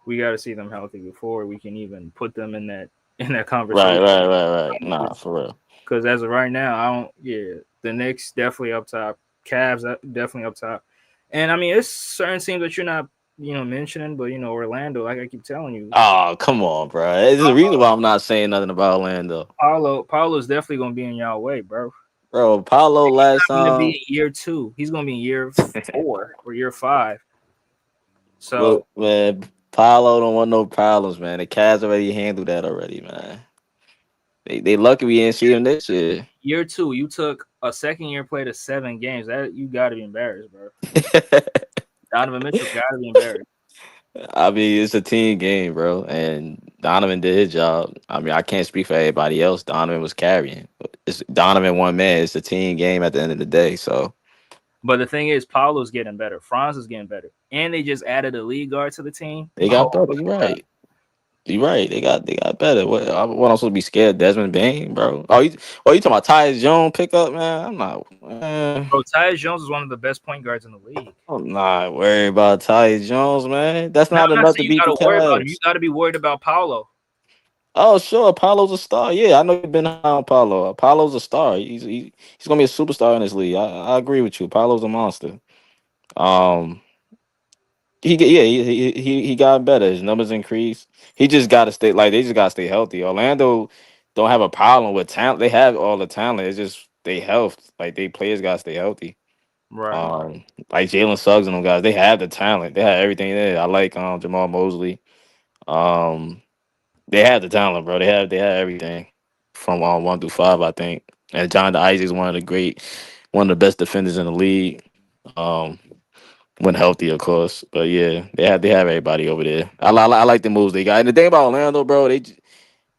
we got to see them healthy before we can even put them in that Right, conversation. right, right, right. Nah, for real. Because as of right now, I don't. Yeah, the Knicks definitely up top. Cavs definitely up top. And I mean, it's certain teams that you're not mentioning, but Orlando, like I keep telling you, Oh, come on, bro. There's a reason why I'm not saying nothing about Orlando. Paulo's definitely gonna be in y'all way, bro. Bro, Paulo last He's gonna be time. in year 2. He's gonna be in year 4 or year 5. Look, So man, Paulo don't want no problems, man. The Cavs already handled that already, man. They lucky we didn't see him this year. year 2, you took a second year play to 7 games. That you got to be embarrassed, bro. Donovan Mitchell got to be embarrassed. I mean, it's a team game, bro. And Donovan did his job. I mean, I can't speak for everybody else. Donovan was carrying. It's Donovan one man. It's a team game at the end of the day. So But the thing is, Paulo's getting better. Franz is getting better, and they just added a lead guard to the team. they Oh, got better. You're right. You're right. They got better. What I'm supposed to be scared? Desmond Bain, bro. You talking about Tyus Jones pickup, man? bro, Tyus Jones is one of the best point guards in the league. I'm not worried about Tyus Jones, man. That's Now, not I'm not enough to saying you beat got the to worry about him. You Cavs. got to be worried about Paulo. Oh, sure. Apollo's a star. Yeah, I know you've been high on Apollo. Apollo's a star. He's gonna be a superstar in this league. I agree with you. Apollo's a monster. Um, he got better. His numbers increased. He just got to stay like they just got to stay healthy. Orlando don't have a problem with talent. They have all the talent. It's just they health. Like they players got to stay healthy. Right. Like Jalen Suggs and them guys, they have the talent. They have everything there. I like Jamal Mosley. Um, they have the talent, bro. They have everything from 1 through 5, I think. And John Isaac is one of the best defenders in the league. Um, when healthy, of course. But yeah, they have everybody over there. I like the moves they got. And the thing about Orlando, bro,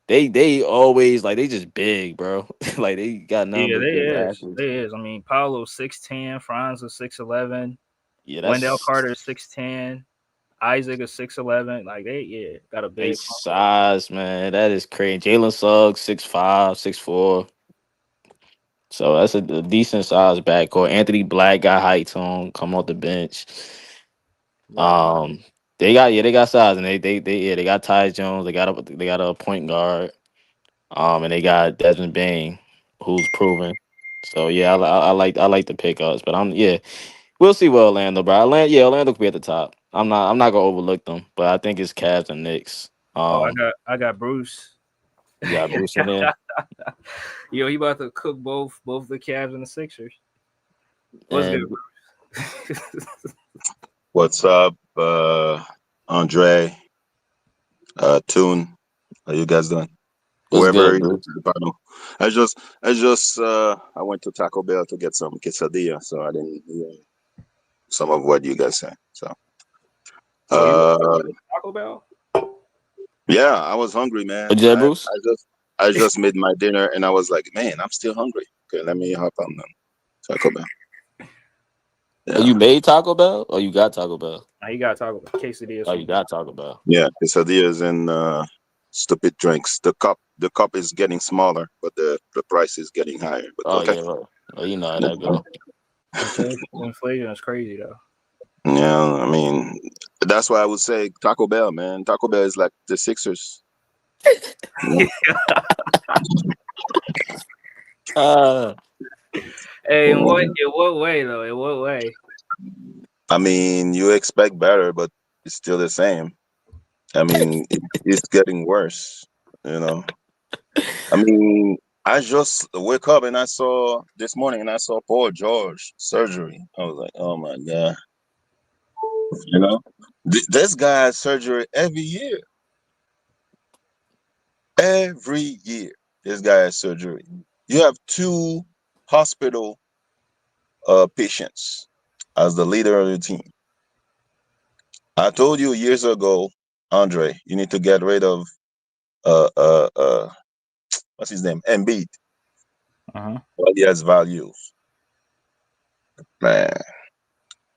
they always like they just big, bro. Like they got nothing Yeah, but they big is. athletes. They is. I mean, Paulo's 6'10", Franz is 6'11", Yeah, Wendell that's Carter is 6'10", Isaac is 6'11". Like they got a they big front court. size, man. That is crazy. Jalen Suggs 6'5", 6'4". So that's a decent size backcourt. Anthony Black got height to him, come off the bench. Right. Um, they got size, and they got Tyus Jones. They got a point guard. And they got Desmond Bain, who's proven. So yeah, I like the pickups, but we'll see what Orlando, bro. Orlando could be at the top. I'm not gonna overlook them, but I think it's Cavs and Knicks. Oh, I got Bruce. You got Bruce in there, He about to cook both the Cavs and the Sixers. What's good, and Bruce? What's up, Andre, Tune? How you guys doing? what's Whoever good, is in Bruce? the panel. I went to Taco Bell to get some quesadilla, so I didn't hear some of what you guys said. So, Oh, you uh, went to Taco Bell? yeah, I was hungry, man. What'd you say, I Bruce? I just I just made my dinner, and I was like, man, I'm still hungry. Okay, let me hop on Taco Bell. Oh, Yeah, you made Taco Bell, or you got Taco Bell? Nah, he got Taco Bell. Quesadillas Oh, from you got Taco Bell. yeah, quesadillas and stupid drinks. The cup is getting smaller, but the price is getting higher. But Oh okay. yeah, well, you know how that go. inflation. Inflation is crazy though. Yeah, I mean, that's why I would say Taco Bell, man. Taco Bell is like the Sixers. You Uh, Hey, in what know? in what way though? In what way? I mean, you expect better, but it's still the same. I mean, it's getting worse. You know. I mean, I just wake up and I saw this morning and I saw Paul George surgery. I was like, oh my god. You know, this guy has surgery every year. Every year, this guy has surgery. You have two hospital patience as the leader of the team. I told you years ago, Andre, you need to get rid of uh uh uh what's his name, Embiid. Uh-huh. Well, he has values, man.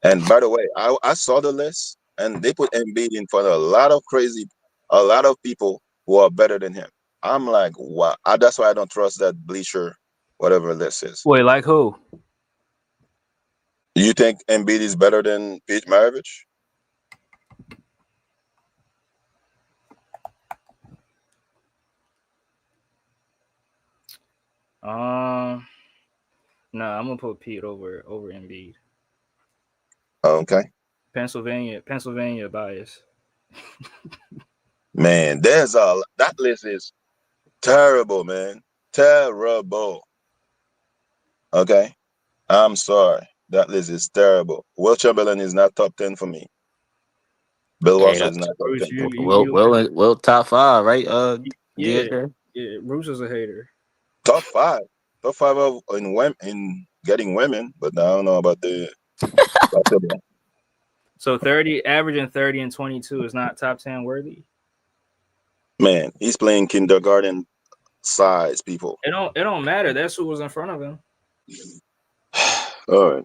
And by the way, I saw the list, and they put Embiid in front of a lot of people who are better than him. I'm like, wow. That's why I don't trust that Bleacher, whatever list is. Wait, like who? You think Embiid is better than Pete Maravich? Um, no, I'm gonna put Pete over Embiid. Okay. Pennsylvania bias. Man, that list is terrible, man. Terrible. Okay, I'm sorry. That list is terrible. Will Chamberlain is not top 10 for me. Bill Hey, Russell is that, not top Bruce, 10 you for me. you Will you Will Will top 5, right? yeah DJ. yeah. Bruce is a hater. Top five. Top five in getting women, but I don't know about the basketball. So 30 averaging 30 and 22 is not top 10 worthy. Man, he's playing kindergarten size people. It don't matter. That's who was in front of him. All right.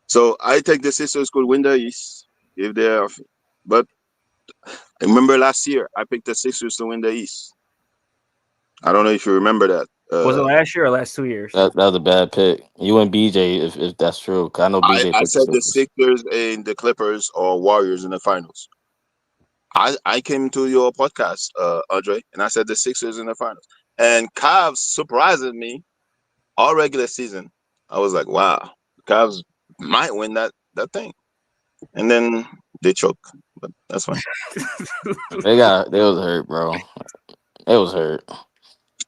So I think the Sixers could win the East if they are. But remember last year, I picked the Sixers to win the East. I don't know if you remember that. Was it last year or last 2 years? That was a bad pick. You and BJ, if that's true. 'Cause I know BJ I picked the said the Sixers. Sixers and the Clippers or Warriors in the finals. I came to your podcast, Andre, and I said the Sixers in the finals. And Cavs surprised me all regular season. I was like, wow, Cavs might win that thing. And then they choke. But that's fine. They was hurt, bro. It was hurt.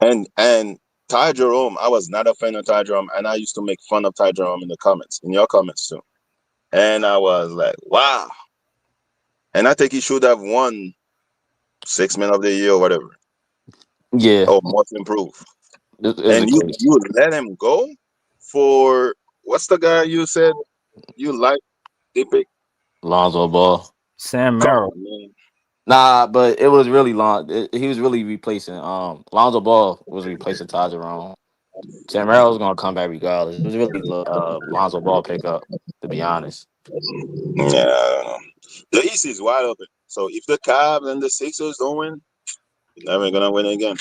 And Ty Jerome, I was not a fan of Ty Jerome, and I used to make fun of Ty Jerome in the comments, in your comments too. And I was like, wow. And I think he should have won 6 Man of the Year or whatever, Yeah, or most improved. it's a And case. you let him go for what's the guy you said you like? They pick. Lonzo Ball. Sam Come Merrill. on, man. Nah, but it was really long. He was really replacing. Lonzo Ball was replacing Ty Jerome. Sam Merrill was gonna come back regardless. It was really Lonzo Ball pickup, to be honest. Yeah, I don't know. The East is wide open. So if the Cavs and the Sixers don't win, you're never gonna win again.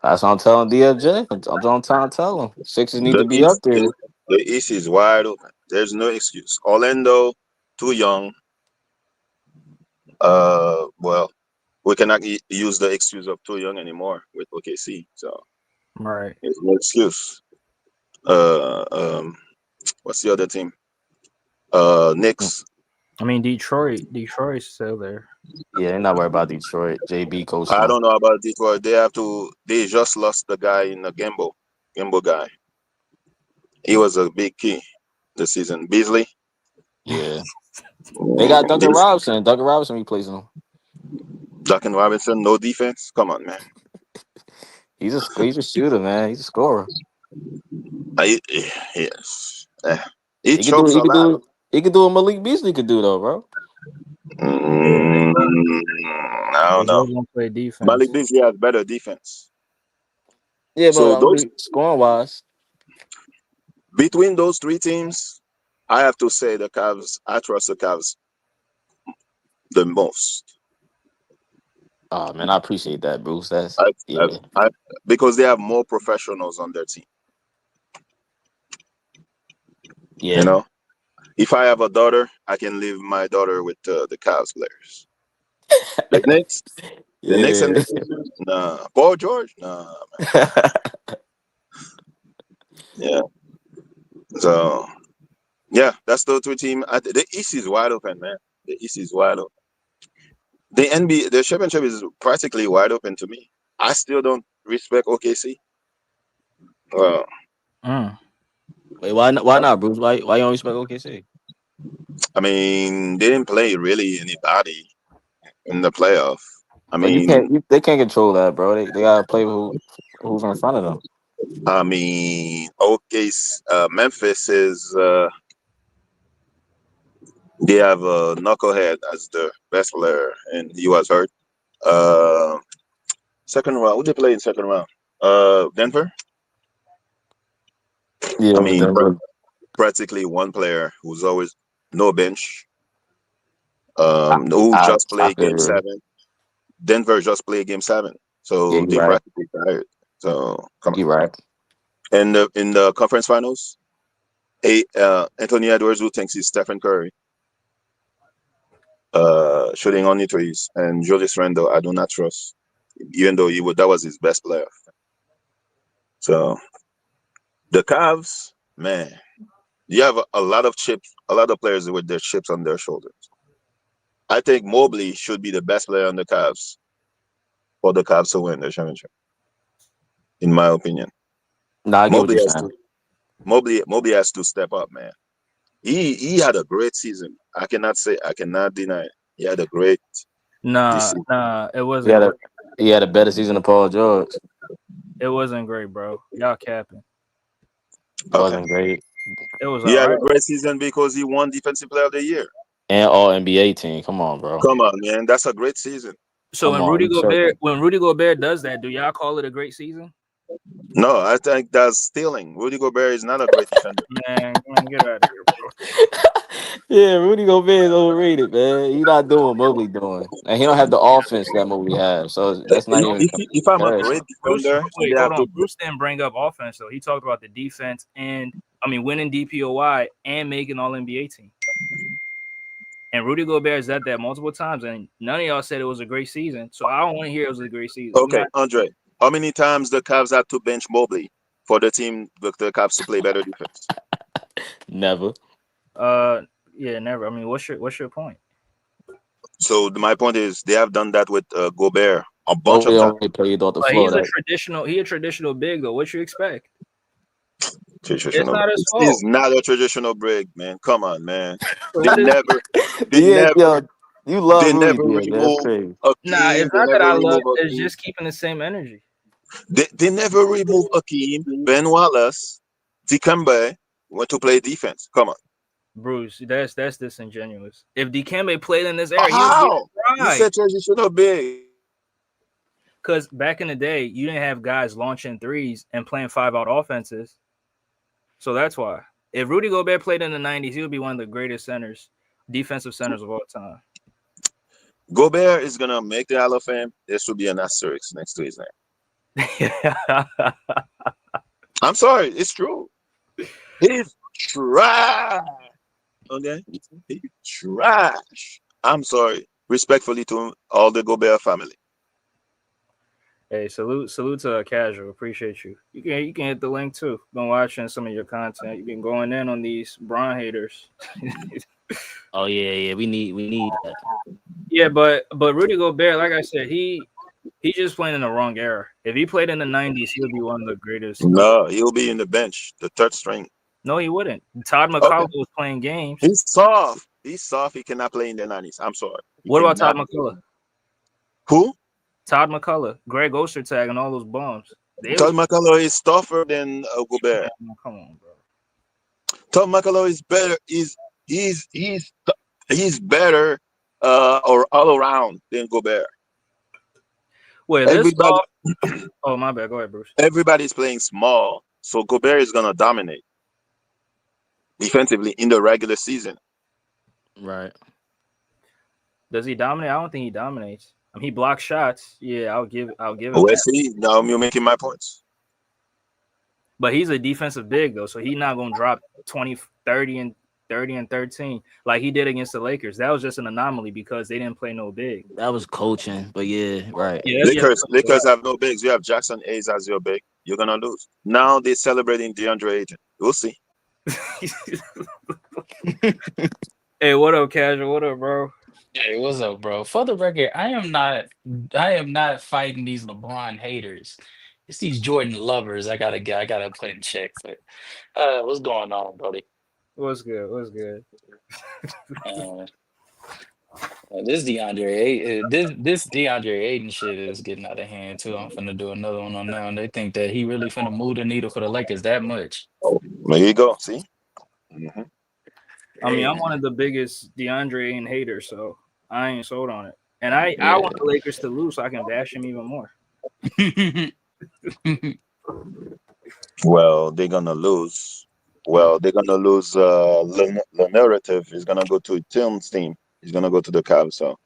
That's what I'm telling DFJ. I'm trying to tell him. Sixers need The to be up East, there. the East is wide open. There's no excuse. Orlando, too young. Well, we cannot use the excuse of too young anymore with OKC. So Right. there's no excuse. Uh, um, what's the other team? Knicks. I mean, Detroit's still there. Yeah, they're not worried about Detroit. JB coached I them. don't know about Detroit. They have to. They just lost the guy in the Gamble guy. He was a big key this season. Beasley. Yeah, they got Duncan This Robinson. Duncan Robinson replacing him. Duncan Robinson, no defense. Come on, man. He's a shooter, man. He's a scorer. I, yes. He He could do. chokes a He could lot. do. He could do what Malik Beasley could do, though, bro. Yeah, Mm, I they don't know. both gonna play Malik defense. Beasley has better defense. Yeah, So but I those mean, scoring wise, between those three teams, I have to say the Cavs. I trust the Cavs the most. oh man, I appreciate that, Bruce. That's I, I, yeah, I because they have more professionals on their team. You yeah. know, if I have a daughter, I can leave my daughter with the Cavs players. The Knicks, the Knicks and Yeah. the Sixers, nah. Paul George, nah. Yeah. So yeah, that's the two team. The East is wide open, man. The East is wide open. The NBA, the championship is practically wide open to me. I still don't respect OKC. Well, Mm. Wait, why not? Why not, Bruce? Why you don't respect OKC? I mean, they didn't play really anybody in the playoff. I But you mean, can't. They can't control that, bro. They gotta play who's in front of them. okay, Memphis is they have a knucklehead as the best player, and he was hurt. Uh, Second round, who they play in second round? Denver. Yeah, I it was mean, Denver. practically one player who's always no bench. I Who I, just I played game figure. seven. Denver just played game seven, Yeah, so you're they right. practically tired. So come on. You're right. And in the conference finals, Anthony Edwards, who thinks he's Stephen Curry, shooting only threes, and Julius Randle, I do not trust, even though that was his best player. So the Cavs, man, you have a lot of chips, a lot of players with their chips on their shoulders. I think Mobley should be the best player on the Cavs for the Cavs to win the championship. In my opinion, Nah, I get what Mobley you're has saying. to Mobley has to step up, man. He had a great season. I cannot deny it. He had a great this Nah, season. nah, it He wasn't had a great. he had a better season than Paul George. It wasn't great, bro. Y'all capping. It Okay. wasn't great. It was He all had a right. great season because he won Defensive Player of the Year. And all NBA team. Come on, bro. Come on, man. That's a great season. So Come on. You tripping. When Rudy Gobert does that, do y'all call it a great season? No, I think that's stealing. Rudy Gobert is not a great defender. Man, get out of here, bro. Yeah, Rudy Gobert is overrated, man. He not doing what Mobley doing. And he don't have the offense that Mobley has. So that's not even If I'm a comparison. great defender and Wait, they hold have on. to, Bruce didn't bring up offense though. He talked about the defense and winning DPOY and making All NBA team. And Rudy Gobert is at that multiple times, and none of y'all said it was a great season. So I don't want to hear it was a great season. okay, Andre, how many times the Cavs had to bench Mobley for the Cavs to play better defense? Never. Yeah, never. What's your point? So my point is they have done that with Gobert a bunch Mobley of times. only played off the But floor. he a traditional big though. What you expect? It's Traditional. not his It's fault. not a traditional break, man. Come on, man. So They what is? never, they Yeah, never, yo, you love they Rudy, never dude. That's remove crazy. Nah, Akeem. it's They not that never I love. remove It's Akeem. just keeping the same energy. They never remove Akeem. Ben Wallace, Dikembe went to play defense. Come on. Bruce, that's disingenuous. If Dikembe played in this era, he would be How? You right. said traditional big. Because back in the day, you didn't have guys launching threes and playing 5-out offenses. So that's why. If Rudy Gobert played in the 90s, he would be one of the greatest defensive centers of all time. Gobert is gonna make the Hall of Fame. There should be an asterisk next to his name. I'm sorry, it's true. He's trash. Okay, he's trash. I'm sorry, respectfully to all the Gobert family. Hey, salute to Casual. Appreciate you. You can hit the link too. Been watching some of your content. You've been going in on these Bron haters. Oh yeah. We need that. Yeah, but Rudy Gobert, like I said, he just playing in the wrong era. If he played in the 90s, he would be one of the greatest. No, he'll be in the bench, the third string. No, he wouldn't. Todd Okay, McCullough was playing games. he's soft. He's soft. He cannot play in the 90s. I'm sorry. He What about cannot. Todd McCullough? Who? Todd McCullough, Greg Ostertag, and all those bums. Todd McCullough is tougher than Gobert. Come on, bro. Todd McCullough is better. He's better or all around than Gobert. Wait, Everybody, Oh, my bad. Go ahead, Bruce. everybody's playing small, so Gobert is gonna dominate defensively in the regular season. Right. Does he dominate? I don't think he dominates. He blocks shots. Yeah, I'll give him Let's that. see. Now you're making my points. But he's a defensive big though, so he's not gonna drop 20, 30, and 13 like he did against the Lakers. That was just an anomaly because they didn't play no big. That was coaching, but yeah, right. Yeah, Lakers have no bigs. You have Jackson Hayes as your big. You're gonna lose. Now they're celebrating DeAndre Ayton. We'll see. Hey, what up, Casual? What up, bro? Hey, what's up, bro? For the record, I am not fighting these LeBron haters. It's these Jordan lovers. I gotta put in check. But what's going on, Brody? What's good? Uh, this this DeAndre Ayton shit is getting out of hand too. I'm finna do another one on now, and they think that he really finna move the needle for the Lakers that much. There you go. See. Mm-hmm. I'm Hey, one of the biggest DeAndre Ayton haters, so I ain't sold on it. And I yeah. want the Lakers to lose so I can bash him even more. Well, they're gonna lose. Well, they're gonna lose. The narrative is gonna go to Tim's team. He's gonna go to the Cavs. So,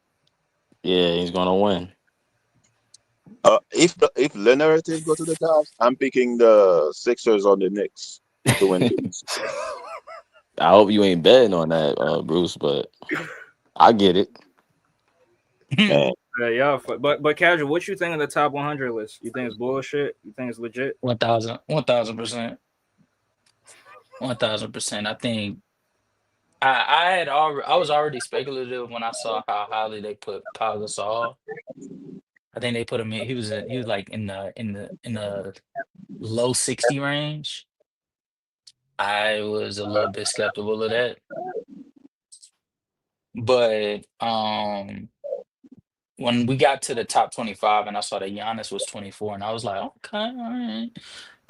Yeah, he's gonna win. if the narrative go to the Cavs, I'm picking the Sixers or the Knicks to win games. I hope you ain't betting on that, Bruce, but I get it. Man, Yeah, but Casual, what you think of the top 100 list? You think it's bullshit? You think it's legit? 1,000%. 1,000%. I was already speculative when I saw how highly they put Pau Gasol. I think they put him in. He was like in the low 60 range. I was a little bit skeptical of that, but when we got to the top 25 and I saw that Giannis was 24, and I was like, okay, all right.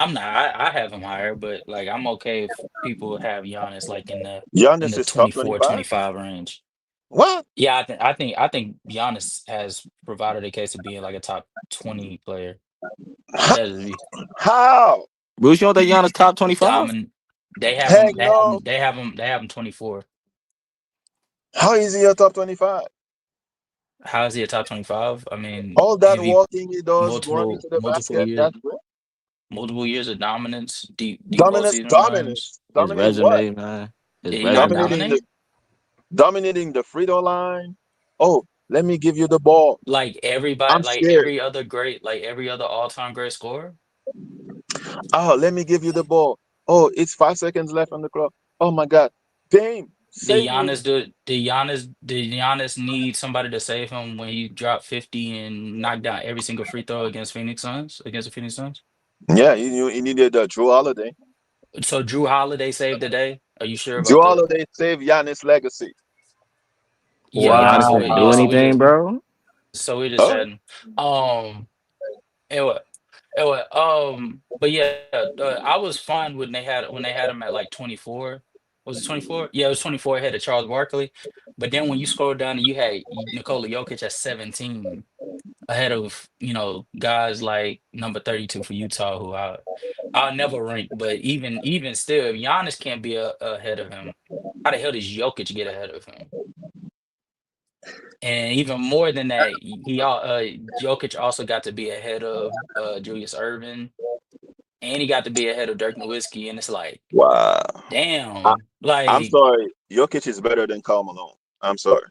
I'm not. I have him higher, but like I'm okay if people have Giannis like in Giannis the is top 24, 25. 25 range. What? Yeah, I think Giannis has provided a case of being like a top 20 player. How? That is How? Bruce, you don't think Giannis top 25? dominant. They have Heck him. They have no. him. They have him. They have him 24. How is he a top 25? How is he a top 25? I mean, All that MVP, walking he does, running multiple to the multiple basket, years that's great. multiple years of dominance, deep Dominance, postseason runs. dominance. His Dominating what? resume, man. His Did he not resume. Dominating the dominate? dominating the free throw line. Oh, let me give you the ball. Like I'm everybody, like scared. every other great, like every other all-time great scorer. Oh, let me give you the ball. Oh, it's 5 seconds left on the clock. Oh my God. Dame, save me. Did Giannis need somebody to save him when he dropped 50 and knocked down every single free throw against the Phoenix Suns? Yeah, he needed Drew Holiday. So Drew Holiday saved the day. Are you sure Drew about that? Holiday saved Giannis' legacy. Yeah, Giannis Giannis. didn't Yeah, do Wow. anything, bro. so we just Oh, had anyway, but yeah, I was fine when they had him at like 24. Was it 24? Yeah, it was 24 ahead of Charles Barkley. But then when you scroll down and you had Nikola Jokic at 17 ahead of, guys like number 32 for Utah, who I'll never rank, but even still, if Giannis can't be ahead of him, how the hell does Jokic get ahead of him? And even more than that, Jokic also got to be ahead of Julius Erving, and he got to be ahead of Dirk Nowitzki, and it's like, wow. I, damn, I'm like sorry. Jokic is better than Karl Malone. I'm sorry.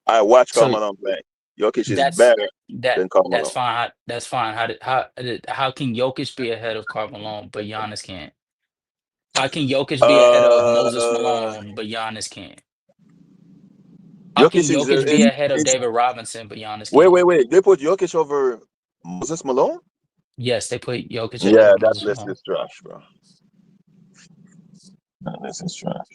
I watch Karl so Malone play. Jokic is that's better that than Karl that's Malone. fine. That's fine. How can Jokic be ahead of Karl Malone, but Giannis can't? How can Jokic be ahead of Moses Uh, Malone, but Giannis can't? How can Jokic is, Jokic be ahead of is David Robinson, but Giannis wait, can't? wait, wait. They put Jokic over Moses Malone? Yes, they put Jokic ahead Yeah, of that Moses list Malone. is trash, bro. That list is trash.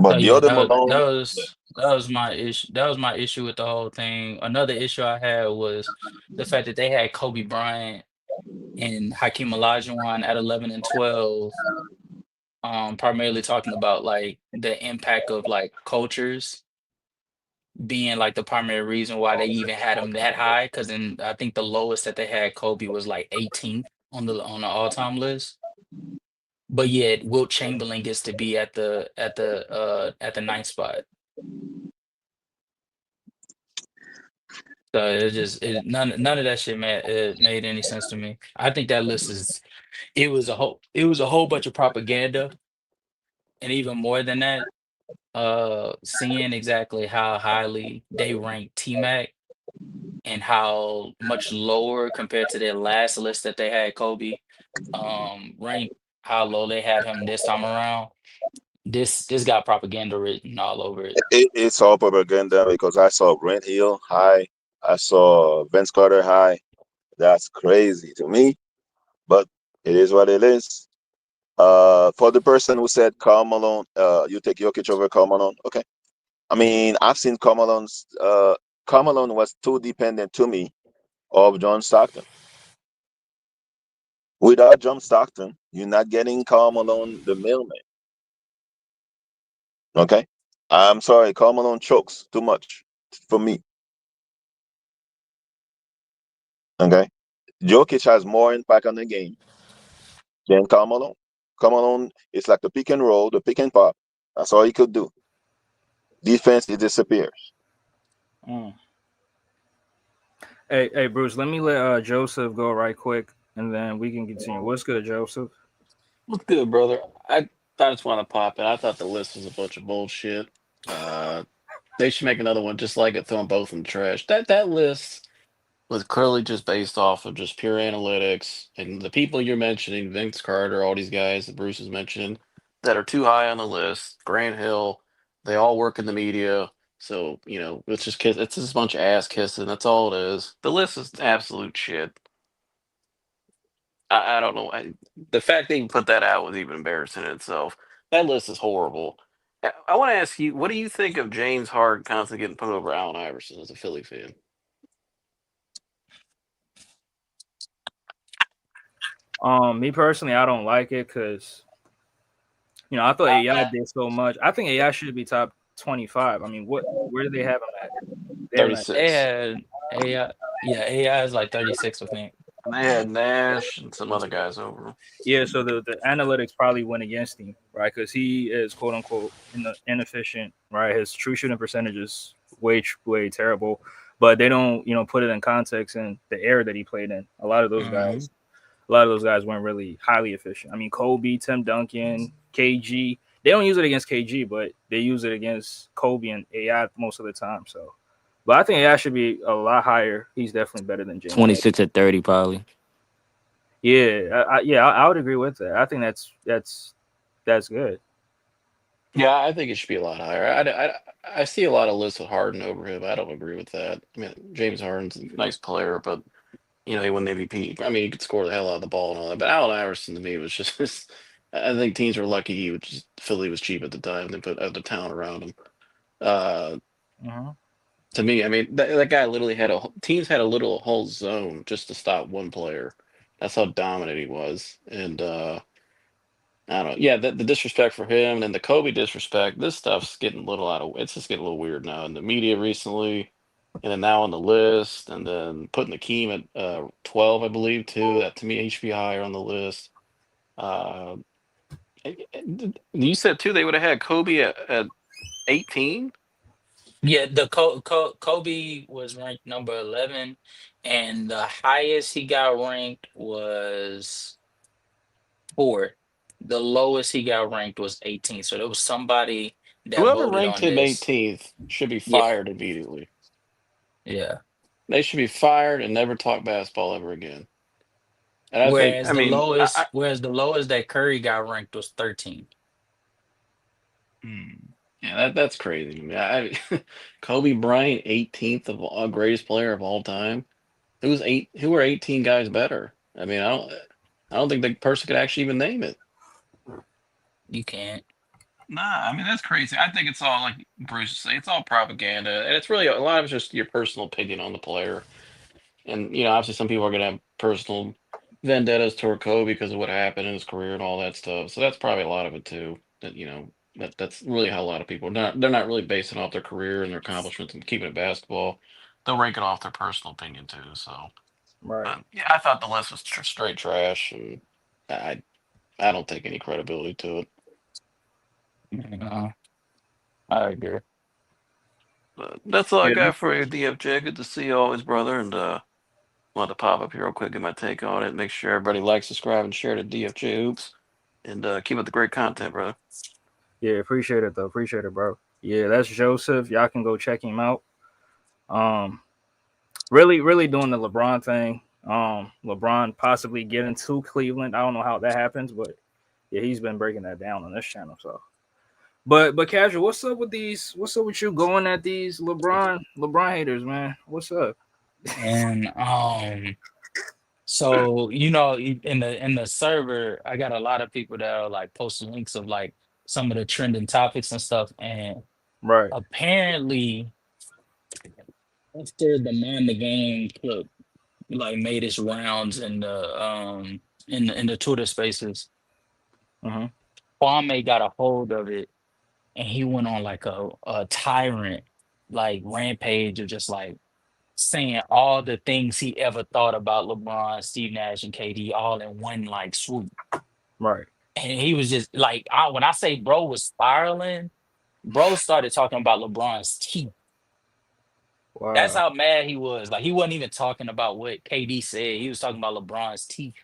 So But the yeah, other that Malone, that yeah. was that was my issue. That was my issue with the whole thing. Another issue I had was the fact that they had Kobe Bryant and Hakeem Olajuwon at 11 and 12, primarily talking about like the impact of like cultures being like the primary reason why they even had him that high. Because then I think the lowest that they had Kobe was like 18th on the all-time list. But yet Wilt Chamberlain gets to be at the ninth spot. So none of that shit made any sense to me. I think that list is it was a whole bunch of propaganda, and even more than that, seeing exactly how highly they ranked T-Mac and how much lower compared to their last list that they had Kobe ranked, how low they had him this time around. This got propaganda written all over it. It's all propaganda because I saw Brent Hill high. I saw Vince Carter high. That's crazy to me, but it is what it is. For the person who said Karl Malone, you take Jokic over Karl Malone. Okay. I mean, I've seen Karl Malone was too dependent to me of John Stockton. Without John Stockton, you're not getting Karl Malone, the mailman. Okay. I'm sorry, Karl Malone chokes too much for me. Okay. Jokic has more impact on the game than Karl Malone. Karl Malone is like the pick and roll, the pick and pop. That's all he could do. Defense, it disappears. Mm. Hey, Bruce, let me let Joseph go right quick, and then we can continue. What's good, Joseph? What's good, brother? I just want to pop in. I thought the list was a bunch of bullshit. Uh, they should make another one just like it, throw them both in the trash. That list was clearly just based off of just pure analytics and the people you're mentioning, Vince Carter, all these guys that Bruce is mentioning. that are too high on the list. Grant Hill, they all work in the media. So, it's just it's just a bunch of ass kissing. That's all it is. The list is absolute shit. I don't know. The fact they even put that out was even embarrassing in itself. That list is horrible. I want to ask you, what do you think of James Harden constantly getting put over Allen Iverson as a Philly fan? Me personally, I don't like it because I thought AI did so much. I think AI should be top 25. I mean, where do they have him at? They have him at, They 36. had AI. Yeah, AI is like 36, I think. They had Nash and some other guys over. yeah. So the analytics probably went against him, right? Because he is quote unquote inefficient, right? His true shooting percentage is way terrible, but they don't put it in context and the era that he played in. Hmm. A lot of those guys weren't really highly efficient. I mean, Kobe, Tim Duncan, KG. They don't use it against KG, but they use it against Kobe and AI most of the time. So, but I think AI should be a lot higher. He's definitely better than James Harden. 26 at 30 probably. Yeah, I would agree with that. I think that's good. Yeah, I think it should be a lot higher. I see a lot of lists with Harden over him. I don't agree with that. I mean, James Harden's a nice player, but he won the MVP. I mean, he could score the hell out of the ball and all that. But Allen Iverson to me was just. I think teams were lucky Philly was cheap at the time. They put the talent around him. Uh, Hmm. to me, I mean, that guy literally teams had a little whole zone just to stop one player. That's how dominant he was. And I don't know. Yeah, the disrespect for him and the Kobe disrespect. This stuff's getting a little it's just getting a little weird now in the media recently, and then now on the list, and then putting the Keem at 12, I believe, too. That to me, he should be higher on the list. Uh, you said too they would have had Kobe at 18. Yeah, the Kobe was ranked number 11, and the highest he got ranked was 4. The lowest he got ranked was 18. So there was somebody that Whoever voted ranked on him this. 18th should be Yeah, fired immediately. yeah. They should be fired and never talk basketball ever again. And I think, I mean, Whereas the lowest that Curry got ranked was 13. Yeah, that's crazy. Kobe Bryant, 18th of all, greatest player of all time. Who are 18 guys better? I mean, I don't think the person could actually even name it. You can't. Nah, I mean that's crazy. I think it's all like Bruce was saying, it's all propaganda, and it's really a lot of it's just your personal opinion on the player. And obviously, some people are gonna have personal vendettas toward Kobe because of what happened in his career and all that stuff. So that's probably a lot of it too. That's really how a lot of people they're not really basing off their career and their accomplishments and keeping it basketball. They'll rank it off their personal opinion too. So, Right. but yeah, I thought the list was straight trash, and I I don't take any credibility to it. Uh, I agree. But that's all I Yeah. got for you, DFJ. Good to see you always, brother. And wanted to pop up here real quick, get my take on it. Make sure everybody likes, subscribe, and share to DFJ Hoops. And keep up the great content, brother. Yeah. Appreciate it though. Appreciate it, bro. Yeah. That's Joseph. Y'all can go check him out. Um. Really doing the LeBron thing. LeBron possibly getting to Cleveland. I don't know how that happens, but yeah, he's been breaking that down on this channel. So, but casual, what's up with these? What's up with you going at these LeBron haters, man? What's up? And so in the server, I got a lot of people that are like posting links of like some of the trending topics and stuff. And Right. apparently, after the Man the Game clip like made its rounds in the Twitter spaces, Mm-hmm. Kwame got a hold of it and he went on like a tyrant like rampage of just like saying all the things he ever thought about LeBron, Steve Nash, and KD all in one like swoop. Right. And he was just like, when I say bro was spiraling, bro started talking about LeBron's teeth. That's Wow. how mad he was. Like he wasn't even talking about what KD said. He was talking about LeBron's teeth.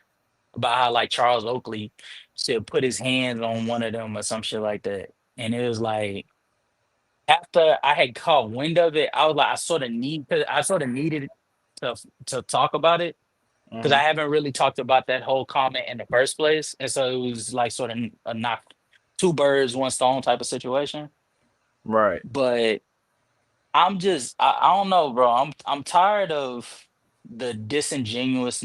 About how like Charles Oakley should put his hands on one of them or some shit like that. And it was like after I had caught wind of it, I was like, I sort of needed to talk about it because Mm-hmm. I haven't really talked about that whole comment in the first place, and so it was like sort of a knock two birds, one stone type of situation. Right. But I don't know, bro. I'm tired of the disingenuous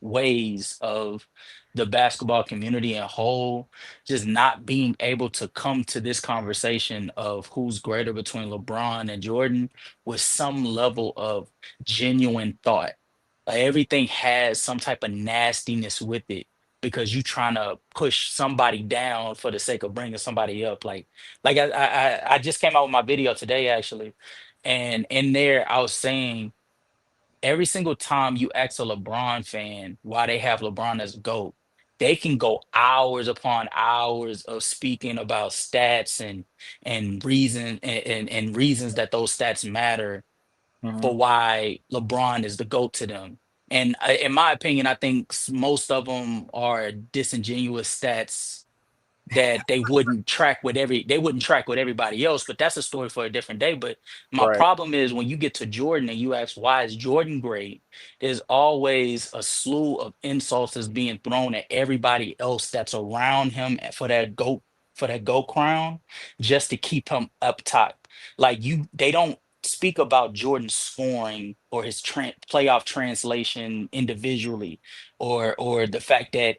ways of the basketball community and whole just not being able to come to this conversation of who's greater between LeBron and Jordan with some level of genuine thought. Like everything has some type of nastiness with it because you trying to push somebody down for the sake of bringing somebody up. I just came out with my video today actually, and in there I was saying every single time you ask a LeBron fan why they have LeBron as GOAT, they can go hours upon hours of speaking about stats and reasons that those stats matter Hmm. for why LeBron is the GOAT to them. And in my opinion, I think most of them are disingenuous stats that they wouldn't track with everybody else, but that's a story for a different day. But my Right. problem is when you get to Jordan and you ask why is Jordan great, there's always a slew of insults that's being thrown at everybody else that's around him for that GOAT crown just to keep him up top. Like they don't speak about Jordan scoring or his playoff translation individually, or the fact that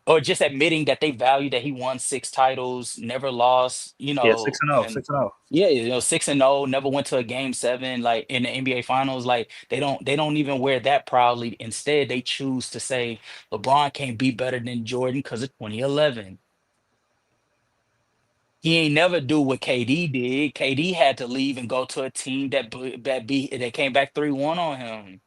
or just admitting that they value that he won six titles, never lost, Yeah, 6-0, and 6-0. yeah, 6-0, never went to a game seven, like in the NBA finals. Like they don't even wear that proudly. Instead, they choose to say LeBron can't be better than Jordan because of 2011. He ain't never do what KD did. KD had to leave and go to a team that came back 3-1 on him.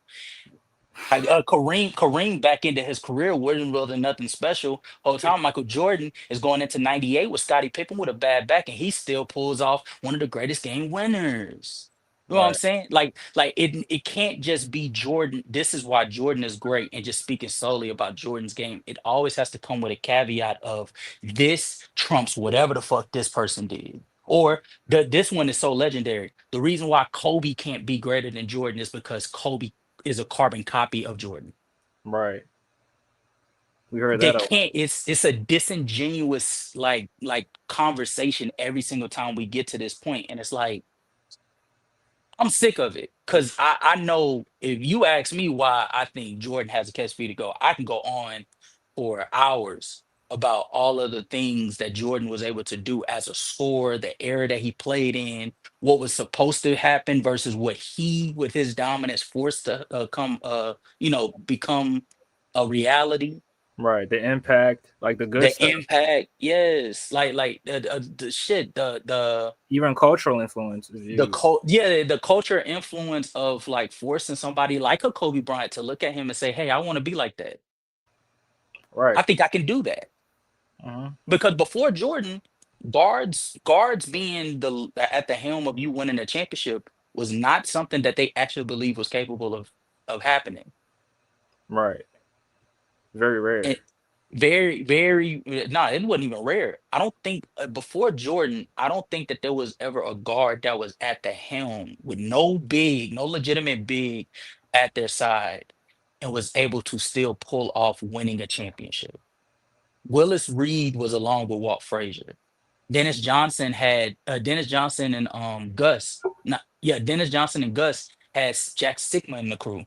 Kareem back into his career wasn't really nothing special. Whole time Michael Jordan is going into '98 with Scottie Pippen with a bad back, and he still pulls off one of the greatest game winners. You know what I'm Right. saying? Like it can't just be Jordan. This is why Jordan is great. And just speaking solely about Jordan's game, it always has to come with a caveat of this trumps whatever the fuck this person did. Or this one is so legendary. The reason why Kobe can't be greater than Jordan is because Kobe is a carbon copy of Jordan. Right. We heard They that a lot. can't. It's a disingenuous like conversation every single time we get to this point, and it's like I'm sick of it because I know if you ask me why I think Jordan has a catch for you to go, I can go on for hours about all of the things that Jordan was able to do as a scorer, the era that he played in, what was supposed to happen versus what he, with his dominance, forced to become a reality. Right. The impact, like the good The stuff, impact, yes, like the shit, even cultural influence is used. the culture influence of like forcing somebody like a Kobe Bryant to look at him and say, "Hey, I want to be like that. Right. I think I can do that." Hmm. Because before Jordan, guards being at the helm of you winning a championship was not something that they actually believed was capable of happening. Right. Very And rare. no, it wasn't even rare. I don't think before Jordan, I don't think that there was ever a guard that was at the helm with no legitimate big at their side and was able to still pull off winning a championship. Willis Reed was along with Walt Frazier. Dennis Johnson and Gus. Not, yeah, Dennis Johnson and Gus had Jack Sigma in the crew.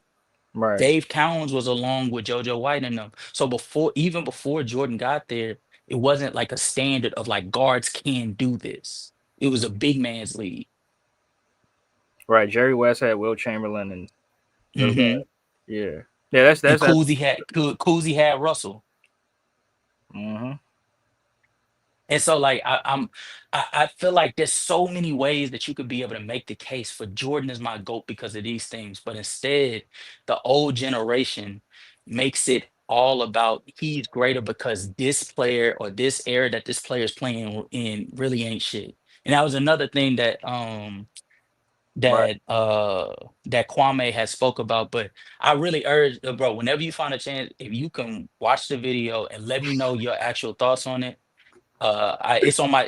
Right. Dave Cowens was along with JoJo White and them. So even before Jordan got there, it wasn't like a standard of like guards can do this. It was a big man's league. Right. Jerry West had Will Chamberlain and those Hmm. guys. Yeah. Yeah. That's And that's. Cousy had Russell. Hmm. And so like I feel like there's so many ways that you could be able to make the case for Jordan is my GOAT because of these things. But instead, the old generation makes it all about he's greater because this player or this era that this player is playing in really ain't shit. And that was another thing Right. that uh that Kwame has spoke about. But I really urge bro, whenever you find a chance, if you can watch the video and let me know your actual thoughts on it. It's on my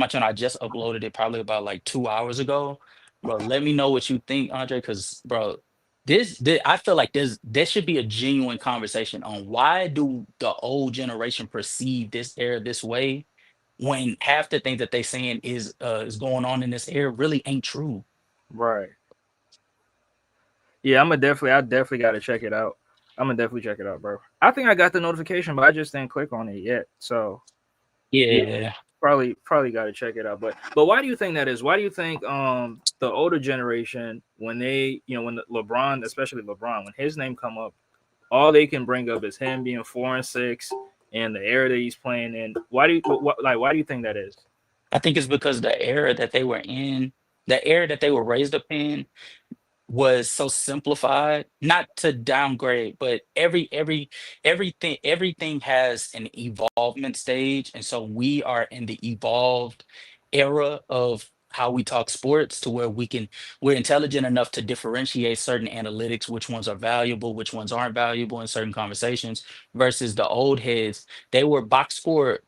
channel. I just uploaded it probably about like 2 hours ago. Bro, let me know what you think, Andre, because bro, this I feel like there should be a genuine conversation on why do the old generation perceive this era this way, when half the things that they saying is going on in this era really ain't true. Right. Yeah, I definitely got to check it out. I'm gonna definitely check it out, bro. I think I got the notification, but I just didn't click on it yet. So yeah, Yeah. probably got to check it out. But why do you think that is? Why do you think the older generation, when they, when LeBron, especially LeBron, when his name come up, all they can bring up is him being 4-6 and the era that he's playing in. Why do you think that is? I think it's because the era that they were in, the era that they were raised up in, was so simplified, not to downgrade, but everything has an evolvement stage, and so we are in the evolved era of how we talk sports, to where we're intelligent enough to differentiate certain analytics, which ones are valuable, which ones aren't valuable in certain conversations, versus the old heads. They were box score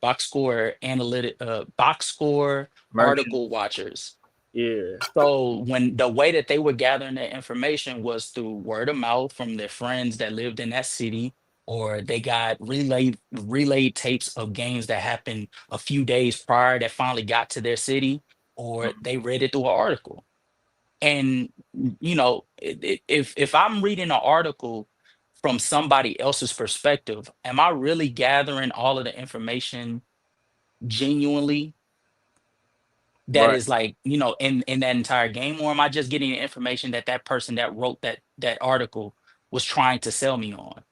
analytic, box score Merchant. article watchers. Yeah. So when the way that they were gathering their information was through word of mouth from their friends that lived in that city, or they got relayed tapes of games that happened a few days prior that finally got to their city, or they read it through an article. And if I'm reading an article from somebody else's perspective, am I really gathering all of the information genuinely that Right. is like, in that entire game, or am I just getting the information that that person that wrote that article was trying to sell me on?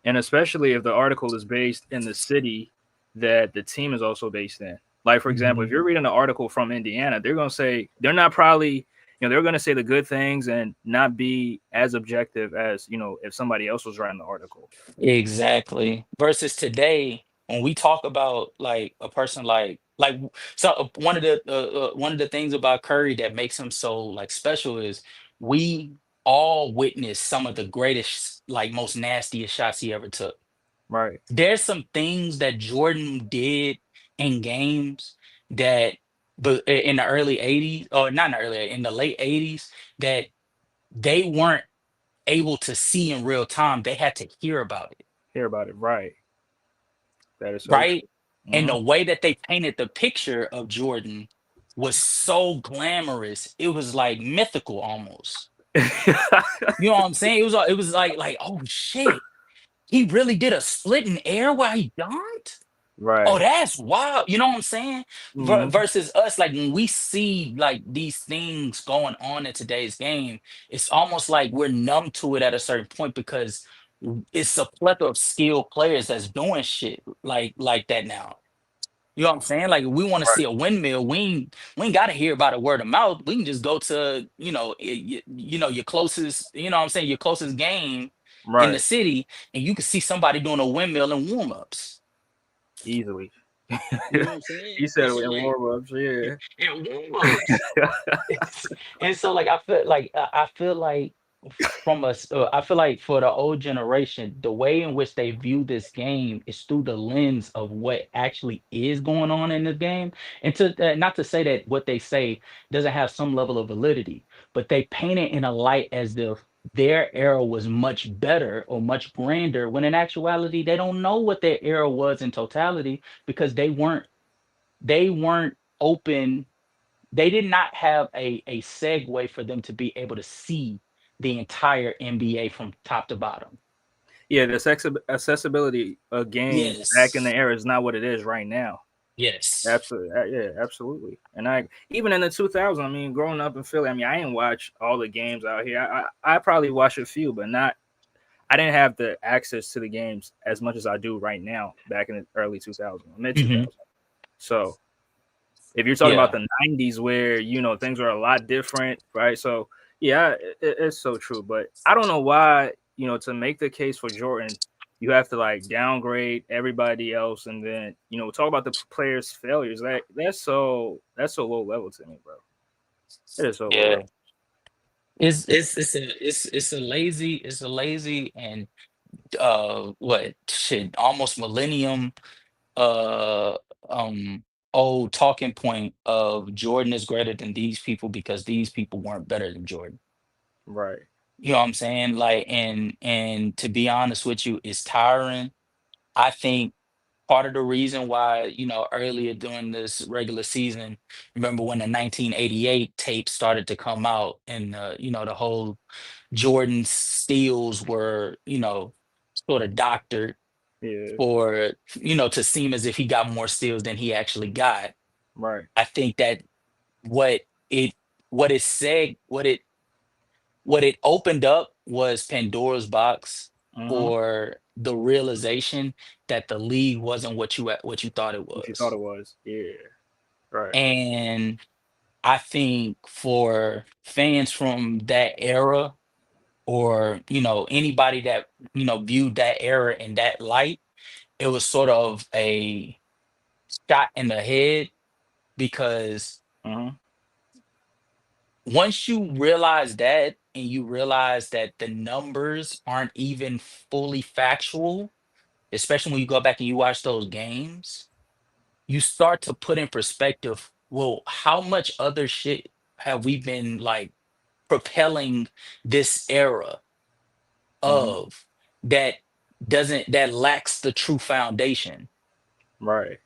And especially if the article is based in the city that the team is also based in. Like, for example, if Mhm. you're reading an article from Indiana, they're going to say, they're not probably, they're going to say the good things and not be as objective as, if somebody else was writing the article. Exactly. Versus today, when we talk about like a person so one of the things about Curry that makes him so like special is we all witnessed some of the greatest, like most nastiest shots he ever took. Right. There's some things that Jordan did in games that, but in the early 80s, or not in the in the late 80s, that they weren't able to see in real time. They had to hear about it, Hear about it. Right. That is so true. right? And the way that they painted the picture of Jordan was so glamorous. It was like mythical almost. You know what I'm saying? It was like, oh shit, he really did a split in air while he dunked? Oh, right. that's wild. You know what I'm saying? Mhm. Versus us, like when we see like these things going on in today's game, it's almost like we're numb to it at a certain point, because it's a plethora of skilled players that's doing shit like that now. You know what I'm saying? Like, if we want to see Right. a windmill, we ain't got to hear about it word of mouth. We can just go to, your closest, you know what I'm saying, your closest game in the Right. city, and you can see somebody doing a windmill in warm-ups. Easily. You know what I'm saying? He said And it so in like, warm-ups. Yeah. in warm-ups. And so like I feel like I feel like for the old generation, the way in which they view this game is through the lens of what actually is going on in this game. And not to say that what they say doesn't have some level of validity, but they paint it in a light as if their era was much better or much grander, when in actuality they don't know what their era was in totality, because they weren't open. They did not have a segue for them to be able to see the entire NBA from top to bottom. Yeah, the accessibility of games back in the Yes. era is not what it is right now. Yes. Absolutely, yeah, absolutely. And I even in the 2000s, I mean, growing up in Philly, I mean, I didn't watch all the games out here. I probably watched a few, but not. I didn't have the access to the games as much as I do right now. Back in the early 2000s, mid Hmm. 2000s. So if you're talking about Yeah. the 90s, where things are a lot different, right? So yeah, it's so true. But I don't know why, to make the case for Jordan, you have to like downgrade everybody else, and then talk about the players' failures. That's so low level to me, bro. It is so low Yeah. level. It's a lazy and what shit, almost millennium uh um old talking point of Jordan is greater than these people because these people weren't better than Jordan. Right. You know what I'm saying? Like, and to be honest with you, it's tiring. I think part of the reason why, earlier during this regular season, remember when the 1988 tape started to come out and, the whole Jordan steals were, sort of doctored Yeah. for, to seem as if he got more steals than he actually got. Right. I think that what it what it said, what it opened up was Pandora's box Mm-hmm. for the realization that the league wasn't what you thought it What you thought was. it was. Yeah. Right. And I think for fans from that era, or anybody that viewed that era in that light, it was sort of a shot in the head, because Mm-hmm. once you realize that, and you realize that the numbers aren't even fully factual, especially when you go back and you watch those games, you start to put in perspective, well, how much other shit have we been like propelling this era Mm-hmm. of, that that lacks the true foundation. Right.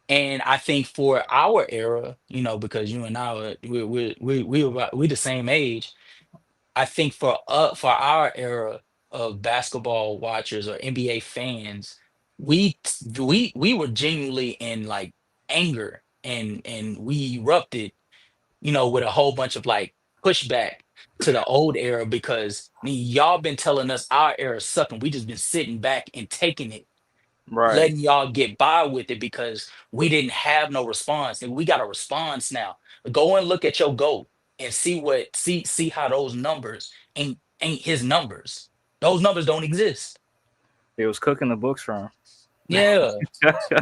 And I think for our era, because you and I we the same age. I think for our era of basketball watchers or NBA fans, we were genuinely in like anger, and we erupted, with a whole bunch of like pushback to the old era, because I mean, y'all been telling us our era sucking. We just been sitting back and taking it, Right. letting y'all get by with it because we didn't have no response, and we got a response now. Go and look at your goal and see how those numbers ain't his numbers. Those numbers don't exist. It was cooking the books from. Yeah,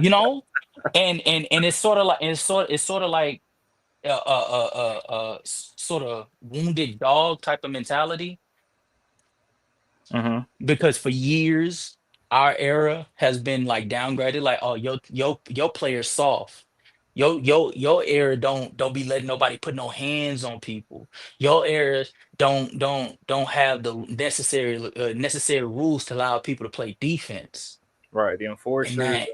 you know, and it's sort of like it's sort of like sort of wounded dog type of mentality, Mm-hmm. because for years our era has been like downgraded, like, oh, your player's soft. Your era don't be letting nobody put no hands on people. Your era don't have the necessary rules to allow people to play defense. Right. The And enforcers. that,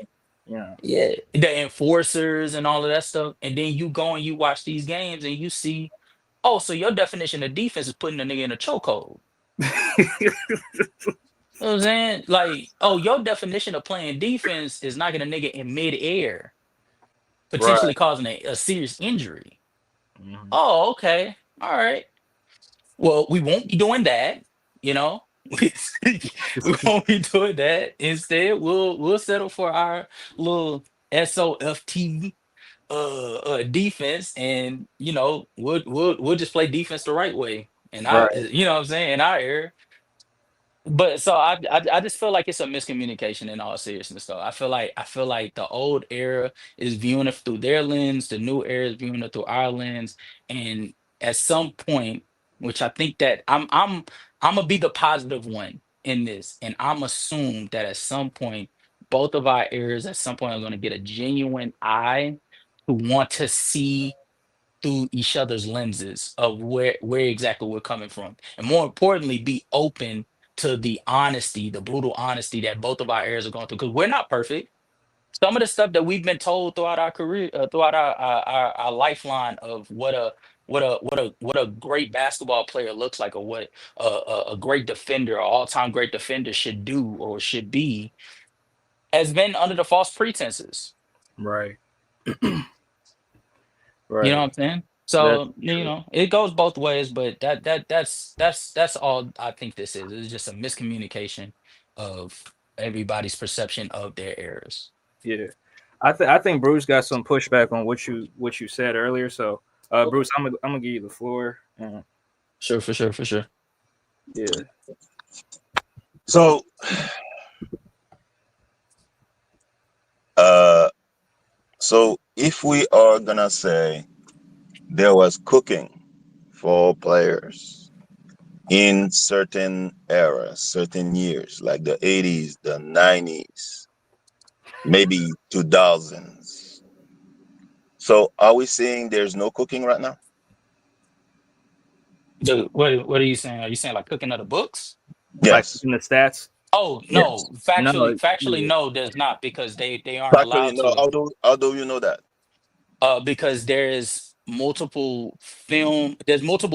Yeah. yeah, the enforcers and all of that stuff. And then you go and you watch these games and you see, oh, so your definition of defense is putting a nigga in a chokehold. You know what I'm saying? Like, oh, your definition of playing defense is knocking a nigga in midair, Right. potentially causing a serious injury. Mm-hmm. Oh, okay. All right. Well, we won't be doing that, you know. We won't be doing that. Instead, we'll settle for our little SOFT defense, and we'll just play defense the right way. And I Right. you know what I'm saying, in our era. But so I just feel like it's a miscommunication in all seriousness, though. I feel like the old era is viewing it through their lens, the new era is viewing it through our lens, and at some point, which I think that I'm gonna be the positive one in this, and I'm assume that at some point, both of our eras at some point are gonna get a genuine eye to want to see through each other's lenses of where exactly we're coming from, and more importantly, be open to the honesty, the brutal honesty that both of our eras are going through, because we're not perfect. Some of the stuff that we've been told throughout our career, throughout our lifeline of what a great basketball player looks like, or what a great defender, all-time great defender should do or should be, has been under the false pretenses. Right. You know Right. what I'm saying? That's So, true. it goes both ways, but that's all I think this is. It's just a miscommunication of everybody's perception of their errors. Yeah. I think Bruce got some pushback on what you said earlier. So, Bruce, I'm gonna give you the floor. Sure, for sure, for sure. Yeah. So, uh, so if we are gonna say there was cooking for players in certain eras, certain years, like the 80s, the 90s, maybe 2000s. So are we saying there's no cooking right now? Dude, what are you saying? Are you saying like cooking of the books? Like Yes. in the stats. Oh Yes. no, No. factually, Yeah. no, there's not because they aren't Actually, allowed no. to. How do you know that? Because there's multiple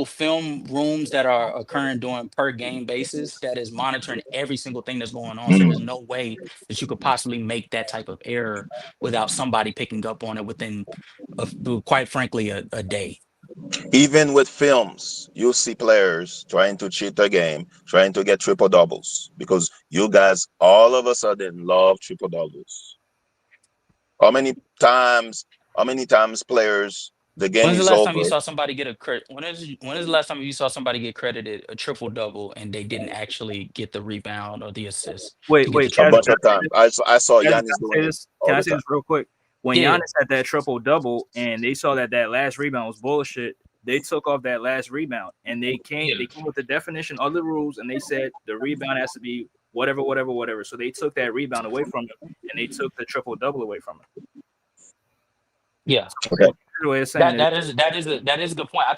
film rooms that are occurring during per game basis that is monitoring every single thing that's going on. So there's no way that you could possibly make that type of error without somebody picking up on it within, quite frankly, a day. Even with films, you see players trying to cheat the game, trying to get triple doubles because you guys all of a sudden love triple doubles. How many times? How many times players the game When's the is last time you over? saw somebody get a credit? When is the last time you saw somebody get credited a triple double and they didn't actually get the rebound or the assist to get the Wait, A triple casual. bunch of double? times. I saw Can Giannis I say doing it this? Can all I the say time. this real quick? When Yeah, Giannis had that triple double and they saw that that last rebound was bullshit, they took off that last rebound and yeah. they came with the definition of the rules and they said the rebound has to be whatever, whatever, whatever. So they took that rebound away from him and they took the triple double away from him. Yeah. So Okay. the way of saying That it, that is a good point. I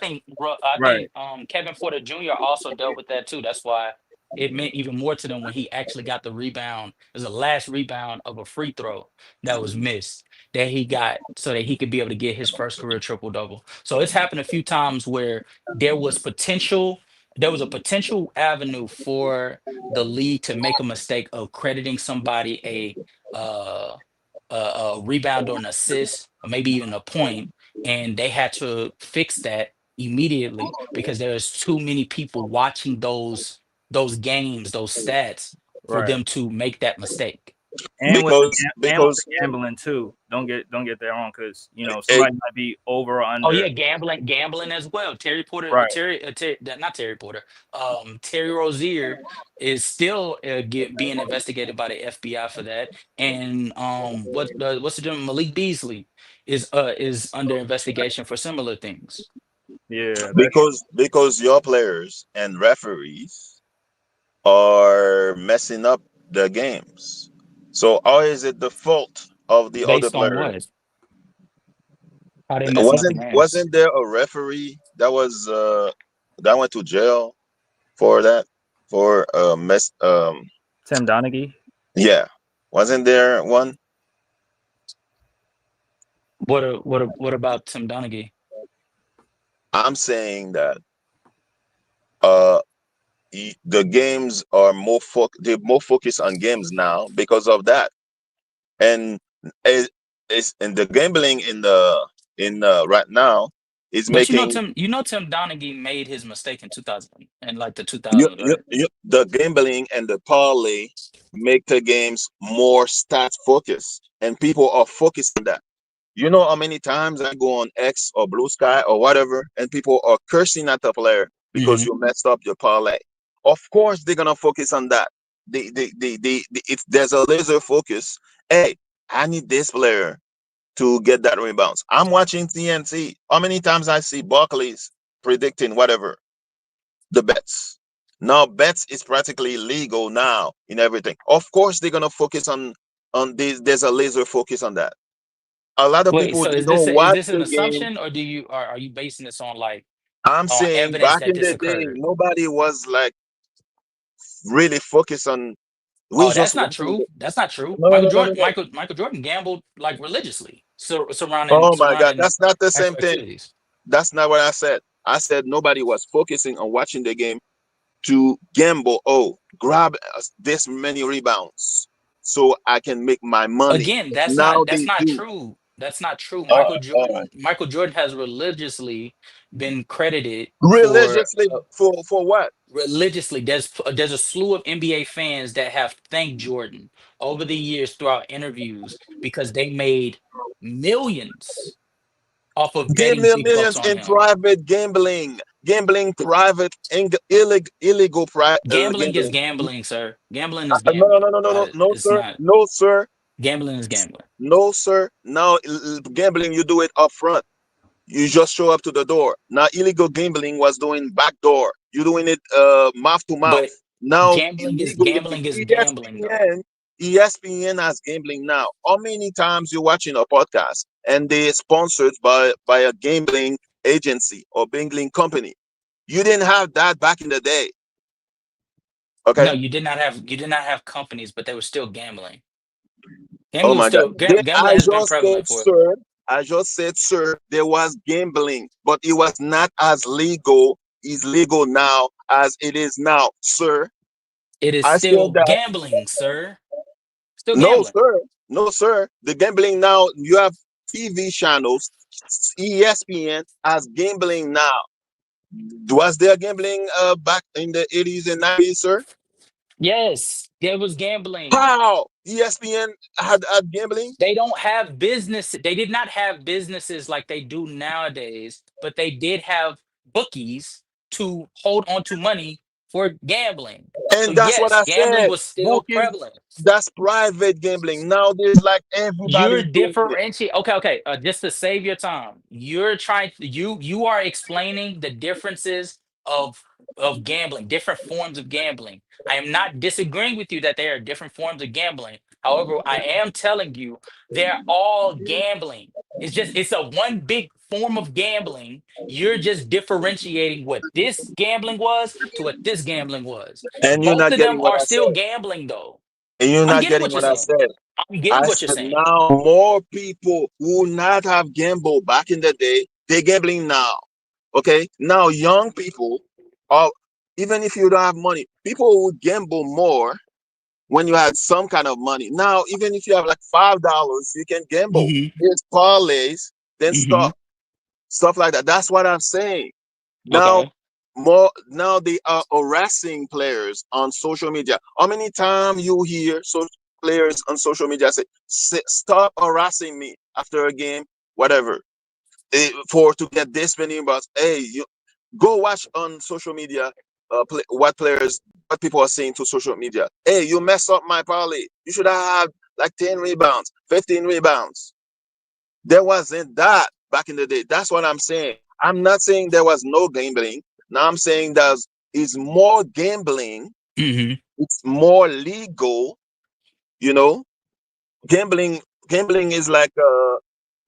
right? think Kevin Porter Jr. also dealt with that too. That's why it meant even more to them when he actually got the rebound. It was the last rebound of a free throw that was missed that he got so that he could be able to get his first career triple double. So it's happened a few times where there was potential. There was a potential avenue for the league to make a mistake of crediting somebody uh, a rebound or an assist or maybe even a point, and they had to fix that immediately because there's too many people watching those games, those stats for Right. them to make that mistake. And with the Because gambling too. Don't get that wrong because it, somebody might be over or Oh under. yeah, gambling as well. Right. Not Terry Porter. Terry Rozier is still being investigated by the FBI for that. And what's the gentleman Malik Beasley is under investigation for similar things. Yeah. That's because your players and referees are messing up the games. So how is it the fault of the other Based on players? what? How they messing up the games? Wasn't there a referee that was that went to jail for that for mess Tim Donaghy. yeah, wasn't there one? What about Tim Donaghy? I'm saying that uh the games are they're more focused on games now because of that, and it, it's and the gambling in right now is But making Tim Donaghy made his mistake in 2000 and like the you, 2000s, you, right? you, the gambling and the parlay make the games more stats focused, and people are focused on that. You know how many times I go on X or Blue Sky or whatever, and people are cursing at the player because Hmm. you messed up your parlay. Of course, they're gonna focus on that. If there's a laser focus, hey, I need this player to get that rebounds. I'm watching TNT. How many times I see Barclays predicting whatever the bets? Now bets is practically legal now in everything. Of course, they're gonna focus on this. There's a laser focus on that. A lot of Wait, people so they is don't is watch this an the game. assumption, or are you basing this on like I'm on saying evidence back that in this the day, occurred? nobody was like really focused on. We Oh, just that's not watching. true. That's not true. No, no, no, no, no. Michael Jordan gambled like religiously, surrounding Oh my God, surrounding that's not the same thing. activities. That's not what I said. I said nobody was focusing on watching the game to gamble. Oh, grab this many rebounds so I can make my money. Again, Now that's they not do. true. That's not true. Uh, uh, Michael Jordan has religiously been credited for religiously for what? religiously. There's a slew of NBA fans that have thanked Jordan over the years throughout interviews because they made millions off of Give betting me big bucks millions on in him. private gambling, gambling private, illegal Gambling is gambling. gambling, sir. Gambling is No, no, gambling. no, no, no, no, no, It's sir, not. no, sir, Gambling is gambling. no, sir. Now gambling, you do it up front. You just show up to the door. Now illegal gambling was doing back door. You doing it mouth to mouth. But Now illegal gambling is gambling though. ESPN has gambling now. How many times you watching a podcast and they sponsored by a gambling agency or gambling company? You didn't have that back in the day. Okay. No, you did not have companies, but they were still gambling. Oh Gambling was my God. still I gambling has been just said, prevalent for sir. I just said, sir. There was gambling, but it was not as legal. Is legal now as it is now, sir. it is I said still that. gambling, sir. Still No, gambling. sir. No, sir. The gambling now. You have TV channels. ESPN has gambling now. Was there gambling back in the 80s and 90s, sir? Yes, there was gambling. How? ESPN had gambling? They don't have business. They did not have businesses like they do nowadays, but they did have bookies to hold on to money for gambling. So And that's what yes, I gambling said. was still Bookies, prevalent. that's private gambling. Now there's like You're everybody's doing it. differentiate. Okay, okay. Just to save your time, you're trying. You are explaining the differences of gambling, different forms of gambling. I am not disagreeing with you that there are different forms of gambling. However, I am telling you they're all gambling. It's a one big form of gambling. You're just differentiating what this gambling was to what this gambling was. And you're Both not of them getting what are I still said. gambling, though. And you're I'm not getting getting what you're what I saying. said. I'm getting I what you're said saying. now more people who not have gambled back in the day, they're gambling now. Okay? Now young people are, even if you don't have money, people will gamble more when you had some kind of money. Now, even if you have like $5, you can gamble. Hmm. It's parlays, then Hmm. stuff like that. That's what I'm saying. Now, Okay. now they are harassing players on social media. How many times you hear players on social media say, "Stop harassing me after a game, whatever, for to get this many bucks." Hey, you go watch on social media what people are saying to social media. Hey, you messed up my parlay. You should have had like 10 rebounds, 15 rebounds. There wasn't that back in the day. That's what I'm saying. I'm not saying there was no gambling. Now I'm saying there's is more gambling. Hmm. It's more legal. You know, gambling. Gambling is like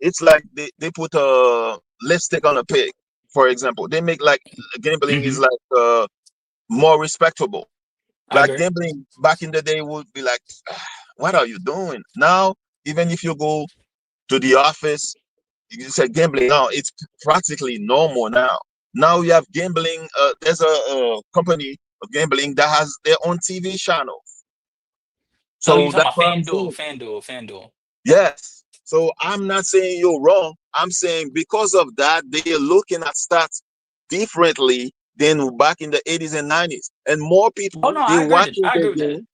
it's like they put a lipstick on a pig. For example, they make like gambling is Hmm. like more respectable. I Like agree. gambling back in the day would be like, "Ah, what are you doing?" Now, even if you go to the office, you said gambling now, it's practically normal now. Now you have gambling. There's a company of gambling that has their own TV channel. Oh, you So talking that's about what I'm FanDuel, saying. FanDuel, FanDuel. Yes. So I'm not saying you're wrong. I'm saying because of that, they're looking at stats differently than back in the 80s and 90s. And more Oh people, no, they're I agree. watching I the agree with that. game.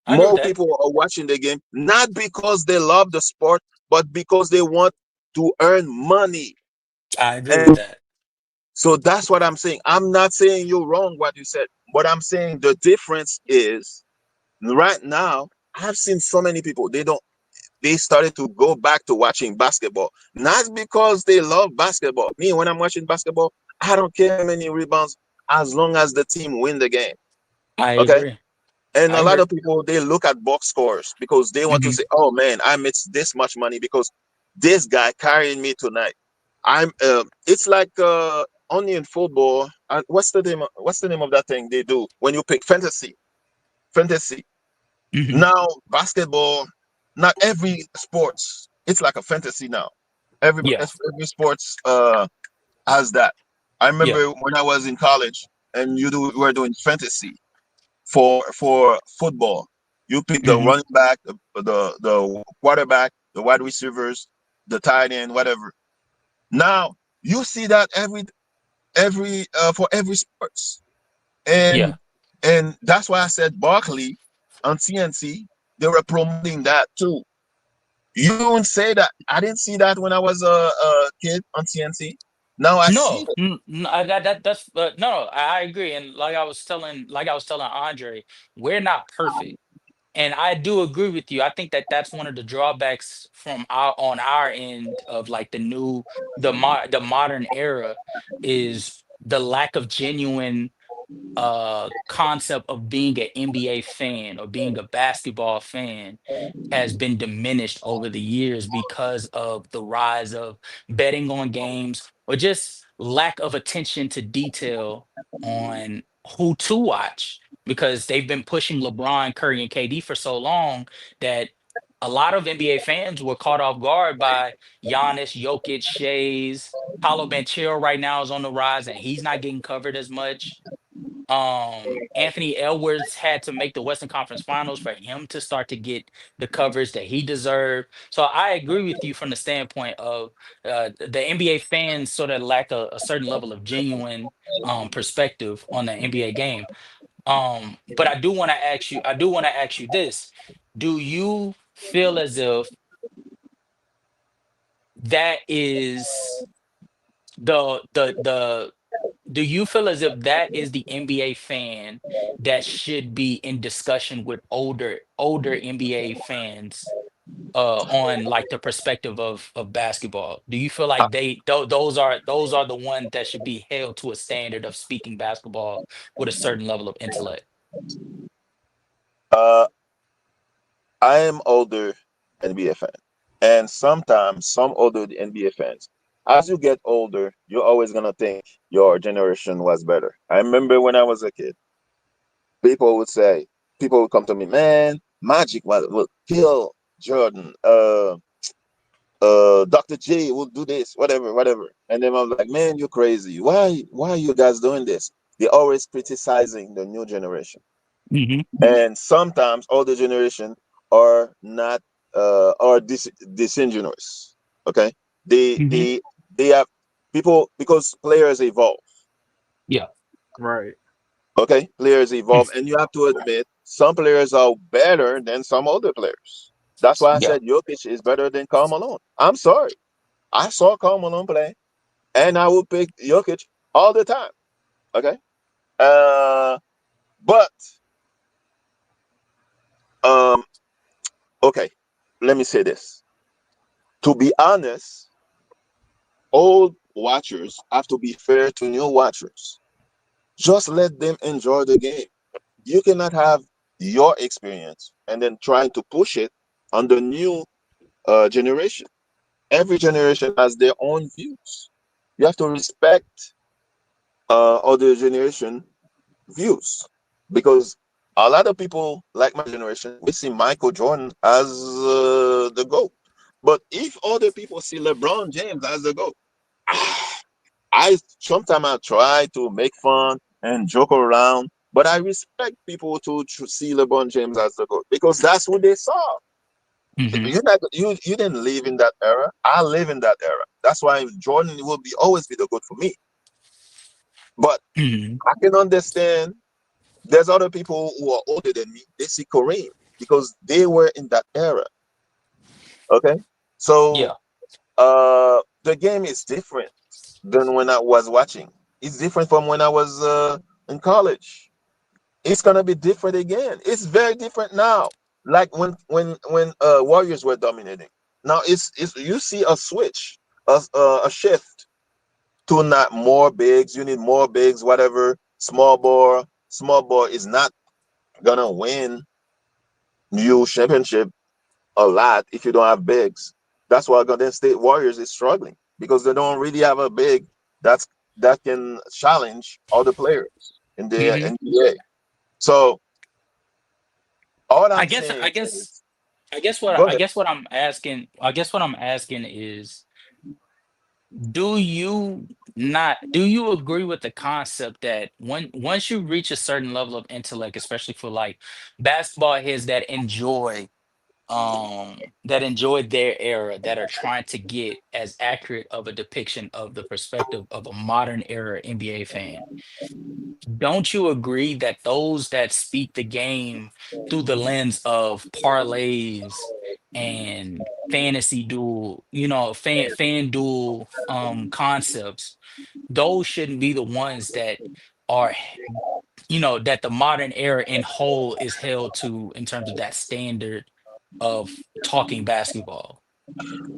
I agree with More that. people are watching the game, not because they love the sport, but because they want to earn money. I agree with And that. so that's what I'm saying. I'm not saying you're wrong what you said. What I'm saying the difference is right now, I've seen so many people, they started to go back to watching basketball. Not because they love basketball. Me, when I'm watching basketball, I don't care how many rebounds as long as the team win the game. I Okay? agree. And I a lot agree. of people they look at box scores because they want to Hmm. say, "Oh man, I made this much money because this guy carried me tonight." I'm. It's like only in football. What's the name? What's the name of that thing they do when you pick fantasy? Fantasy. Hmm. Now basketball. Not every sports. It's like a fantasy now. Yeah. Every sports has that. I Yeah. remember when I was in college and you were doing fantasy for football. You pick the Hmm. running back, the quarterback, the wide receivers, the tight end, whatever. Now you see that every for every sports, and Yeah. that's why I said Barkley on TNT they were promoting that too. You don't say that. I didn't see that when I was a kid on TNT. Now I see No, it. that's no, no, I agree. And like I was telling Andre, we're not perfect. And I do agree with you. I think that that's one of the drawbacks from our end of like the modern era is the lack of genuine concept of being an NBA fan or being a basketball fan has been diminished over the years because of the rise of betting on games or just lack of attention to detail on who to watch. because they've been pushing LeBron, Curry, and KD for so long that a lot of NBA fans were caught off guard by Giannis, Jokic, Shays. Paolo Banchero right now is on the rise and he's not getting covered as much. Anthony Edwards had to make the Western Conference Finals for him to start to get the coverage that he deserved. So I agree with you from the standpoint of the NBA fans sort of lack a certain level of genuine perspective on the NBA game. But I do want to ask you this. Do you feel as if that is the do you feel as if that is the NBA fan that should be in discussion with older NBA fans on like the perspective of basketball? Do you feel like those are the ones that should be held to a standard of speaking basketball with a certain level of intellect? Uh, I am older NBA fan, and sometimes some older NBA fans, as you get older, you're always gonna think your generation was better. I remember when I was a kid, people would say, people would come to me, man, Magic will kill Jordan. Dr. J will do this, whatever, whatever. And then I'm like, man, you're crazy. Why are you guys doing this? They're always criticizing the new generation. Hmm. And sometimes older generation are not are disingenuous. Okay, they Hmm. they they have people because players evolve. Yeah. Right. Okay, players evolve, and you have to admit some players are better than some older players. That's why I Yeah. said Jokic is better than Karl Malone. I'm sorry, I saw Karl Malone play, and I would pick Jokic all the time. Okay, but um, okay, let me say this. To be honest, old watchers have to be fair to new watchers. Just let them enjoy the game. You cannot have your experience and then trying to push it on the new generation. Every generation has their own views. You have to respect other generation views because a lot of people like my generation, we see Michael Jordan as the GOAT. But if other people see LeBron James as the GOAT, I sometimes I try to make fun and joke around, but I respect people to see LeBron James as the GOAT because that's what they saw. Hmm. You didn't live in that era. I live in that era. That's why Jordan will be always be the GOAT for me. But Hmm. I can understand there's other people who are older than me. They see Kareem because they were in that era. Okay, so Yeah. the game is different than when I was watching. It's different from when I was in college. It's gonna be different again. It's very different now. Like when Warriors were dominating. Now it's you see a switch, a shift to not more bigs. You need more bigs, whatever. Small ball is not gonna win you championship a lot if you don't have bigs. That's why Golden State Warriors is struggling because they don't really have a big that's that can challenge other players in the Hmm. NBA. So all I I'm guess saying I guess is, go I ahead. guess what I'm asking I guess what I'm asking is, do you not do you agree with the concept that once you reach a certain level of intellect, especially for like basketball heads that enjoy their era, that are trying to get as accurate of a depiction of the perspective of a modern era NBA fan, don't you agree that those that speak the game through the lens of parlays and fantasy duel, fan duel concepts, those shouldn't be the ones that are, that the modern era in whole is held to in terms of that standard of talking basketball?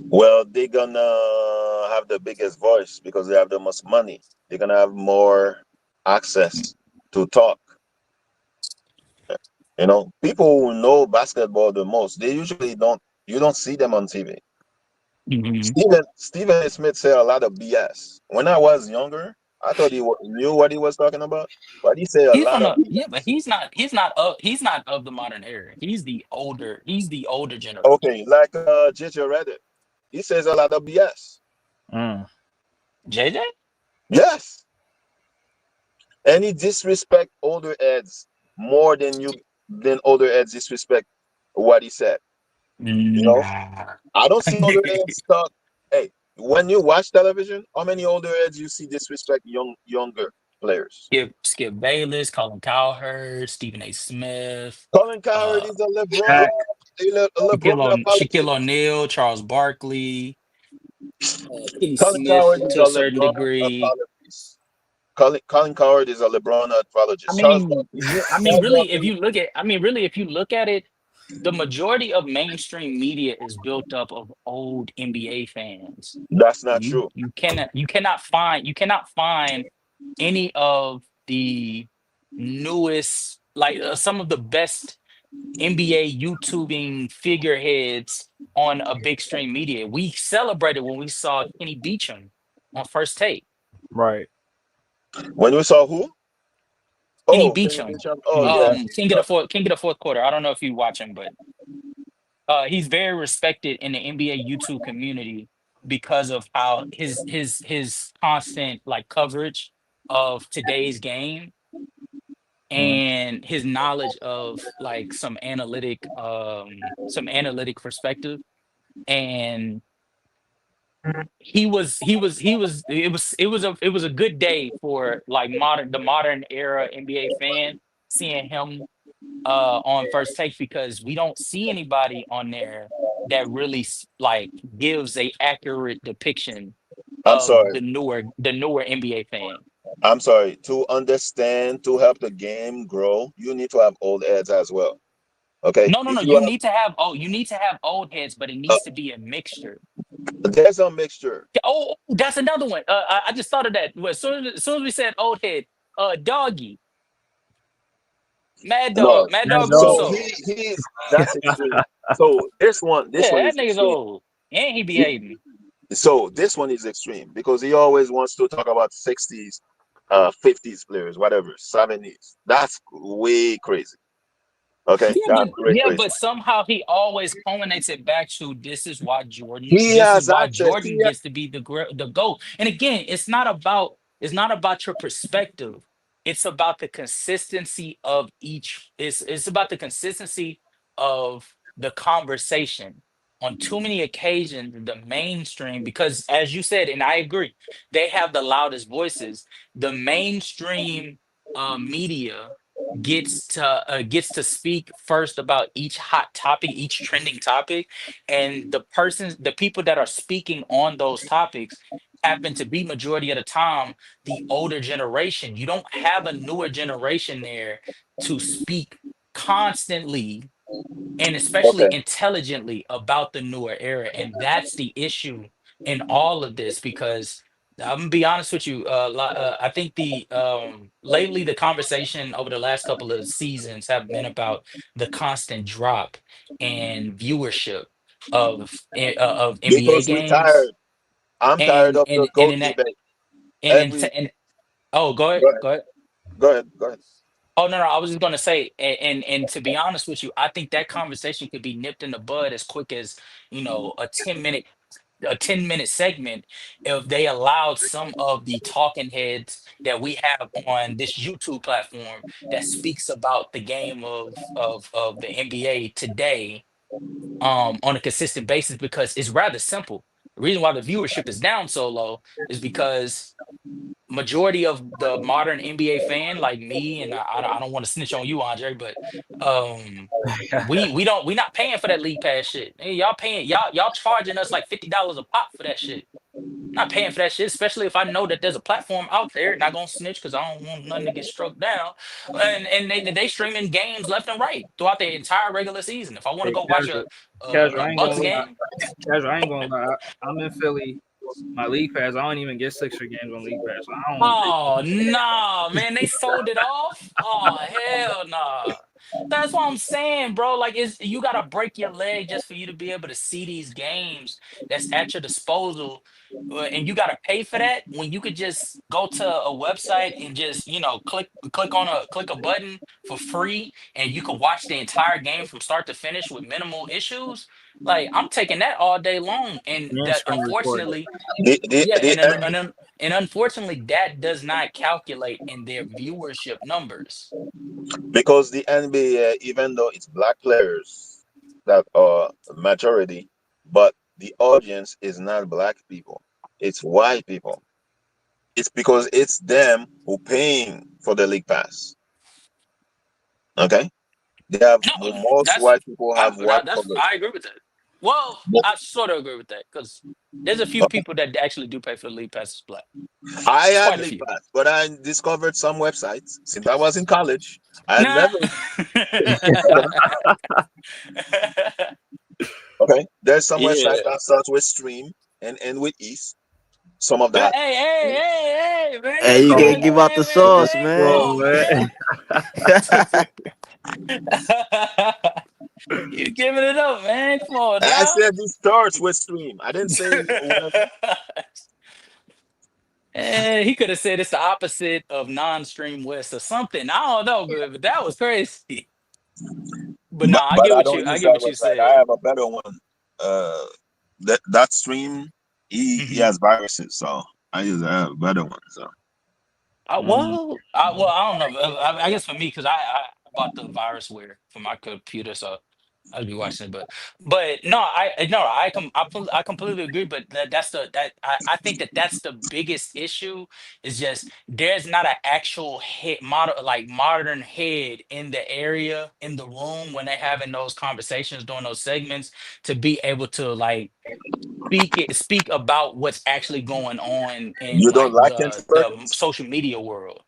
Well, they're gonna have the biggest voice because they have the most money. They're gonna have more access to talk. People who know basketball the most, they usually don't. You don't see them on TV. Hmm. Stephen A. Smith said a lot of BS. When I was younger, I thought he knew what he was talking about, but he said a He's lot from of the yeah, but BS. he's not of the modern era. He's the older generation. Okay, like JJ Reddick, he says a lot of BS. Mm. JJ? Yes, and he disrespect older heads more than older heads disrespect what he said. You know, Nah. I don't see older heads talk. Hey, when you watch television, how many older heads you see disrespect younger players? Skip Bayless, Colin Cowherd, Stephen A. Smith, Colin Cowherd uh, is a Shaq. LeBron Shaquille apologist. O'Neal, Charles Barkley, Kenny Colin Smith Cowherd is to a a certain LeBron degree. apologist. Colin Cowherd is a LeBron apologist. Charles Barkley. Charles Really, Barkley. if you look at it, the majority of mainstream media is built up of old NBA fans. That's not true. You cannot find any of the newest like some of the best NBA YouTubing figureheads on a big stream media. We celebrated when we saw Kenny Beecham on First Take. Right. When we saw who? Kenny Oh, Kenny Beecham, Beecham. Oh yeah. King of the fourth quarter. I don't know if you watch him, but he's very respected in the NBA YouTube community because of how his constant like coverage of today's game Mm. and his knowledge of like some analytic perspective. And it was a good day for like the modern era NBA fan seeing him on First Take, because we don't see anybody on there that really like gives a accurate depiction I'm of sorry. the newer NBA fan. I'm sorry. To understand, to help the game grow, you need to have old heads as well. Okay. No. If you You need to have old heads, but it have, needs to be a mixture. there's a mixture. That's another one. I just thought of that. Well, as soon as we said old head, Doggy, No. Mad Mad Dog So dog. Russo. he's that's extreme. So this one Yeah, that is nigga's extreme. old. And he be He- hating. So this one is extreme because he always wants to talk about 60s, 50s players, whatever, 70s. That's way crazy. Okay, that's way Yeah, crazy. but somehow he always culminates it back to He this is has why access. Jordan gets to be the GOAT. And again, it's not about your perspective. It's about the consistency of it's about the consistency of the conversation. On too many occasions, the mainstream, because as you said, and I agree, they have the loudest voices. The mainstream media gets to speak first about each hot topic, each trending topic, and the people that are speaking on those topics happen to be majority of the time the older generation. You don't have a newer generation there to speak constantly and especially Okay. intelligently about the newer era. And that's the issue in all of this, because I'm gonna be honest with you. I think the lately the conversation over the last couple of seasons have been about the constant drop in viewership of NBA Because we games, tired. I'm tired of the and GOAT in that debate. and, Every and oh, go ahead, Go ahead. go ahead. Go ahead. Go ahead. Oh no, I was just gonna say, and to be honest with you, I think that conversation could be nipped in the bud as quick as a 10-minute segment if they allowed some of the talking heads that we have on this YouTube platform that speaks about the game of the NBA today on a consistent basis, because it's rather simple. The reason why the viewership is down so low is because majority of the modern NBA fan like me, and I don't want to snitch on you, Andre, but um we not paying for that league pass shit. Hey, y'all charging us like $50 a pop for that shit. Not paying for that shit, especially if I know that there's a platform out there. Not gonna snitch because I don't want nothing to get struck down. And they streaming games left and right throughout the entire regular season. If I want to Hey, go watch casual. Casual. a I ain't Bucks gonna lie. game, Casual. I ain't gonna lie. I'm in Philly. My league pass. I don't even get Sixer games on league pass. So I don't want to pay. oh nah, man, they sold it off. Oh hell nah. That's what I'm saying, bro. Like, it's you gotta break your leg just for you to be able to see these games that's at your disposal, and you gotta pay for that when you could just go to a website and just click a button for free, and you could watch the entire game from start to finish with minimal issues. Like, I'm taking that all day long, and And that screen recorded. unfortunately, yeah, The and unfortunately that does not calculate in their viewership numbers. because the NBA, even though it's black players that are majority, but the audience is not black people. It's white people. It's because it's them who paying for the league pass. Okay, they have No, most that's white people have white coverage. I agree with that. Well, But I sort of agree with that because there's a few people that actually do pay for the league passes black. I It's had quite a league few. pass, but I discovered some websites since I was in college. I had Nah. never, okay. There's some Yeah. websites that start with stream and end with east. Some of Hey, that. hey, man, Hey, you you Come can't can't, give on, out the sauce, come man. bro, on, man. man. You giving it up, man. Come on I now. said this starts with stream. I didn't say when. And he could have said it's the opposite of non-stream west or something. I don't know, but that was crazy. But no, I But get I what don't I use get that what you website. I said. have a better one. Uh, that stream, he Mhm. has viruses, so I use a better one. So Mm. I don't know. I guess for me, because I bought the virusware for my computer, so I'll be watching it. But no, I completely agree. But I think that's the biggest issue is just there's not an actual head modern head in the area in the room when they're having those conversations during those segments to be able to like speak about what's actually going on in you don't like like the Kendrick the Perkins? social media world.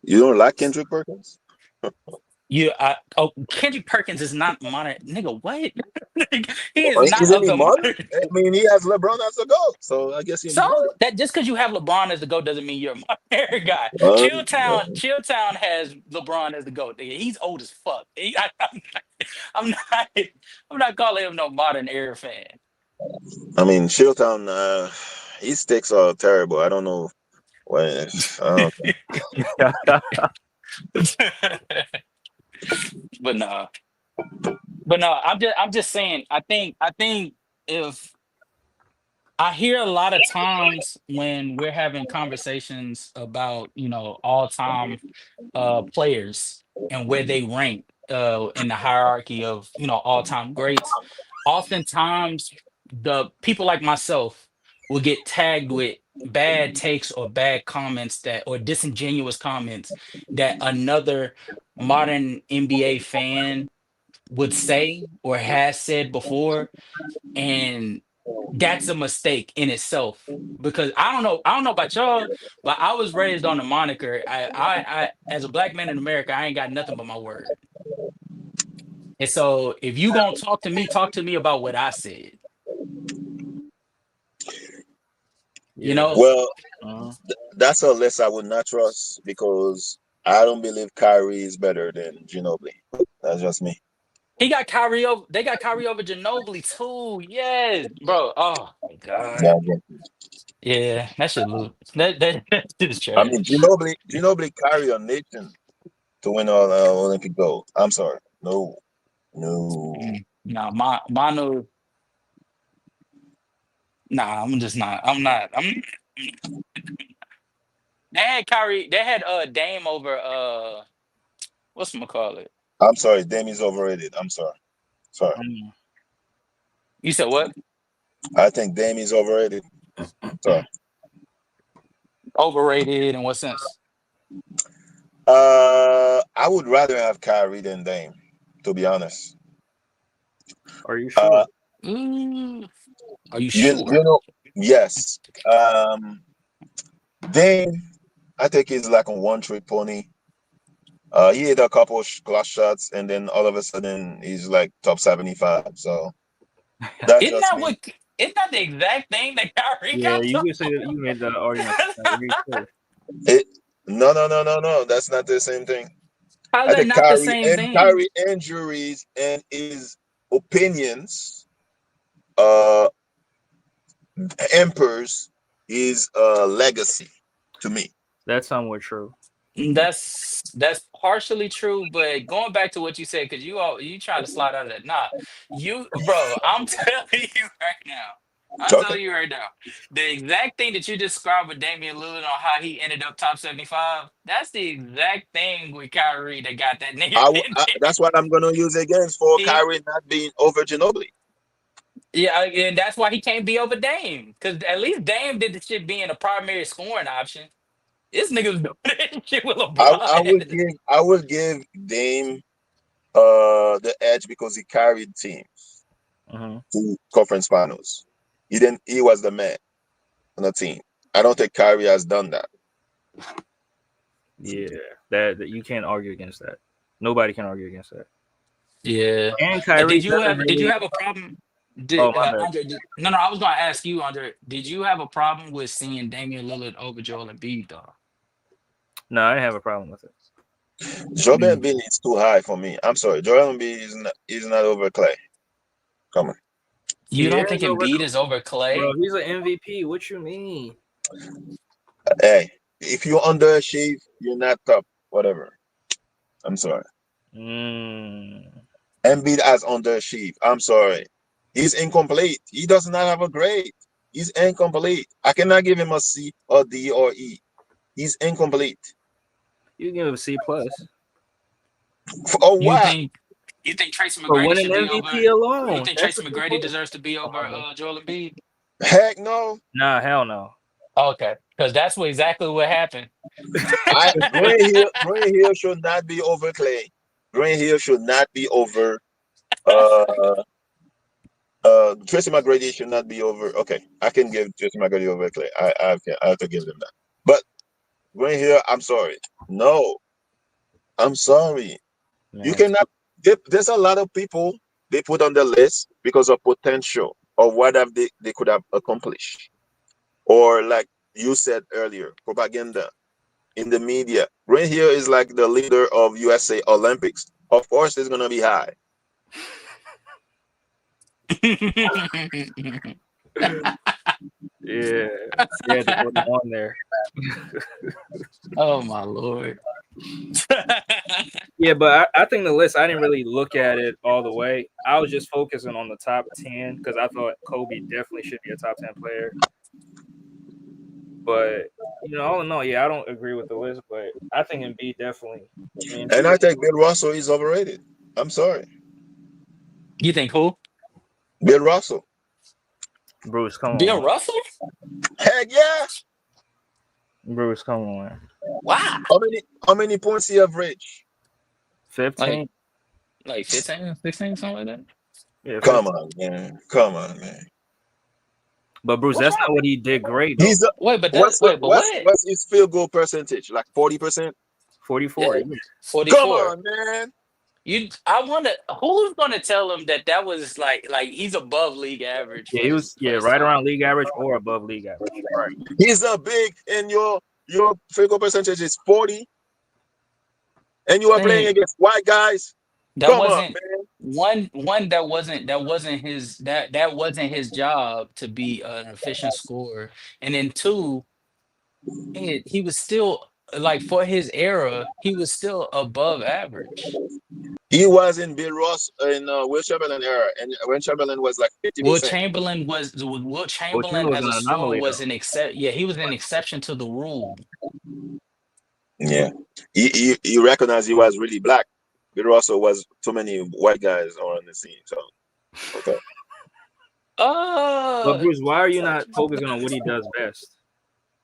You don't like Kendrick Perkins? Kendrick Perkins is not modern, nigga. What? He is not Isn't of he the modern? modern. I mean, he has LeBron as a goat, so I guess he's So modern. that just because you have LeBron as the GOAT doesn't mean you're a modern era guy. Chilltown has LeBron as the GOAT. Nigga. He's old as fuck. I'm not, I'm not calling him no modern era fan. I mean, Chilltown, his takes are terrible. I don't know when. but no, I'm just saying. I think if I hear a lot of times when we're having conversations about, all time players and where they rank in the hierarchy of, all time greats, oftentimes the people like myself will get tagged with bad takes or bad comments that or disingenuous comments that another modern NBA fan would say or has said before, and that's a mistake in itself because I don't know about y'all, but I was raised on the moniker. I as a black man in America, I ain't got nothing but my word. And so if you gonna talk to me about what I said. You Yeah. know, Well, Uh, that's a list I would not trust because I don't believe Kyrie is better than Ginobili. That's just me. he got Kyrie over. They got Kyrie over Ginobili too. Yes, bro. Oh my god. Yeah, yeah. Yeah, that should lose. That shit is I mean, trash. Ginobili carry a nation to win all Olympic gold. I'm sorry, no, no. No, Manu. Nah, I'm just not. I'm not. They had Kyrie. They had Dame over what's call it? I'm sorry, Dame is overrated. I'm sorry, sorry. Um, you said what? I think Dame is overrated. Sorry. Overrated in what sense? I would rather have Kyrie than Dame, to be honest. are you Uh, sure? Mm, are you you sure? know, yes. Dame, I think he's like a one-trick pony. He hit a couple glass shots, and then all of a sudden he's like top 75. So that's Isn't just that me. what? Isn't that the exact thing that Kyrie Yeah, got? you could say that you made the argument for Kyrie too. It no, no, no, no, no. That's not the same thing. How's I that think not the same thing? Kyrie injuries and his opinions uh hampers his legacy to me. That's somewhat true. That's partially true, but going back to what you said, because you trying to slide out of that. Nah, bro, I'm telling you right now. I'm Okay. telling you right now. The exact thing that you described with Damian Lillard on how he ended up top 75, that's the exact thing with Kyrie that got that nigga in there. That's what I'm gonna use against for He, Kyrie not being over Ginobili. yeah, and that's why he can't be over Dame. Because at least Dame did the shit being a primary scoring option. This nigga was doing that shit with LeBron. I will give Dame the edge because he carried teams Hmm. to conference finals. He was the man on the team. I don't think Kyrie has done that. Yeah, that you can't argue against that. Nobody can argue against that. Yeah. And Kyrie doesn't Did you really. have a problem? Oh Did my bad. Andre? No, I was gonna ask you, Andre. Did you have a problem with seeing Damian Lillard over Joel Embiid, though? No, I didn't have a problem with it. Joel Embiid is too high for me. I'm sorry. Joel Embiid is not over Clay. Come on. You He don't think is over, Embiid is over bro. Clay? He's an MVP. What you mean? Hey, if you underachieve, you're not top. Whatever. I'm sorry. Mm. Embiid has underachieved. I'm sorry. He's incomplete. He does not have a grade. He's incomplete. I cannot give him a C or D or E. He's incomplete. You can give him a C plus Oh, You what? think you think Tracy for McGrady winning should be over? MVP You alone. think That's Tracy a C McGrady plus. deserves to be Oh over my bad. Joel Embiid? Heck no. Nah, hell no. Okay, because that's exactly what happened. Green Hill should not be over Clay. Green Hill should not be over uh Tracy McGrady should not be over. Okay, I can give Tracy McGrady over Clay. I have to give them that. But Green Hill, I'm sorry. No, I'm sorry. You Man, cannot. There's a lot of people they put on the list because of potential or what have they could have accomplished, or like you said earlier, propaganda in the media. Green Hill is like the leader of USA Olympics. Of course, it's gonna be high. yeah, you had to put him on there. Oh my lord. Yeah, but I think the list, I didn't really look at it all the way. I was just focusing on the top 10 because I thought Kobe definitely should be a top 10 player. But, all in all, yeah, I don't agree with the list, but I think Embiid definitely. I mean, And Embiid, I think Bill Russell is overrated. I'm sorry, You think who? Bill Russell. Bruce, come on, Bill man. Russell? Heck yeah. Bruce, come on. Wow. How many points he average? 15? Like 15, 16, something like that. Yeah, Come 15. on, man. Come on, man. But Bruce, What's that's wrong? not what he did great, though. He's a, Wait, but what's that the wait, but what? what's his field goal percentage? Like 40%? 44. Yeah, Yeah. Come 44. on, man. I wonder who's gonna tell him that was like he's above league average Yeah, for he was, his right time. around league average or above league average. Right. He's a big and your field goal percentage is 40 and you are playing Thing against white guys. that Come on, wasn't man. one that wasn't that wasn't his job to be an efficient scorer, and then two, he was still like for his era, he was still above average. He was in Bill Ross in Will Chamberlain era, and when Chamberlain was like Will 50%. Chamberlain was Will Well, Chamberlain Chamberlain was as a an scorer anomaly, was though. an except. Yeah, he was an exception to the rule. Yeah. He recognized he was really black. Bill Russell was too many white guys on the scene. So okay. But Uh Bruce, why are you not focusing on what he does best?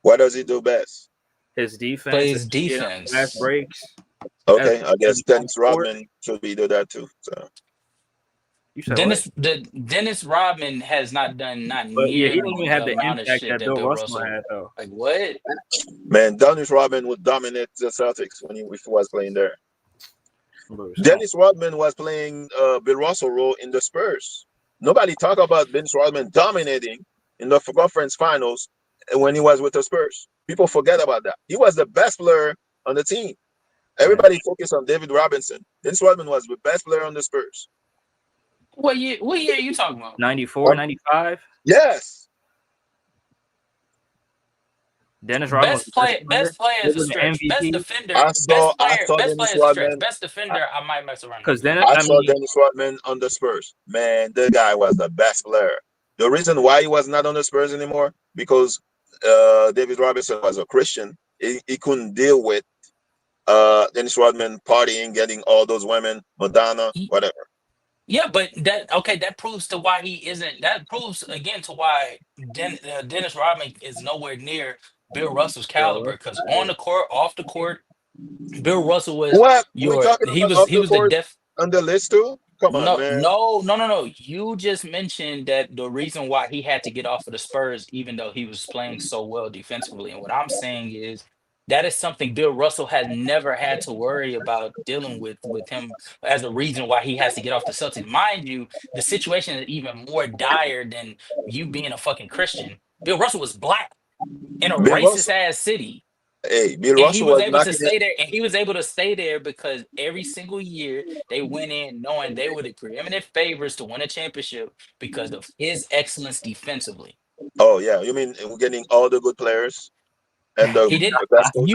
What does he do best? His defense, plays his fast defense. breaks, as Okay, I as guess a full Dennis court. Rodman should be do that too. So You said what? Dennis Rodman has not done not But yeah, he didn't nearly even have the the amount of impact shit that that Bill Bill Russell Russell. had, though. Like what? man, Dennis Rodman would dominate the Celtics when if he was playing there. Bruce, come on. Dennis Rodman was playing Bill Russell role in the Spurs. Nobody talk about Dennis Rodman dominating in the conference finals when he was with the Spurs. People forget about that. He was the best player on the team. Everybody focus on David Robinson. Dennis Rodman was the best player on the Spurs. What year are you talking about? 94, 95. Yes. Dennis Rodman was the Best player He is a was an stretch. Best MVP. defender, I saw best player Dennis is a stretch. Rodman. Best defender, I might mess around and Because agree. then, I I saw mean, Dennis Rodman on the Spurs. Man, the guy was the best player. The reason why he was not on the Spurs anymore because David Robinson was a Christian. He couldn't deal with Dennis Rodman partying, getting all those women, Madonna, whatever. Yeah, but that proves to why he isn't. That proves again to why Dennis Rodman is nowhere near Bill Russell's caliber. Because on the court, off the court, Bill Russell was What? We talking about off he the was the court def. on the list too? Come on, No, man. no, no, no, no. You just mentioned that the reason why he had to get off of the Spurs, even though he was playing so well defensively. And what I'm saying is that is something Bill Russell has never had to worry about dealing with him as a reason why he has to get off the Celtics. Mind you, the situation is even more dire than you being a fucking Christian. Bill Russell was black in a Bill racist Russell. ass city. Hey, Bill And he Russell was was able to knocking it. stay there, and he was able to stay there because every single year they went in knowing they were the preeminent favorites to win a championship because of his excellence defensively. Oh yeah, you mean we're getting all the good players and He didn't. the best coach?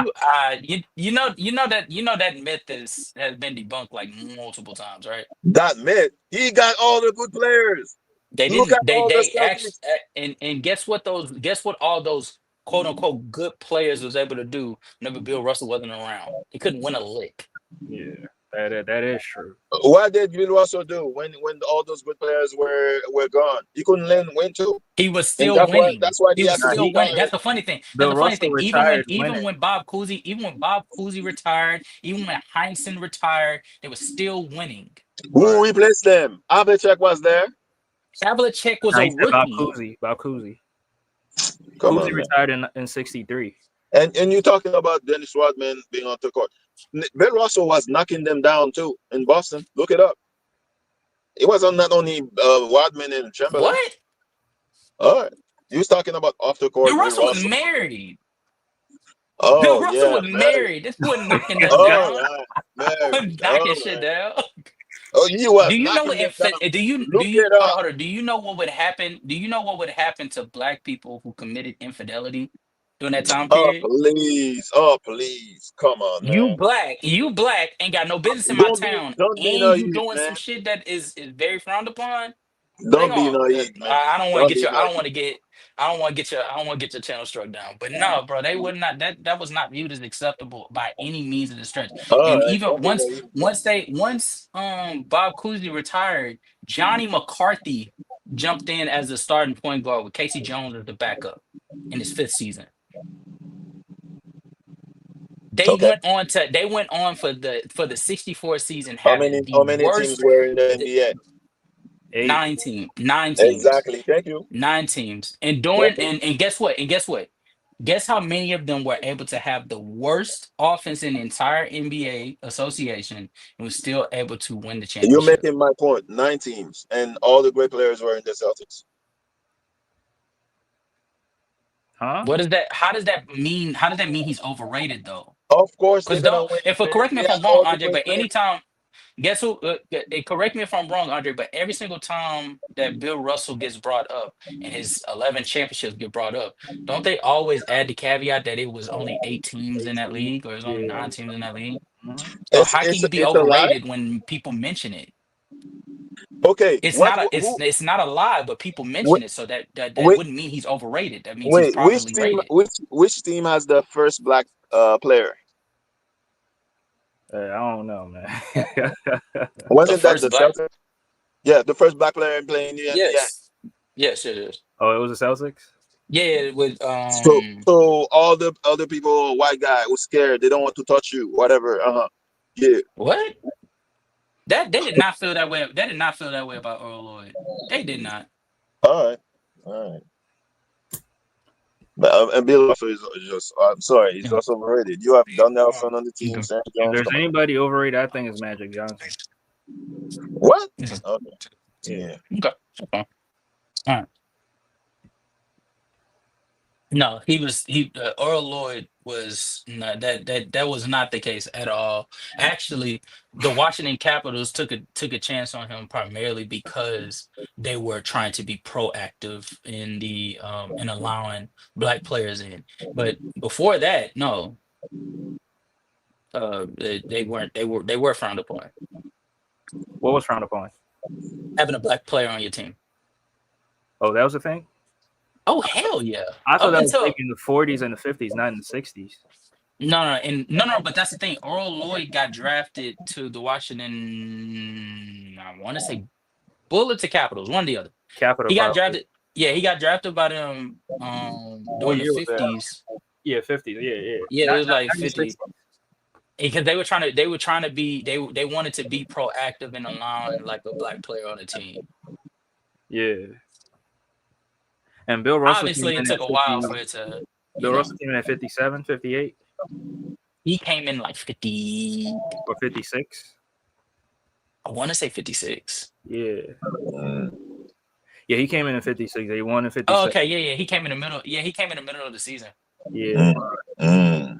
You know that myth has been debunked like multiple times, right? That myth. He got all the good players. They Look didn't. at all the They actually Celtics. and guess what all those quote unquote good players was able to do whenever Bill Russell wasn't around. He couldn't win a lick. yeah, that is true. What did Bill Russell do when all those good players were gone? He couldn't win too, He was and still winning. that's why He he was had to Nah, still he winning. retire. That's the funny thing. That's Bill the funny Russell thing. retired winning. Even when Bob Cousy retired, even when Heinsohn retired, they were still winning. Who Right. replaced them? Havlicek was there. Havlicek was Now a he said Bob rookie. Cousy. Bob Cousy. Come Cousy on, man. retired in '63. And you're talking about Dennis Rodman being on the court. Bill Russell was knocking them down too in Boston. Look it up. It wasn't not only Rodman and Chamberlain. What? All right. You was talking about off the Bill court, Bill Russell was Russell. married. Bill Oh Russell yeah, was married. married. This wasn't knocking nothing All down. right, married. Knocking All shit right. down. Oh, you Do was you know knocking what them down. do Look you it hold on, up. hold on. Do you know what would happen? Do you know what would happen to black people who committed infidelity during that time Oh period? please. Oh please. Come on, man. You black, ain't got no business in my Don't be town, don't be and you naive, doing man. some shit that is very frowned upon. They Don't be going naive, man. I don't want to Don't get be your I don't want naive. to get I don't want to get your I don't want to get your channel struck down. But no, bro, they would not that was not viewed as acceptable by any means of the stretch. All And right. even Don't be naive, man. once Bob Cousy retired, Johnny McCarthy jumped in as the starting point guard with Casey Jones as the backup in his fifth season. Okay. They went on for the 64 season How having many the how many teams worst were in the the, NBA? 8. nine teams. Exactly. Thank you. Nine teams. And Thank during you. and guess what? And guess what? Guess how many of them were able to have the worst offense in the entire NBA association and was still able to win the You're championship? making my point. 9 teams, and all the great players were in the Celtics. Huh? What does that how does that mean? How does that mean he's overrated though? Of course, they're Because gonna don't win. if Man. correct me They if had I'm wrong, all the Andre, great but players. anytime guess who? Correct me if I'm wrong, Andre, but every single time that Bill Russell gets brought up and his 11 championships get brought up, don't they always add the caveat that it was only 8 teams in that 18. league or it was only Yeah. 9 teams in that league? Mhm. So It's how can it's you be it's a lie. overrated when people mention it? Okay. It's What? not a Who? it's not a lie, but people mention Wait. it, so that Wait. wouldn't mean he's overrated. That means he's Wait. Which properly team? rated. Which team has the first black player? I don't know, man. The Wasn't that first the black, Celtics? Yeah, the first black player playing the NBA. yes, yes, it is. Oh, it was the Celtics. Yeah, with So all the other people, white guy, was scared. They don't want to touch you. Whatever. Yeah. what? That they did not feel that way. They did not feel that way about Earl Lloyd. They did not. All right. All right. But, and Bill Russell is just. I'm sorry. He's Yeah. also overrated. You have Don Nelson on the team. Okay. Sam If Jones. there's Come on. anybody overrated, I think it's Magic Johnson. What? Okay. Okay. Yeah. Yeah. Okay. All right. No, Earl Lloyd was not that was not the case at all. Actually, the Washington Capitals took a chance on him primarily because they were trying to be proactive in allowing black players in. But before that, no, they weren't they were frowned upon What was frowned upon? having a black player on your team. Oh, that was the thing. Oh hell yeah! I thought Up that was until big in the 40s and the 50s, not in the 60s. no, but that's the thing. Earl Lloyd got drafted to the Washington, I want to say Bullets or Capitals, one or the other. Capital He got probably. drafted. Yeah, he got drafted by them What during the year was that? 50s. Yeah, 50s. Yeah, yeah. Yeah, it was like Not in the 50 60s. because they were trying to be they wanted to be proactive in allowing like a black player on the team. Yeah. And Bill Russell came Obviously, it in took at a 50. while for it to, Bill Russell came in at 57, 58, he came in like 50, or 56. I want to say 56. Yeah. Mm. Yeah, he came in at 56. They won in Oh, 57. okay, yeah, he came in the middle. Yeah, he came in the middle of the season. Yeah. Mm.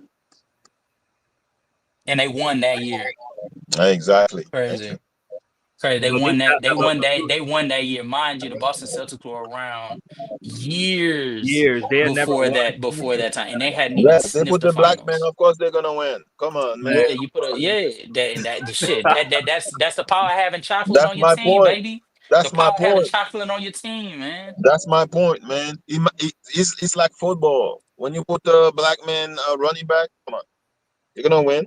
And they won that year. Exactly. Crazy. Crazy. They But they won that. got They that was won that. They won that year. Mind you, the Boston Celtics were around years years. They had never before won that. a Before that championship. time, and they hadn't even Yes, they sniffed put the the black man. finals. Of course, they're gonna win. Come on, man. Yeah, you put a that the shit that's the power of having chocolate That's on your my team, point. baby. The That's my power of having point. chocolate on your team, man. That's my point, man. It's like football. When you put the black man running back, come on, you're gonna win.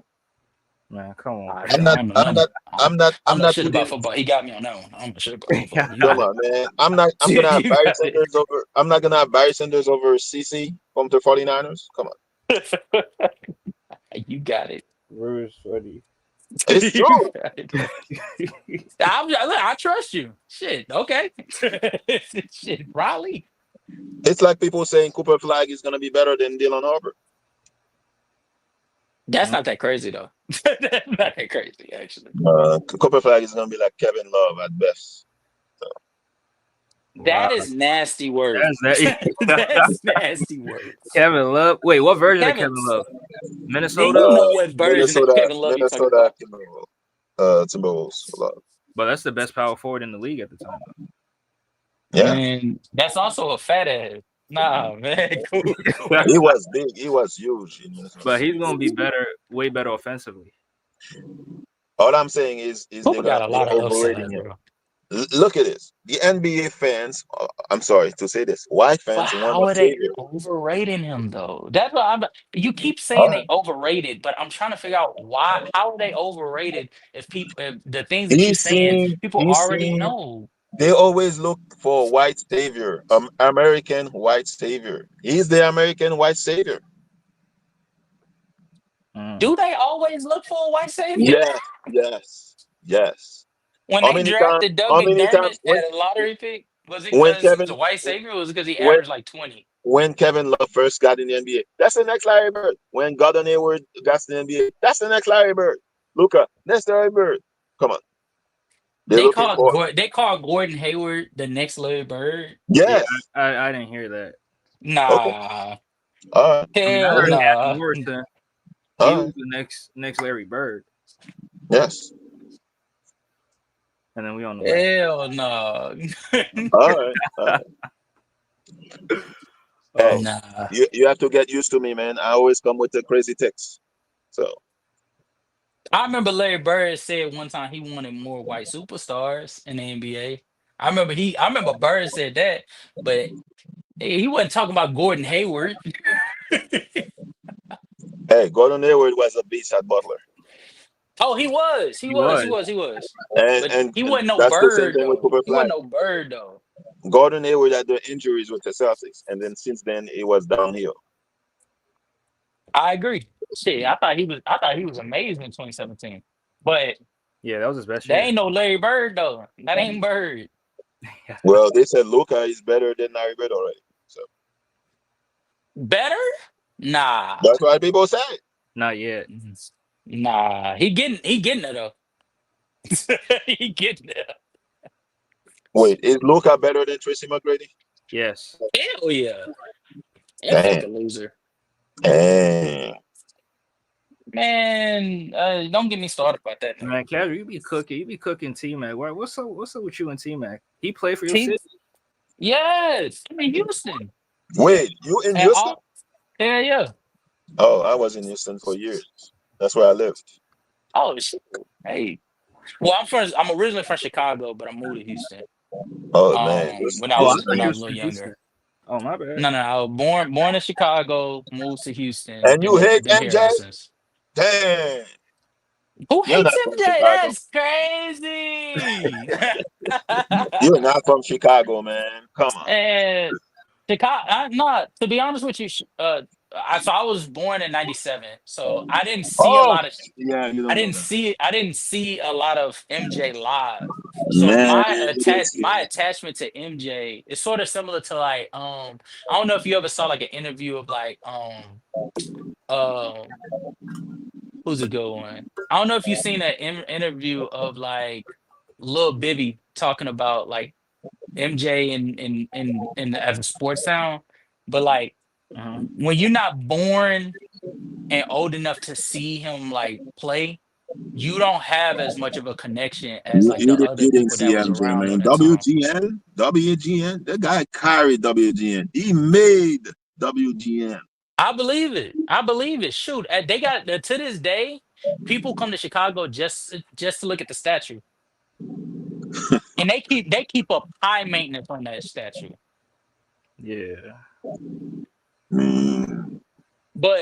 Man, come on, Ah, Craig. shit, I'm I not. don't know I'm nothing. not. I'm not. I don't I'm know not shit about putting. football. He got me on that one. I don't know shit about football. You Come got on, man. I'm not. I'm gonna have it. Barry You got Sanders over. I'm not gonna have Barry Sanders over CC from the 49ers. Come on, it. You got it. Bruce, funny. it's You true. got it. Look, I trust you. Shit, okay. Shit, Raleigh. It's like people saying Cooper Flag is gonna be better than Dylan Harper. That's not that crazy though. That's not that crazy, actually. Cooper Flag is gonna be like Kevin Love at best. Wow. That is nasty words. That's That's nasty words. Kevin Love. Wait, what version of Kevin Kevin's. Love? Then Minnesota? you know what version of Minnesota, Kevin Love you talking Minnesota about. Timberwolves. But that's the best power forward in the league at the time. Yeah, And that's also a fat ass. Nah, man. Cool. he was big. He was huge in Minnesota. But he's gonna be better, way better offensively. All I'm saying is Cooper got a they're lot of overrating upside, him. bro. Look at this. The NBA fans. I'm sorry to say this. White But fans want how a are they savior. overrating him though? That's what I'm. You keep All saying right. they overrated, but I'm trying to figure out why. How are they overrated if people, if the things that you're He's saying, seen. people He's already seen. know. They always look for a white savior, American white savior. He's the American white savior. Mm. Do they always look for a white savior? Yes, yes, yes. When How they many times? drafted Doug How many McDermott times at a lottery pick, was it when because he was a Kevin white savior, or was it because he when averaged like 20? when Kevin Love first got in the NBA? That's the next Larry Bird. When Gordon Hayward got in the NBA, that's the next Larry Bird. Luka, next Larry Bird. Come on, they're looking for They called Gordon Hayward the next Larry Bird. Yeah, yes. I didn't hear that. Okay, Nah, all right, I mean, I hell heard okay, Adam nah. Morrison. He all was right, the next Larry Bird, yes, and then we on the way. Hell no. all right. All right. Hey, Oh, Nah. you have to get used to me, man. I always come with the crazy ticks. So I remember Larry Bird said one time he wanted more white superstars in the NBA. I remember Bird said that, but he wasn't talking about Gordon Hayward. hey, Gordon Hayward was a beast at Butler, Oh, he was. He he was. was. He was. He was. and But and he wasn't no that's the same bird thing with though. Cooper He wasn't Flag. no bird though. Gordon Hayward had the injuries with the Celtics, and then since then it was downhill. I agree. Shit, I thought he was amazing in 2017. But Yeah, that was his best that year. ain't no Larry Bird though. That ain't Bird. Well, they said Luka is better than Larry Bird already, so Better? Nah. that's why people say. Not yet. Nah. He getting it though. He getting it. Wait, is Luka better than Tracy McGrady? Yes. Hell yeah. And fuck a loser. Dang. Man, don't get me started about that. No. Man, Casual, you be cooking T-Mac. What's up with you and T-Mac? He played for your Team, city? yes, I mean Houston. Wait, you in And Houston? yeah. Oh, I was in Houston for years. That's where I lived. Oh shit. Hey. Well, I'm originally from Chicago, but I moved to Houston. Oh man, When I Oh, I was thought when you I was was a little from Houston. younger. Oh, my bad. No, I was born in Chicago, moved to Houston, and you hate been here MJ? ever since. Dang, Who you're hates not from MJ? Chicago. That's crazy. You're not from Chicago, man. Come on. And Chicago, I'm not, to be honest with you, I was born in '97, so I didn't see a Oh, lot of yeah, you don't know that, I didn't see a lot of MJ live. So man. You don't see my it. attachment to MJ is sort of similar to like I don't know if you ever saw like an interview of like um who's a good one? I don't know if you've seen an interview of like Lil Bibby talking about like MJ in as a sports sound, but like Uh-huh. when you're not born and old enough to see him like play, you don't have as much of a connection as like the other You didn't people see that was MJ, around during man. that time. WGN, the guy carried WGN. He made WGN. I believe it. I believe it. Shoot, they got to this day, people come to Chicago just to look at the statue, and they keep up high maintenance on that statue. Yeah. Mm. But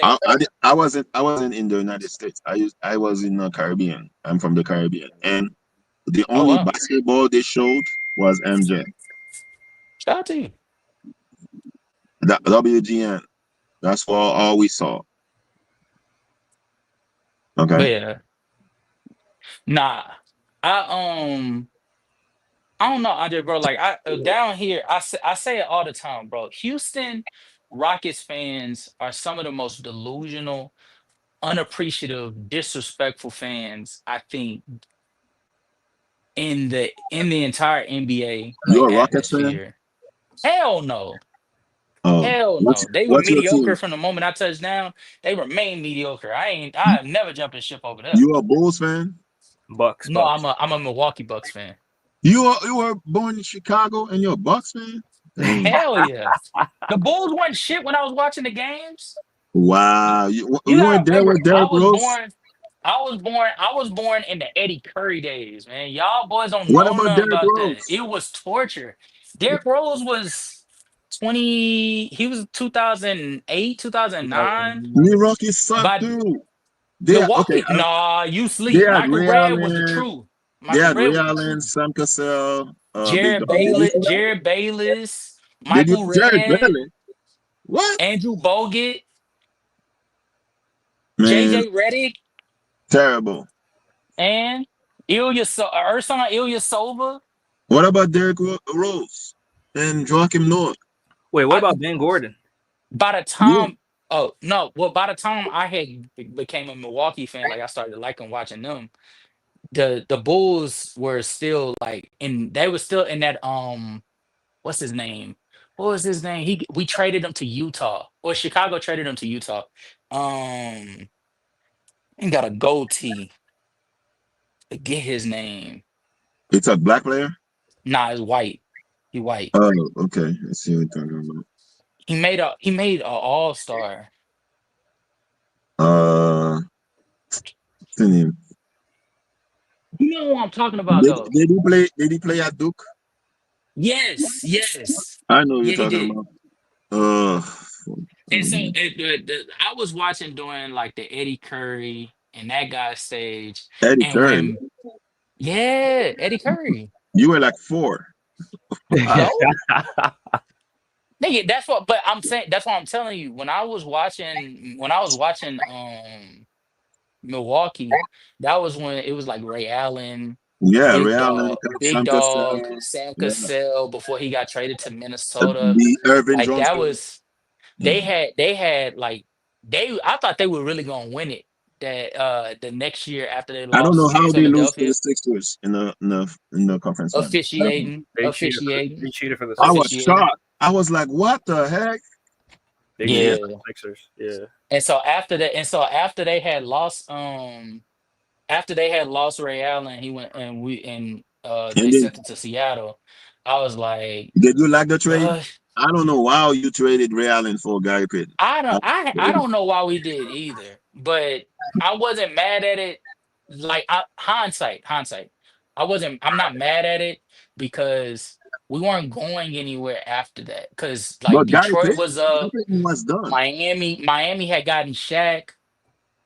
I wasn't in the United States. I was in the Caribbean. I'm from the Caribbean, and the oh only wow, basketball they showed was MJ. shout out to you. That WGN. That's all we saw. Okay. But yeah, nah, I I don't know, Andre, bro. Like down here, I say it all the time, bro. Houston Rockets fans are some of the most delusional, unappreciative, disrespectful fans I think in the entire NBA like You're a Rockets fan? atmosphere. Hell no. Oh, Hell no. They were what's your mediocre team? from the moment I touched down. They remain mediocre. I never jumping ship over there. You a Bulls fan? Bucks, No, Bucks. I'm a Milwaukee Bucks fan. You were born in Chicago and you're a Bucks fan? Dang. Hell yeah. The Bulls weren't shit when I was watching the games. Wow. You You were gotta there remember, with Derrick Rose? I was born in the Eddie Curry days, man. Y'all boys don't What know about nothing Derrick about that. Rose? It was torture. Derrick Rose was 20, he was 2008, 2009. Milwaukee sucked By too. They okay. Milwaukee, nah, you They sleep. had Michael Ray Redd was the Allen. truth. Michael Redd was the truth. Sam Cassell, Big Dog. Did you see that? Jared Bayless, Did you Michael Jared Redd, Bailey? What? Andrew Bogut, Man, JJ Redick, terrible. and Ersan Ilyasova. What about Derrick Rose and Joakim Noah? Wait, what I about Ben Gordon? by the Yeah. time oh no, well by the time I had became a Milwaukee fan, like I started liking watching them. The Bulls were still like they were still in that what's his name? What was his name? We traded him to Utah. Or Chicago traded him to Utah. He got a goatee. Forget his name. It's a black player? Nah, it's white. He white. Oh, okay. I see what you're talking about. He made a all-star. What's the name? You know what I'm talking about though. Did he play at Duke? Yes. I know what you're Yeah, he talking did. about. And so I was watching during like the Eddie Curry and that guy's stage. Eddie And Curry. when Eddie Curry. You were like 4. No, nigga, that's what. But I'm saying that's what I'm telling you. When I was watching Milwaukee, that was when it was like Ray Allen, Yeah, Ray Allen, Big Sam Dog, Cassell, Sam yeah, Cassell before he got traded to Minnesota. the Irvin Like that Johnson. was they had like I thought they were really gonna win it that the next year after they I don't know lost to how they lose to Philadelphia. the Sixers in the conference final. Officiating, They cheated for the I Sixers. was officiating. shocked. I was like, what the heck? They did Yeah. that for the Sixers. Yeah. And so after they had lost Ray Allen, he went and they And then, sent it to Seattle. I was like, did you like the trade? uh, I don't know why you traded Ray Allen for Gary Payton. That's I crazy. don't know why we did either, but I wasn't mad at it. Like hindsight. I'm not mad at it because we weren't going anywhere after that. Because like But Detroit was Gary up, Payton was done. Miami had gotten Shaq.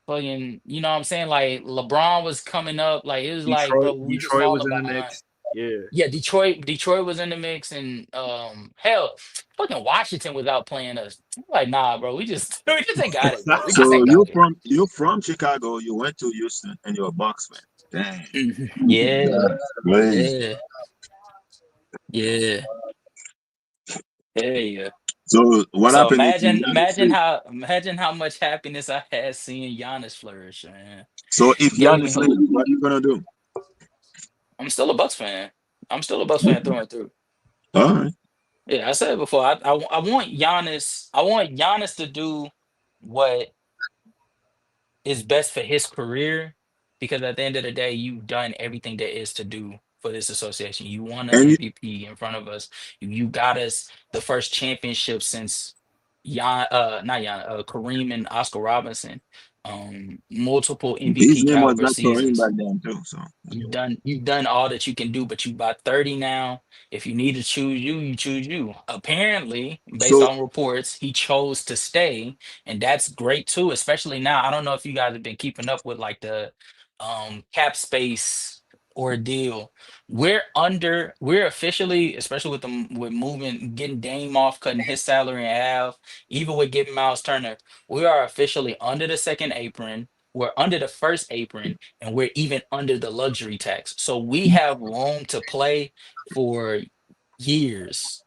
Fucking, you know what I'm saying? Like LeBron was coming up. Like it was like, bro, we just Detroit was falling in the behind. mix. Yeah. Yeah, Detroit was in the mix, and hell, fucking Washington was out playing us. I'm like, nah, bro, we just we just ain't got it, bro. We just So ain't got it. you from Chicago, you went to Houston, and you're a Bucks fan. Dang, Mhm. Yeah, that's crazy. yeah, yeah, yeah. So what So happened if Giannis leave? imagine how much happiness I had seeing Giannis flourish, man. So if Gave Giannis me leave, hope. what are you gonna do? I'm still a Bucks fan. I'm still a Bucks fan through and through. All right. Yeah, I said it before. I want Giannis. I want Giannis to do what is best for his career, because at the end of the day, you've done everything there is to do for this association. You won an And you, MVP in front of us. You got us the first championship since not Jan, Kareem and Oscar Robinson. Multiple his MVP name was caliber not Kareem seasons. back then too. So You've done all that you can do, but you about 30 now. If you need to choose you, you choose you. Apparently, based so on reports, he chose to stay, and that's great too, especially now. I don't know if you guys have been keeping up with like the cap space ordeal. We're officially, especially with with moving, getting Dame off, cutting his salary in half, even with getting Miles Turner, we are officially under the second apron. We're under the first apron, and we're even under the luxury tax. So we have room to play for years.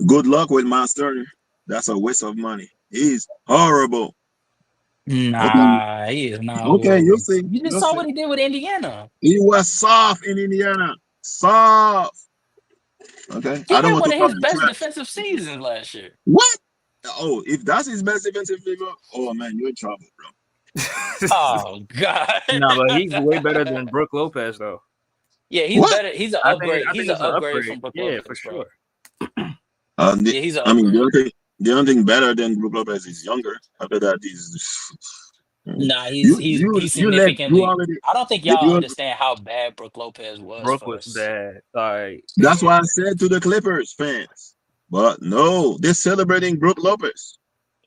good luck with Miles Turner. That's a waste of money. He's horrible. Okay, Nah, he is not okay, you'll horrible. see. You just You'll saw see. what he did with Indiana. He was soft in Indiana. Soft. Okay. He I don't had want one to of talk his best trash. defensive seasons last year. What? Oh, if that's his best defensive figure, oh man, you're in trouble, bro. Oh God. No, but he's way better than Brooke Lopez, though. Yeah, he's What? better. He's an upgrade. I He's think an it's an upgrade upgrade. from Brook Yeah, for Lopez, bro. sure. Yeah, he's an I mean, upgrade. the only thing better than Brook Lopez is younger. After that, he's Nah, he's you significantly. already I don't think did y'all you. understand how bad Brook Lopez was Brooke for was us. bad. Like, That's why I said to the Clippers fans, but no, they're celebrating Brook Lopez.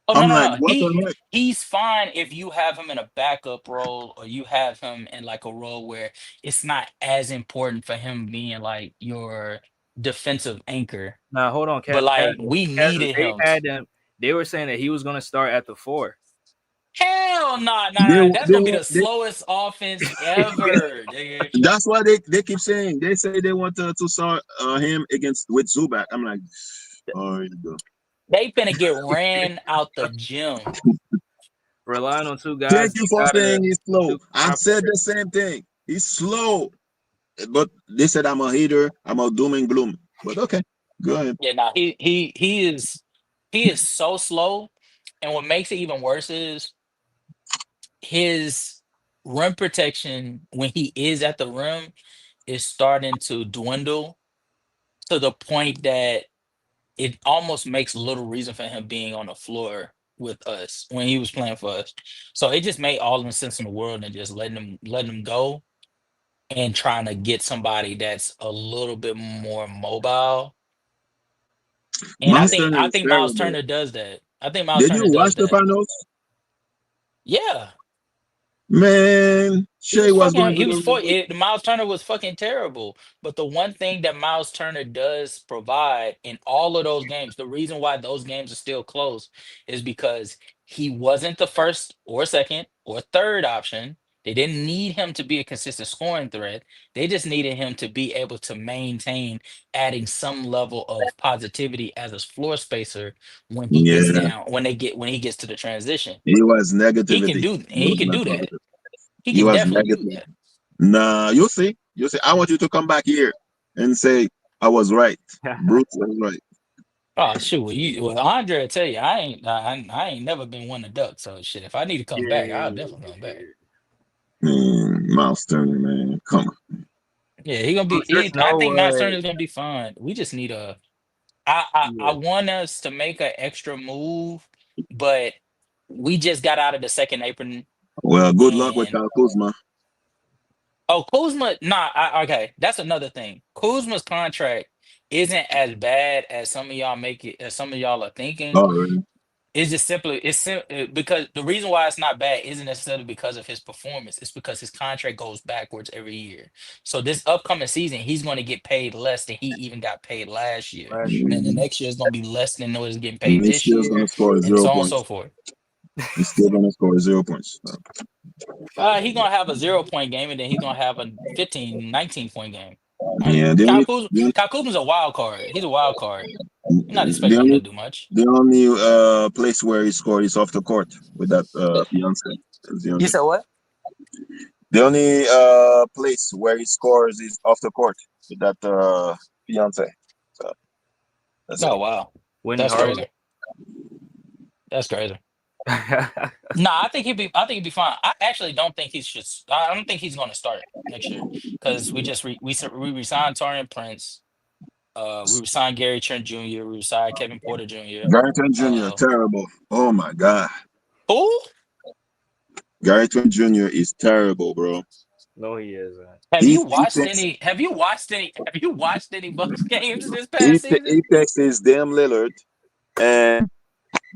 Oh no, I'm no, like, no. what the heck? He's fine if you have him in a backup role, or you have him in like a role where it's not as important for him being like your defensive anchor. now hold on, But like Casper. we Casper, needed they him. had them. They were saying that he was going to start at the 4. Hell nah, nah, They nah. That's they gonna be the want they. slowest offense ever, nigga. That's why they keep saying they say they want to start him against with Zubac. I'm like, oh, here you go. They finna get ran out the gym. Relying on two Thank guys you for out of there. saying he's slow. Two I said the same thing. He's slow, but they said I'm a hater. I'm a doom and gloom. But okay, go ahead. Yeah, nah, he is so slow. And what makes it even worse is his rim protection when he is at the rim is starting to dwindle to the point that it almost makes little reason for him being on the floor with us when he was playing for us. So it just made all the sense in the world and just letting him go and trying to get somebody that's a little bit more mobile. And I Miles think Turner I is think Miles terrible. Turner does that. I think Miles Did you Turner watch does the that. finals? Yeah. Man, He Shea was was fucking. going to He the was for rim. it. Miles Turner was fucking terrible. But the one thing that Miles Turner does provide in all of those games, the reason why those games are still close, is because he wasn't the first or second or third option. They didn't need him to be a consistent scoring threat. They just needed him to be able to maintain adding some level of positivity as a floor spacer when he gets Yeah, down, when he gets to the transition. he was He can negativity. do. He He was can not do that. positive. He He can was definitely do negative. that. Nah, you see, you see. I want you to come back here and say I was right. Bruce was right. Oh shoot, Andre will tell you, I ain't never been one to duck. So shit, if I need to come back, I'll definitely come back. Miles Turner, man, come on. Yeah, he gonna be. There's I no think Matt way. Turner is gonna be fine. We just need a. I Yeah. want us to make an extra move, but we just got out of the second apron, Well, good luck with and Kyle Kuzma. oh Kuzma, nah, okay, that's another thing. Kuzma's contract isn't as bad as some of y'all make it, as some of y'all are thinking. Oh, really? It's just simply because the reason why it's not bad isn't necessarily because of his performance. It's because his contract goes backwards every year. So this upcoming season, he's going to get paid less than he even got paid last year. Last year. And then the Mm, next year is going to be less than what he's getting and paid he's this still year, gonna score and zero so on and so points. forth. He's still gonna score 0 points. He's going to have a 0 point game, and then he's going to have a 15, 19 point game. Like Yeah, the only Kyle Kuzma's a wild card. He's a wild card. You're not the expecting him to only do much. the only place where he scored is off the court with that Beyonce. That's the You only said what? the only place where he scores is off the court with that Beyonce. So that's it. Oh wow, Whitney that's Hardaway. crazy. That's crazy. No, I think he'd be. I think he'd be fine. I actually don't think he should. I don't think he's going to start next year because we just we resigned Torian Prince. We resigned Gary Trent Jr. We resigned Kevin Porter Jr. Gary Trent Jr. Uh, terrible. Oh my God, who Gary Trent Jr. is terrible, bro. No, he isn't. He takes have you watched any? Have you watched any Bucks games this past season? he takes his damn Lillard. And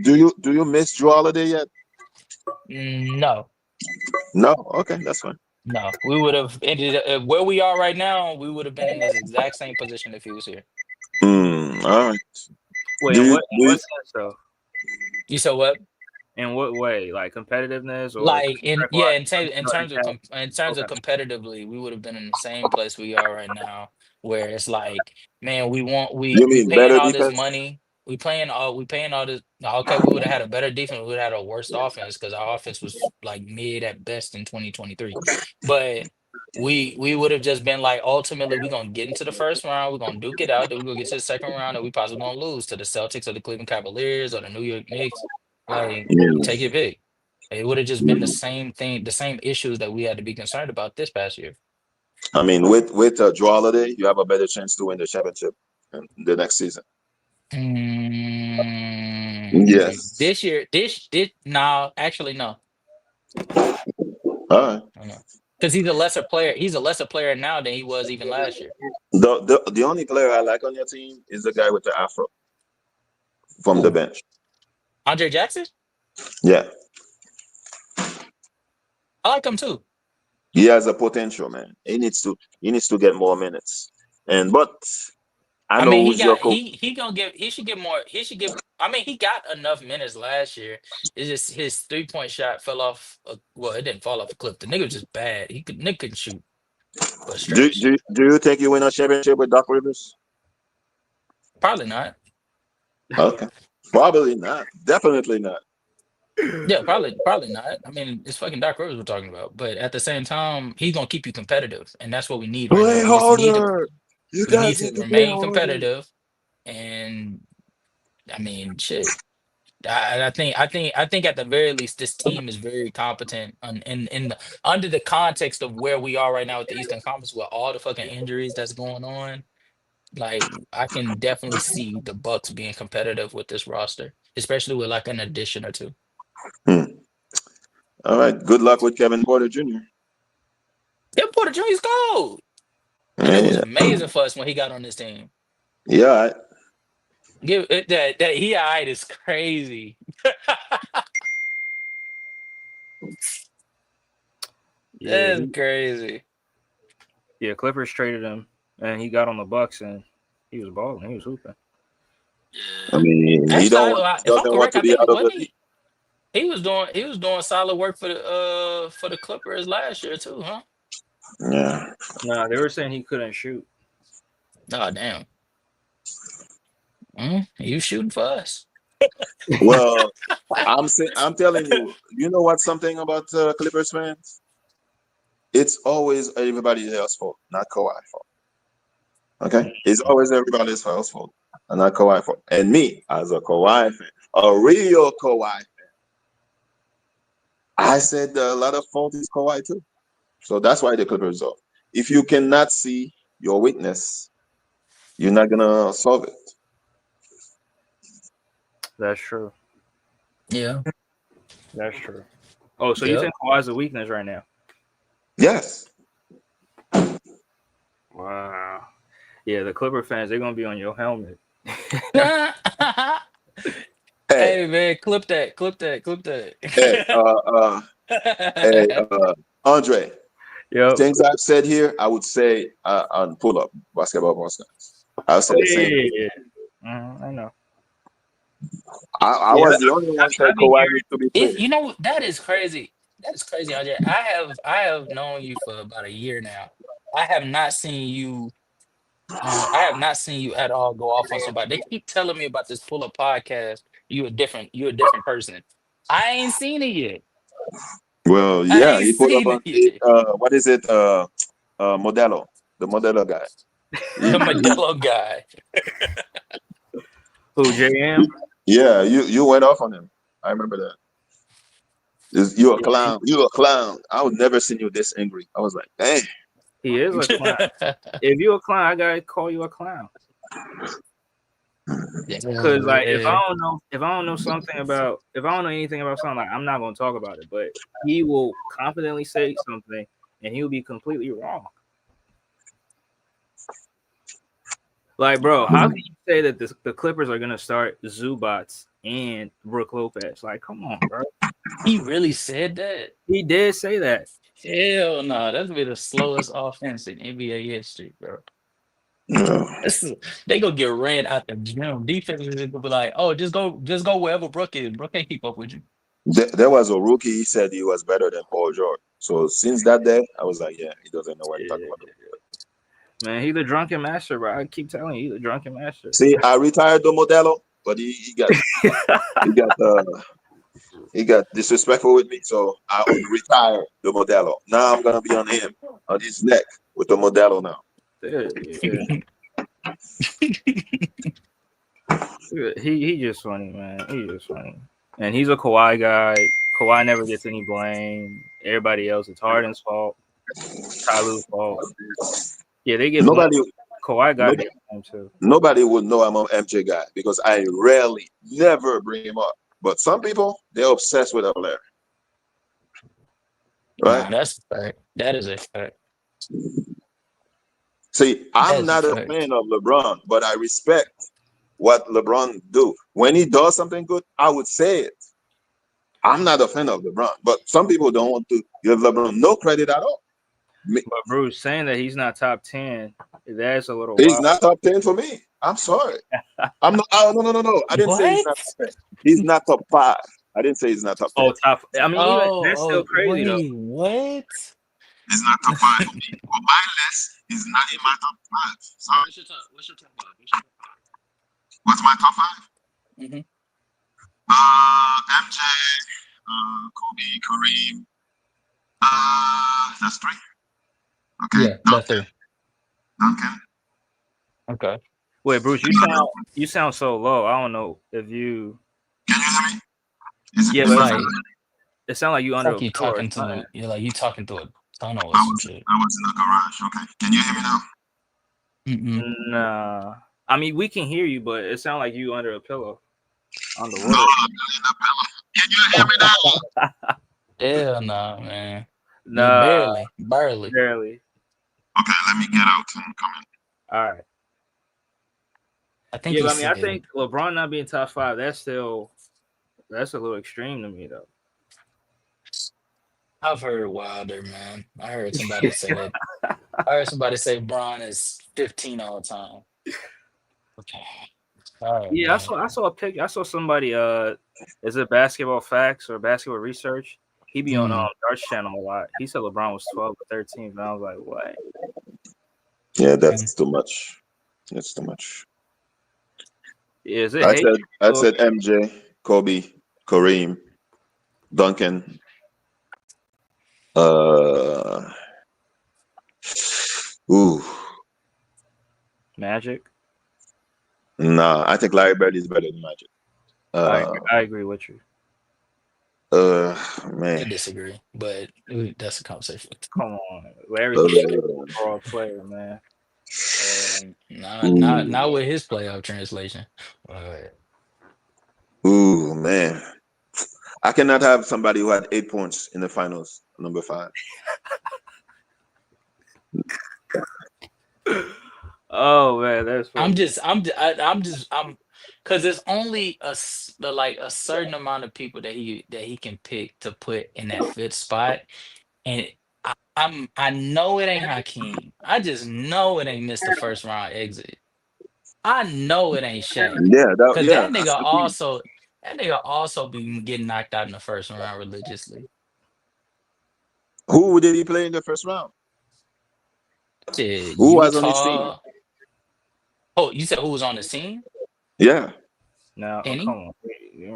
do you miss Joel Holiday yet? No, No. Okay, that's fine. no. We would have ended where we are right now. We would have been in this exact same position if he was here. All right. Wait, Do you in what sense though? You said what? In what way? Like competitiveness or Like contract wise? in terms of Okay. competitively, we would have been in the same place we are right now, where it's like, man, you we mean paying better all this defense? money, we paying all this. Okay, we would have had a better defense, we would have had a worse offense because our offense was like mid at best in 2023, but. We would have just been like ultimately we're gonna get into the first round, we're gonna duke it out, then we're gonna get to the second round, and we possibly gonna lose to the Celtics or the Cleveland Cavaliers or the New York Knicks. Like you take Yeah. your pick. It would have just been the Yeah. same thing, the same issues that we had to be concerned about this past year. I mean, with Joel Holiday, you have a better chance to win the championship in the next season. Yes. This year, this no, actually no, All right. no, because he's a lesser player. He's a lesser player now than he was even last year. The only player I like on your team is the guy with the afro from the Who? bench. Andre Jackson? Yeah, I like him too. he has a potential, man. He needs to get more minutes. But I I know mean, who's your coach. he gonna give he should get more. He should give. I mean, he got enough minutes last year. It's just his 3 point shot fell off. Well, it didn't fall off a cliff. The nigga was just bad. Nigga couldn't shoot for a Do, stretch. do, do you think you win a championship with Doc Rivers? Probably not. Okay. Probably not. Definitely not. Yeah, probably not. I mean, it's fucking Doc Rivers we're talking about, but at the same time, he's gonna keep you competitive, and that's what we need right now. Play We just need to harder. You we need guys to need to play remain harder. competitive, and I mean, shit. I think at the very least, this team is very competent, under the context of where we are right now with the Eastern Conference, with all the fucking injuries that's going on. Like, I can definitely see the Bucks being competitive with this roster, especially with like an addition or two. Hmm. All right. Good luck with Kevin Porter Jr. Yeah, Porter Jr.'s gold. That nigga was Yeah. amazing for us when he got on this team. Yeah. Give it that he alright is crazy. Yeah, That's crazy. yeah. Clippers traded him, and he got on the Bucks, and he was balling. He was hooping. I mean, he Actually, don't want, if I'm doesn't want correct, to I be think out of the wasn't league. he was doing solid work for the Clippers last year too, huh? Yeah. Nah, they were saying he couldn't shoot. Oh damn. He was shooting for us. Well, I'm telling you, you know what? Something about Clippers fans? It's always everybody else's fault, not Kawhi's fault. Okay, it's always everybody else's fault. I'm not Kawhi fan. And me, as a Kawhi fan, a real Kawhi fan, I said a lot of fault is Kawhi too. So that's why the Clippers are. If you cannot see your weakness, you're not gonna solve it. That's true. Yeah. That's true. Oh, so you Yep. think Kawhi's a weakness right now? Yes. Wow. Yeah, the Clipper fans, they're gonna be on your helmet. Hey, Hey man, clip that, clip that, clip that. hey, Andre. Yep. Things I've said here, I would say on pull up basketball podcast. I'll say Oh the yeah, same. yeah, yeah. I know. I Yeah, was the only one I said be Kawhi hearing. needs to be It, traded. you know, that is crazy. That is crazy, RJ. I have known you for about a year now. I have not seen you. I have not seen you at all go off on somebody. They keep telling me about this pull up podcast. You a different person. I ain't seen it yet. Well, I yeah, ain't he put up seen on it yet. what is it? Modelo, the Modelo guy. The He- Modelo guy. Who JM? yeah, you went off on him. I remember that. You a Yeah, clown. You a clown. I would never seen you this angry. I was like, dang. he is a clown. If you a clown, I gotta call you a clown. Yeah, Cause like yeah. if I don't know something about if I don't know anything about something, like I'm not gonna talk about it. But he will confidently say something and he'll be completely wrong. Like, bro, how can you say that the Clippers are gonna start Zubats and Brook Lopez? Like, come on, bro. He really said that? He did say that. Hell no, that's be the slowest offense in NBA history, bro. Yeah. They gonna get ran out the gym. Defense is gonna be like, oh, just go wherever Brook is. Brook can't keep up with you. There was a rookie. He said he was better than Paul George. So since that day, I was like, yeah, he doesn't know what to talk Yeah. about. Man, he's the drunken master, bro. I keep telling you, he's the drunken master. See, I retired the Modelo, but he got disrespectful with me, so I retired the Modelo. Now I'm gonna be on him on his neck with the Modelo now. Yeah. He just funny, man. He just funny. And he's a Kawhi guy. Kawhi never gets any blame. Everybody else, it's Harden's fault. Ty Lue's fault. Yeah, they get blame. Nobody, Kawhi got to nobody, get blamed too. nobody would know I'm an MJ guy because I rarely, never bring him up. But some people, they're obsessed with a player, Nah, right? that's a fact. That is a fact. See, That I'm is a not a fact. fan of LeBron, but I respect what LeBron do. When he does something good, I would say it. I'm not a fan of LeBron, but some people don't want to give LeBron no credit at all. But Bruce saying that he's not top 10, that's a little He's wild. not top 10 for me. I'm sorry. I'm not. Oh, no. I didn't say he's What? not top 10. He's not top 5. I didn't say he's not top 10. Oh, top. I mean, even that's still Oh, crazy though. wait, what? He's not top 5 for me. On my list, he's not in my top 5. Sorry. What's your top five? What's my top 5? Mhm. MJ, Kobe, Kareem. That's 3. Okay. Yeah, that's three. Duncan. Okay. Wait, Bruce, you sound so low. I don't know if you. Can you hear me? Is it Yeah, It's but like it sounds like you it's under like a you pillar or talking to something. you're like you talking to a tunnel or I some was shit. in the garage. Okay. Can you hear me now? Mm-mm. Nah. I mean, we can hear you, but it sounds like you under a pillow, No, underwater. I'm not in the pillow. Can you hear me now? Hell nah, man. You Nah, barely. barely. Okay, let me get out and come in. All right. I think Yeah, he but I mean, I said think LeBron not being top 5, that's a little extreme to me though. I've heard Wilder, man. I heard somebody say that. I heard somebody say Bron is 15 all the time. Okay. All right, Yeah, man. I saw a picture. I saw somebody. Is it Basketball Facts or Basketball Research? He be on Darts Channel a lot. He said LeBron was 12 or 13, and I was like, what? Yeah, that's too much. That's too much. Yeah, is it hate? I said MJ, Kobe, Kareem, Duncan. Ooh, Magic. Nah, I think Larry Bird is better than Magic. I agree with you. I Man. disagree, but that's a conversation. Come on, Larry's a Uh, overall player, man. Not with his playoff translation. Man. I cannot have somebody who had 8 points in the finals, number 5. Oh man, that's funny. because there's only like a certain amount of people that he can pick to put in that fifth spot, and I know it ain't Hakeem. I just know it ain't Mr. First Round exit. I know it ain't Shaq. Yeah, Cause Hakeem. that nigga also be getting knocked out in the first round religiously. Who did he play in the first round? Shit, Who was on his team? Utah. Oh, you said who was on the scene? Yeah. Now, Penny? come on.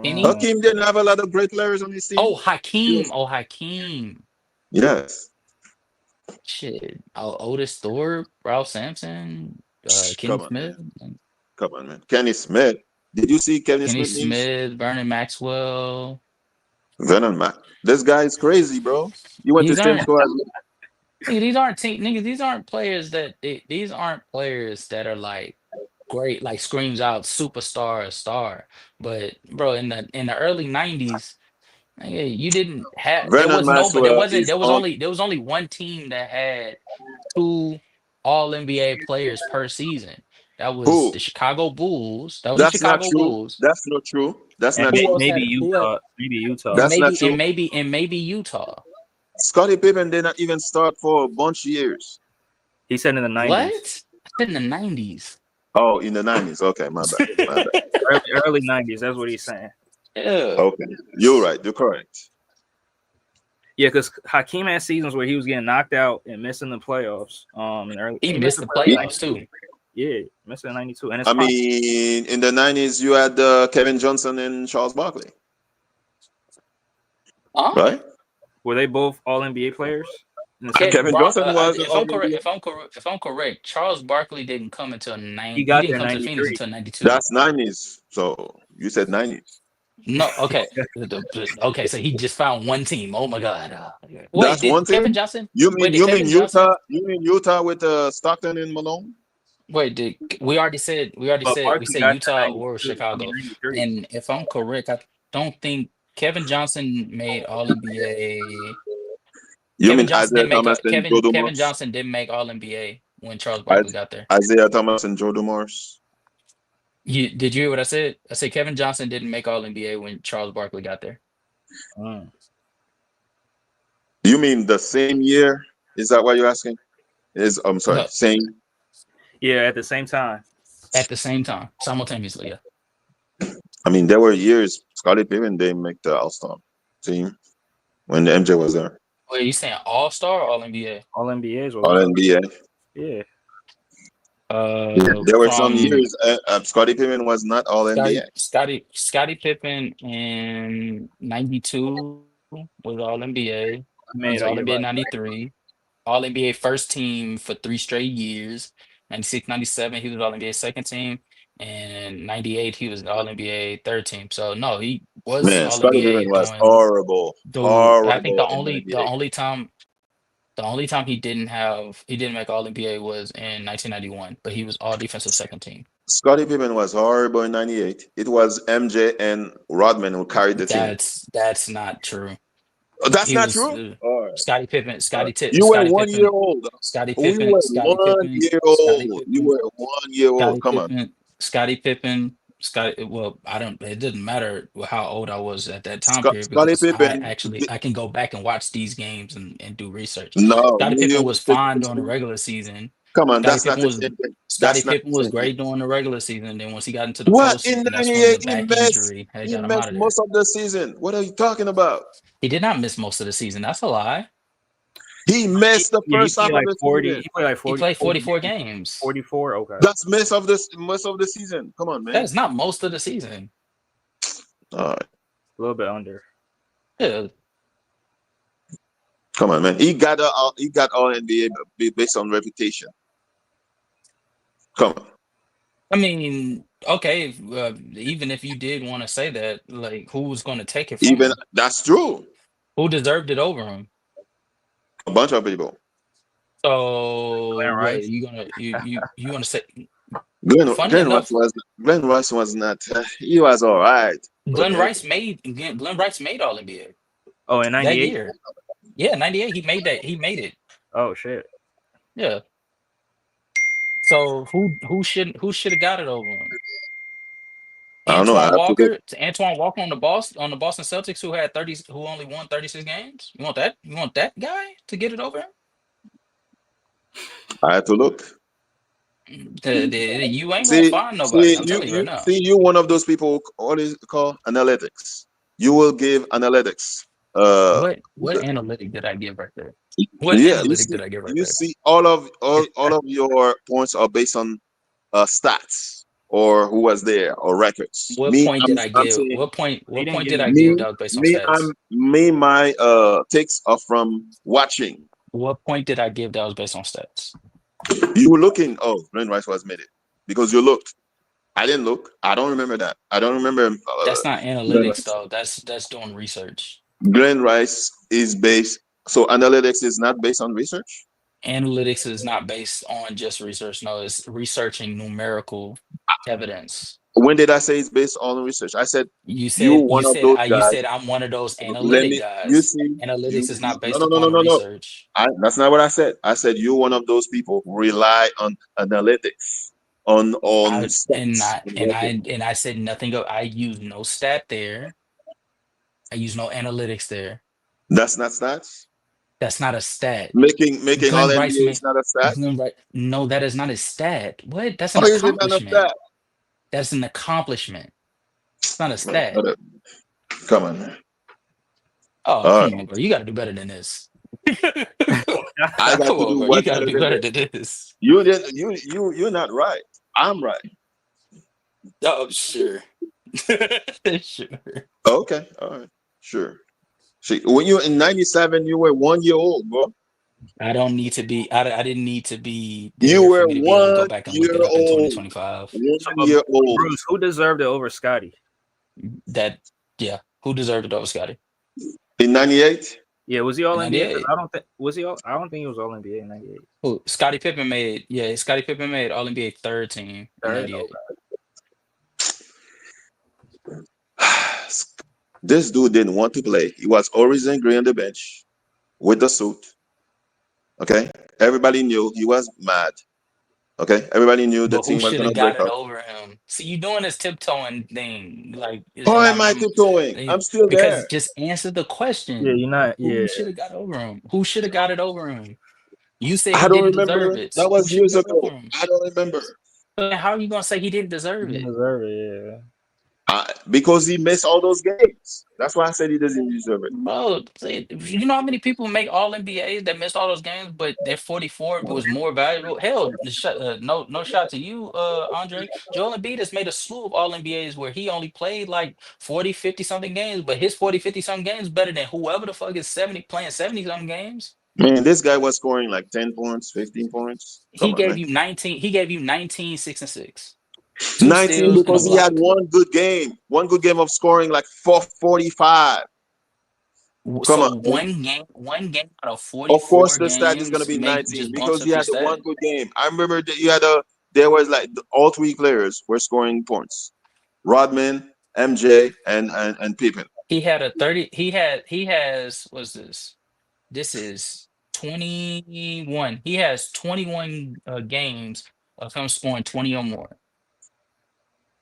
Penny? Hakeem didn't have a lot of great players on his team. Oh, Hakeem. Yes. Oh, Hakeem. Yes. Shit. Otis Thorpe, Ralph Sampson, Kenny Come on, Smith. man. Come on, man. Kenny Smith. Did you see Kenny Kenny Smith news? Smith, Vernon Maxwell. Vernon Mac. This guy is crazy, bro. You went to These same aren't school as me. nigga, these aren't niggas, these aren't players these aren't players that are like great, like screams out superstar or star. But bro, in the early 90s, nigga, you didn't have there Vernon was no but Maxwell is on. there was only one team that had two all NBA players per season. That was Who? the Chicago Bulls. That was the That's not Chicago true. Bulls. That's not true. That's And not Who true. else maybe had who else? Utah. Maybe Utah. That's not true. And maybe Utah. Scottie Pippen did not even start for a bunch of years. He said in the 90s. What? I said in the 90s. Oh, in the 90s. Okay, my bad. My bad. Early 90s. That's what he's saying. Yeah. Okay. You're right. You're correct. Yeah, because Hakeem had seasons where he was getting knocked out and missing the playoffs. He missed the playoffs too. Yeah, missing 92. And I mean, in the 90s, you had Kevin Johnson and Charles Barkley. Right? Were they both all NBA players? Kevin Johnson was. If I'm correct, Charles Barkley didn't come until 90. He got didn't there come in to Phoenix 93. until 92. That's 90s. So you said 90s. No, okay. Okay, so he just found one team. Oh my God. Wait, That's did one Kevin team? Johnson? You Wait, mean did Kevin Johnson? Utah? You mean Utah with Stockton and Malone? Wait, we already said But Barkley we said got Utah there in or 92, Chicago. 93. And if I'm correct, I don't think Kevin Johnson made All NBA. You mean Isaiah Thomas and Joe Kevin Dumars? Johnson didn't make All NBA when Charles Barkley got there. Isaiah Thomas and Joe Dumars. Did you hear what I said? I said Kevin Johnson didn't make All NBA when Charles Barkley got there. You mean the same year? Is that what you're asking? I'm sorry, No. same. Yeah, at the same time. At the same time, simultaneously, yeah. I mean, there were years Scottie Pippen didn't make the All-Star team when MJ was there. Wait, you saying All-Star or All NBA? All NBA is what All NBA. Yeah. There were some years Scottie Pippen was not All NBA. Scottie Pippen in 92 was All NBA. Was All NBA 93. All NBA first team for 3 straight years. 96, 97, he was All NBA second team. And 98, he was All NBA third team. So no, he was All Scottie Pippen NBA was horrible. I think the only time he didn't make All NBA was in 1991, but he was All Defensive second team. Scottie Pippen was horrible in 98. It was MJ and Rodman who carried the team. That's not true. Oh, that's not true? Scottie Pippen, you were 1 year old. Scottie Pippen, You were 1 year old. You were 1 year old. Come on. Scottie Pippen, well, it doesn't matter how old I was at that time period because I can go back and watch these games and do research. No, Scottie Pippen was fine during the regular season. Come on, that's not the same thing. Scottie Pippen was great during the regular season, and then once he got into the postseason, that's when the back injury got him out of there. Most of the season. What are you talking about? He did not miss most of the season. That's a lie. He missed the first half of the 40. season. He played like 40. He played 44 games. 44. Okay. That's most of the season. Come on, man. That's not most of the season. All right. A little bit under. Yeah. Come on, man. He got all NBA based on reputation. Come on. I mean, okay, even if you did want to say that, like, who was going to take it from Even him? that's true. Who deserved it over him? A bunch of people. So Glenn what Rice. you want to say? Glenn Funny Glenn Rice enough, was Glenn Rice was not. He was all right. Okay. Glenn Rice made All NBA Oh, in that '98. year. Yeah, 98. He made that. He made it. Oh shit. Yeah. So who should have got it over him? I don't know. I have to look. Antoine Walker on the Boston Celtics who had 30 who only won 36 games. You want that? You want that guy to get it over him? I have to look. You ain't gonna See, find nobody. I'm telling you right now. you one of those people who always call analytics. You will give analytics. Uh, What analytic did I give right there? What yeah, analytic did I give right you there? see all of your points are based on stats or who was there or records. What Me, point did I I'm give? saying He What didn't point give did you. I give me that was based on stats? my takes are from watching. What point did I give that was based on stats? You were looking. Oh, Glenn Rice was made it because you looked. I didn't look. I don't remember that. I don't remember. That's not Glenn analytics Rice. though. That's doing research. Glenn Rice is based. So analytics is not based on research. Analytics is not based on just research. No, it's researching numerical evidence. When did I say it's based on research? I said You you said one of those you guys. said I'm one of those Let analytic me. You guys. see. Analytics is not No based no no no upon no no. research. That's not what I said. I said you one of those people who rely on analytics, on stats. And I said nothing. I use no stat there. I use no analytics there. That's not stats. That's not a stat. Making all Glenn Rice NBA is made not a stat. Glenn Rice. No, that is not a stat. What? That's an How is it not a accomplishment. stat? That's an accomplishment. It's not a Man, stat. come on, man. Oh, All come on, right. bro. You got to do better than this. I got Come to on, do bro. You what got to better do than better this. than this. You didn't. You're not right. I'm right. Oh, sure. Sure. Okay. All right. Sure. See, when you in '97, you were 1 year old, bro. I don't need to be. I didn't need to be You there for were me to be able to go one back and look year it up in old. 2025. So, 1 year old. Bruce, who deserved it over Scotty? That, yeah. Who deserved it over Scotty? In '98. Yeah, was he all In NBA? Because 98. I don't think was he all. I don't think he was all NBA in '98. Who? Scottie Pippen made All NBA third team in Third. 98. This dude didn't want to play. He was always angry on the bench with the suit. Okay. Everybody knew he was mad. Okay. Everybody knew the But who team was should gonna have break got it up. over him? See, you doing this tiptoeing thing, like, How and am I tiptoeing? I'm still because there. just answer the Yeah, question. you're not. Yeah, Who should have got over him? Who should have got it over him? You said I he don't didn't deserve remember. it. That So who was should have years got it over ago. him? I don't remember. So then how are you gonna say he didn't he deserve didn't it? deserve it. Yeah. Because he missed all those games. That's why I said he doesn't deserve it. Bro, you know how many people make all NBAs that missed all those games, but their 44 was more valuable? Hell, no shot to you, Andre. Joel Embiid has made a slew of all NBAs where he only played like 40, 50 something games, but his 40, 50 something games better than whoever the fuck is 70 playing 70 something games. Man, this guy was scoring like 10 points, 15 points. Come on, man. He gave you 19, 6 and 6. Two 19 steals and a because he had block. one good game. One good game of scoring like 445. Come So on, man. one game out of Of course, 44 the stat is gonna games be make 19 just bumps because up you your had the one stat. good game. I remember that you had there was like all three players were scoring points. Rodman, MJ, and Pippen. He had a 30. He has, what's this? This is 21. He has 21 games of him scoring 20 or more.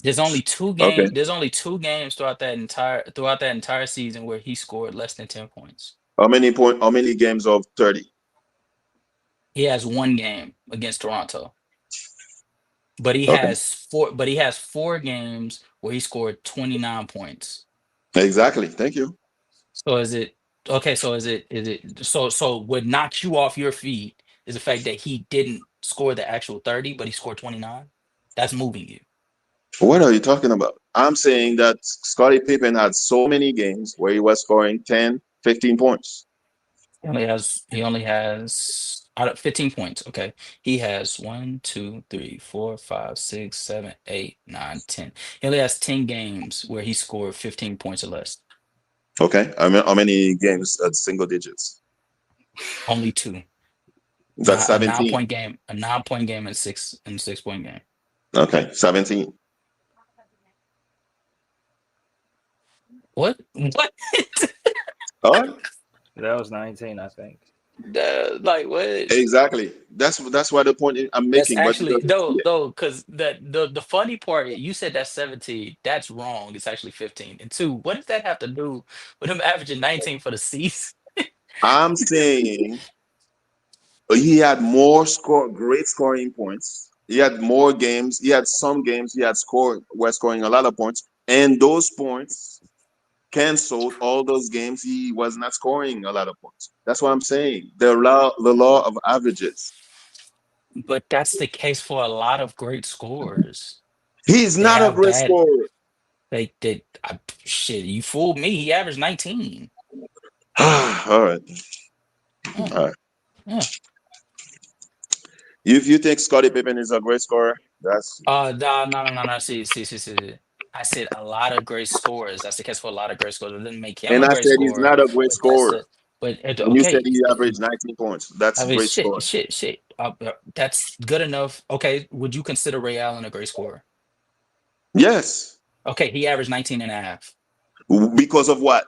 Okay. There's only two games throughout that entire season where he scored less than 10 points. How many games of 30? He has one game against Toronto. But Okay. he has four games where he scored 29 points. Exactly. Thank you. So is it okay? So so what knocks you off your feet is the fact that he didn't score the actual 30, but he scored 29. That's moving you. What are you talking about? I'm saying that Scottie Pippen had so many games where he was scoring 10, 15 points. He only has out of 15 points. Okay. He has 1, 2, 3, 4, 5, 6, 7, 8, 9, 10. He only has 10 games where he scored 15 points or less. Okay. I mean, how many games at single digits? Only 2. That's A 17. 9-point game, a 9-point game, and 6-point game. Okay, 17. What? What? All right. That was 19, I think. Like what? Exactly. That's why the point I'm That's making, but he actually doesn't see it. because the funny part, you said that's 17. That's wrong. It's actually 15. And two, what does that have to do with him averaging 19 for the season? I'm saying he had great scoring points. He had more games. He had some games he had was scoring a lot of points, and those points canceled all those games he was not scoring a lot of points. That's what I'm saying. The law of averages. But that's the case for a lot of great scorers. He's They not a have great bad. scorer. Shit. You fooled me. He averaged 19. All right. Yeah, All right. yeah. If you think Scottie Pippen is a great scorer, that's No. See. I said a lot of great scorers. That's the case for a lot of great scorers. It didn't make him and a I great said he's scorer, not a great but that's scorer. the. But And you said okay. he averaged 19 points. That's I mean, great scoring. shit. That's good enough. Okay, would you consider Ray Allen a great scorer? Yes. Okay, he averaged 19 and a half. Because of what?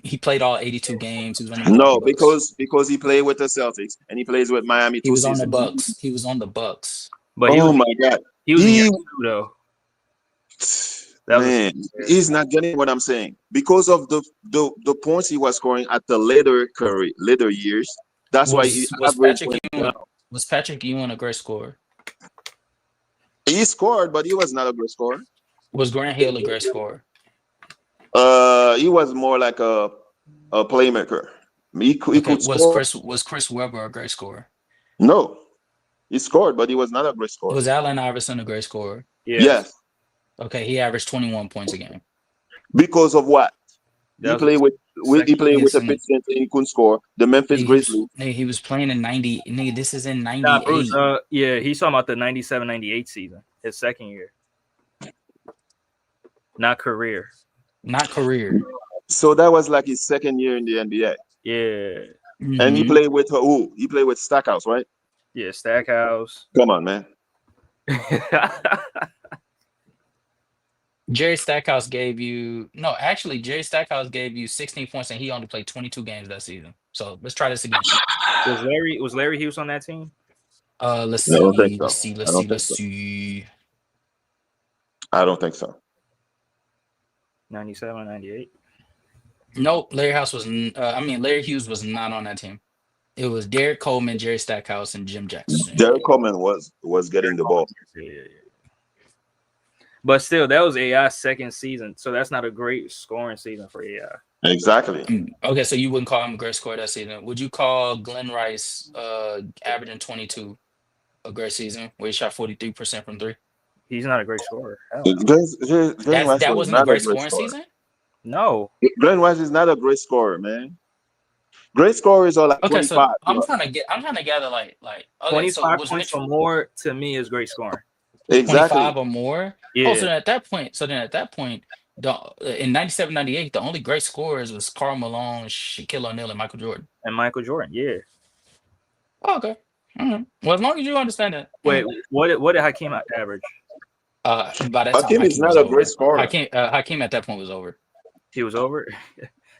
He played all 82 games. He was on the Milwaukee No, Bucks. because he played with the Celtics and he plays with Miami He two was on the seasons. Bucks. He was on the Bucks. But Oh my God. he was in year He 2 though. That was man, he's not getting what I'm saying. Because of the points he was scoring at the later years, that's why he Was average Patrick went Ewing down. was Patrick Ewing a great scorer? He scored, but he was not a great scorer. Was Grant Hill a great scorer? He was more like a playmaker. He Okay, could score. Was Chris Webber a great scorer? No, he scored, but he was not a great scorer. Was Allen Iverson a great scorer? yes. Yes, Okay, he averaged 21 points a game. because of what? That was his He second. played with the Listen, Pistons and he couldn't score. The Memphis Grizzlies. he was playing in 90. Nigga, this is in Nah, Bruce. 98. Yeah, he's talking about the 97-98 season, his second year, not career. Not career. So that was like his second year in the NBA. Yeah, And he Mhm. played with who? He played with Stackhouse, right? yeah, Stackhouse. Come on, man. Jerry Stackhouse gave you Jerry Stackhouse gave you 16 points and he only played 22 games that season. So let's try this again. Was Larry Hughes on that team? Let's I don't think see. so. Let's see. I don't think so. 97-98. Nope, Larry Hughes was not on that team. It was Derek Coleman, Jerry Stackhouse, and Jim Jackson. Derek Coleman was getting the ball. Yeah. But still, that was AI's second season, so that's not a great scoring season for AI. Exactly. Okay, so you wouldn't call him a great scorer that season. Would you call Glenn Rice averaging 22 a great season where he shot 43% from three? He's not a great scorer. Hell no. Glenn Rice That was wasn't a not great a great scoring scorer. season? No. Glenn Rice is not a great scorer, man. Great scorers are like Okay, 25. so I'm trying to gather like okay, 25 so was points Mitch or more to me is great scoring. Exactly. 25 or more? Yeah. Oh, so then at that point, in 97, 98, the only great scorers was Karl Malone, Shaquille O'Neal, and Michael Jordan. And Michael Jordan, yeah. Oh, okay. Well, as long as you understand that. Wait, what did Hakeem average? By that time, Hakeem is Hakeem not was a over. great scorer. Hakeem at that point was over. He was over?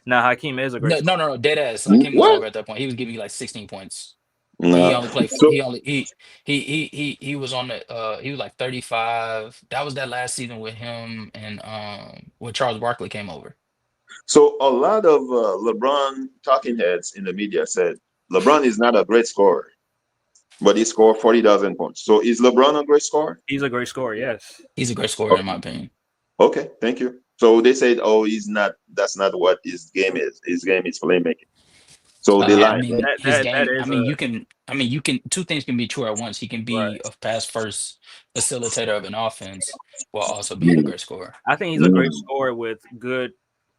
Nah, Hakeem is a great scorer. No, dead ass. Hakeem was What? over at that point. He was giving you like 16 points. No. He only played. So- He was on the. He was like 35. That was that last season with him and when Charles Barkley came over. So a lot of LeBron talking heads in the media said LeBron is not a great scorer, but he scored 40,000 points. So is LeBron a great scorer? He's a great scorer, yes. He's a great scorer in my opinion. Okay, thank you. So they said, oh, he's not. That's not what his game is. His game is playmaking. So they I lied. mean, That- his that- game. that is You can. Two things can be true at once. He can be Right. a pass first facilitator of an offense while also being a great scorer. I think he's a great scorer with good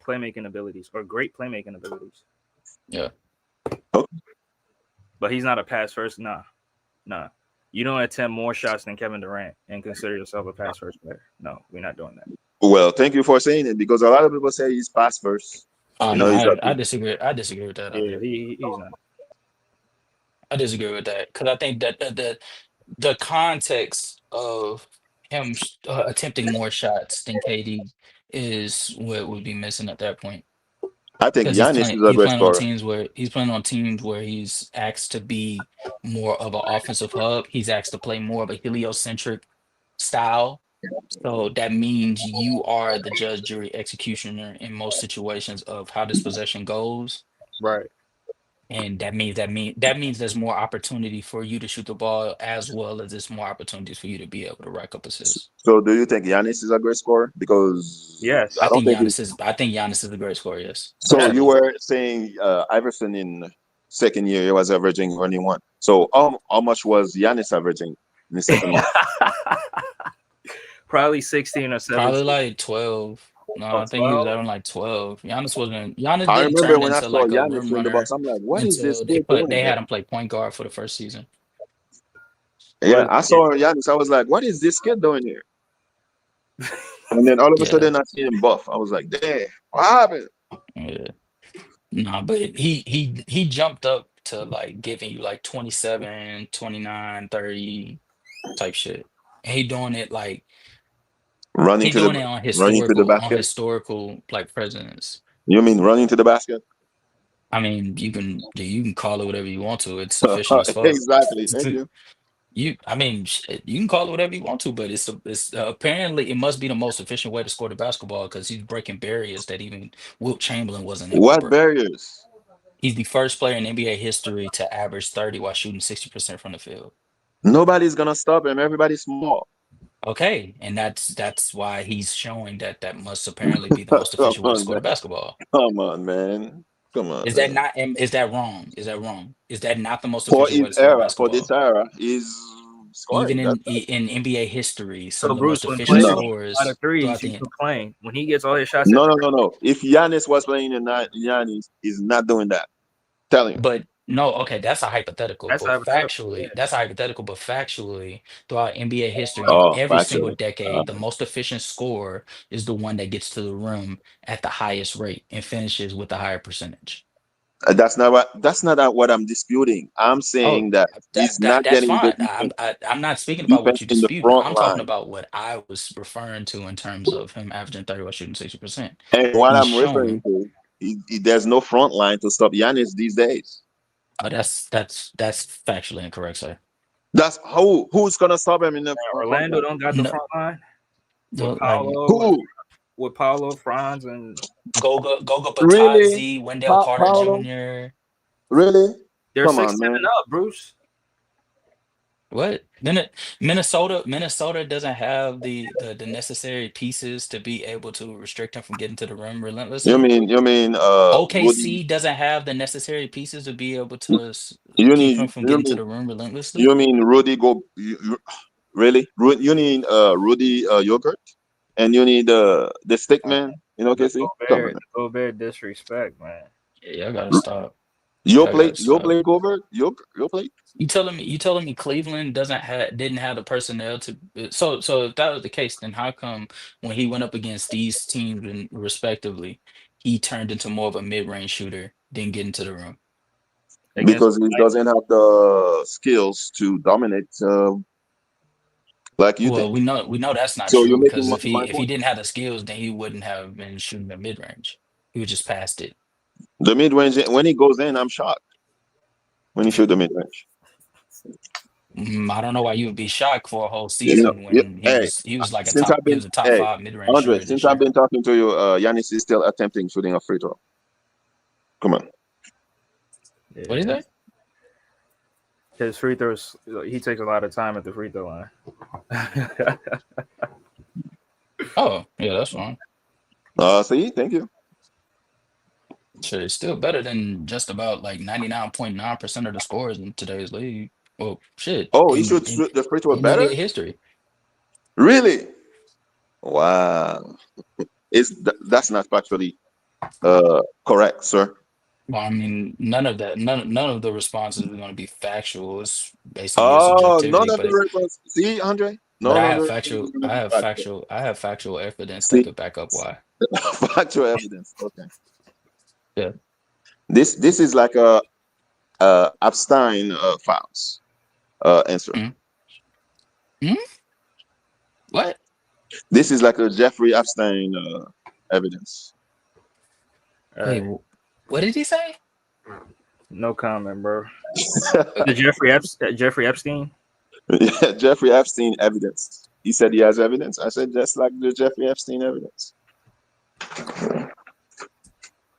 playmaking abilities or great playmaking abilities. Yeah. But he's not a pass first. Nah. You don't attempt more shots than Kevin Durant and consider yourself a pass first player. No, we're not doing that. Well, thank you for saying it because a lot of people say he's pass first. Oh You no, know, he's I disagree. I disagree with that. Yeah, he's not. I disagree with that because I think that the context of him attempting more shots than KD is what would be missing at that point. I think Because Giannis is a he's great playing on scorer. teams where he's asked to be more of an offensive hub. He's asked to play more of a heliocentric style. So that means you are the judge, jury, executioner in most situations of how this possession goes. Right. And that means there's more opportunity for you to shoot the ball as well as there's more opportunities for you to be able to rack up assists. So, do you think Giannis is a great scorer? Because Yes. I don't think he's. I think Giannis is a great scorer, yes. So you Yes. Absolutely. were saying Iverson in second year he was averaging 21. So how much was Giannis averaging in the second year? Probably 16 or Probably 17 like 12. No, or I think he was 12. around like 12. Giannis I didn't remember turn when I into saw like a rim Giannis in the box, runner I'm like, what is this until they kid put doing they here? had him play point guard for the first season. Yeah, I Yeah. saw Giannis. I was like, what is this kid doing here? And then all of a Yeah. sudden I see him buff. I was like, damn, what happened? Yeah. No, but he jumped up to like giving you like 27, 29, 30 type shit. And Running he to the doing it running to the on basket. historical like presence. You mean running to the basket? I mean, you can call it whatever you want to. It's efficient as fuck. Exactly. Thank you. I mean, shit, you can call it whatever you want to, but it's apparently it must be the most efficient way to score the basketball because he's breaking barriers that even Wilt Chamberlain wasn't able to What break. barriers? He's the first player in NBA history to average 30 while shooting 60% from the field. Nobody's gonna stop him. Everybody's small. Okay, and that's why he's showing that must apparently be the most Come efficient way to on, score man. the basketball. Come on, man. Come on, Is that man. not is that wrong? Is that wrong? Is that not the most For efficient his way to score the era, for this basketball? era, he's Even scoring. That's in NBA history, some So of the most Bruce, when efficient players no, make a lot scorers of threes, throughout you the complain. When he gets all his shots at no, the no, rim, no, no. If Giannis was playing in night, Giannis is not doing that. Telling you. But no, okay, that's a hypothetical. that's But hypothetical. Yeah. factually, that's a hypothetical. But factually, throughout NBA history, in Oh, every single actually, decade, the most efficient scorer is the one that gets to the rim at the highest rate and finishes with a higher percentage. that's not what I'm disputing. I'm Oh, saying that he's not that's getting the fine. I'm not speaking about what defense you in the disputing. front I'm talking line. about what I was referring to in terms of him averaging 30 while shooting 60%. And what He's I'm referring showing. to, there's no front line to stop Giannis these days. That's factually incorrect, sir. That's who's gonna stop him in the front Orlando line? don't got the No, front line with like Paolo and Who? Franz and Goga Really? Batadze, Wendell Carter Paulo? Jr. Really? they're Come six, on, seven man. up, Bruce. What? Minnesota doesn't have the necessary pieces to be able to restrict him from getting to the rim You relentlessly. mean you mean Rudy? OKC doesn't have the necessary pieces to be able to You keep need him from getting to the rim relentlessly. you mean Rudy go? Really? You need Rudy yogurt, and you need the stick Uh, man. the KC. Come on. Gobert disrespect, man. Yeah, y'all gotta stop. You Y'all play gotta you stop. play Gobert. You play. You telling me Cleveland didn't have the personnel to so if that was the case, then how come when he went up against these teams and respectively, he turned into more of a mid-range shooter than getting to the rim? Against Because he doesn't have the skills to dominate like you Well, think. we know that's not So you're true making because my if he point. didn't have the skills, then he wouldn't have been shooting the mid-range. He would just passed it. The mid range when he goes in, I'm shocked when he shoot the mid range. I don't know why you would be shocked for a whole You season you, when hey, since I've he been was a top hey five mid-range Andre, shooter since this I've year. been talking to you, Giannis is still attempting shooting a free throw. Come on. What is yeah, that? his free throws, he takes a lot of time at the free throw line. Oh, yeah, that's fine. See, thank you. Shit, it's still better than just about like 99.9% of the scores in today's league. Well, shit, Oh, he should shoot the free throw in better. NBA history. Really? Wow. That's not factually correct, sir. Well, I mean, none of that, none of the responses are going to be factual. It's based on your Oh, none subjectivity. of the records. See, Andre? But None of the records are gonna be factual. I have factual evidence that See, could back up why. factual evidence. Okay. Yeah. This is like a Epstein files answer. Hmm. Hmm? What? This is like a Jeffrey Epstein evidence. All Wait, right. what did he say? No comment, bro. Uh, The Jeffrey Epstein. Yeah, Jeffrey Epstein evidence. He said he has evidence. I said just like the Jeffrey Epstein evidence.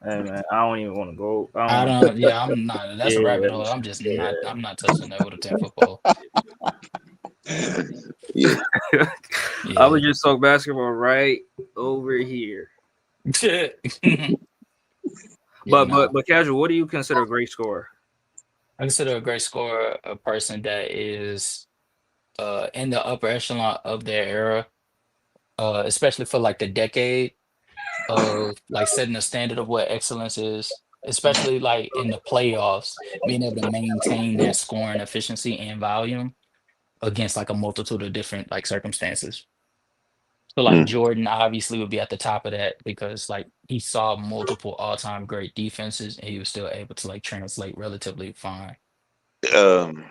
Hey man, I don't even want to go. I don't I want don't. Yeah, I'm not. to. That's a rabbit hole. I'm just Yeah, not. I'm not touching that with a 10-foot pole. Yeah. yeah. I Yeah. would just talk basketball right over here. Yeah. But casual. What do you consider a great scorer? I consider a great scorer a person that is in the upper echelon of their era, especially for like the decade of like setting the standard of what excellence is, especially like in the playoffs, being able to maintain that scoring efficiency and volume against like a multitude of different like circumstances. So like Mm. Jordan obviously would be at the top of that because like he saw multiple all-time great defenses and he was still able to like translate relatively fine. Um,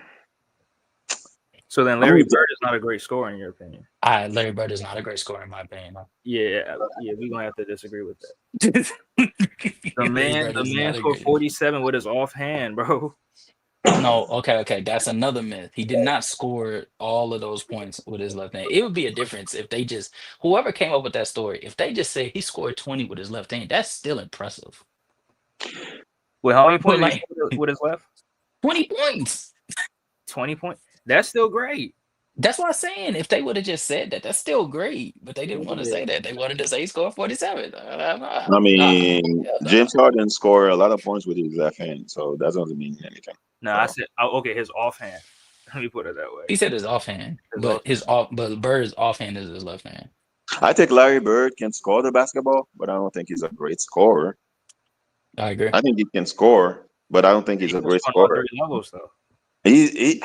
So then I'm Larry gonna Bird is not a great scorer in your opinion. Larry Bird is not a great scorer in my opinion. Yeah, yeah, we're gonna have to disagree with that. Larry Bird The is man not a scored great. 47 with his offhand, bro. No, okay. That's another myth. He did not score all of those points with his left hand. It would be a difference if they just whoever came up with that story, if they just say he scored 20 with his left hand, that's still impressive. Wait, how many But points did he like score with his left? 20 points. 20 points. That's still great. That's what I'm saying. If they would have just said that, that's still great. But they didn't want to Yeah. say that. They wanted to say he scored 47. I Nah, mean, hell James no. Harden scored a lot of points with his left hand, so that doesn't mean anything. No, I So said okay, his offhand. Let me put it that way. He said his offhand, His but offhand. but Bird's offhand is his left hand. I think Larry Bird can score the basketball, but I don't think he's a great scorer. I agree. I think he can score, but I don't think he's He a can great score on all scorer. three levels though. He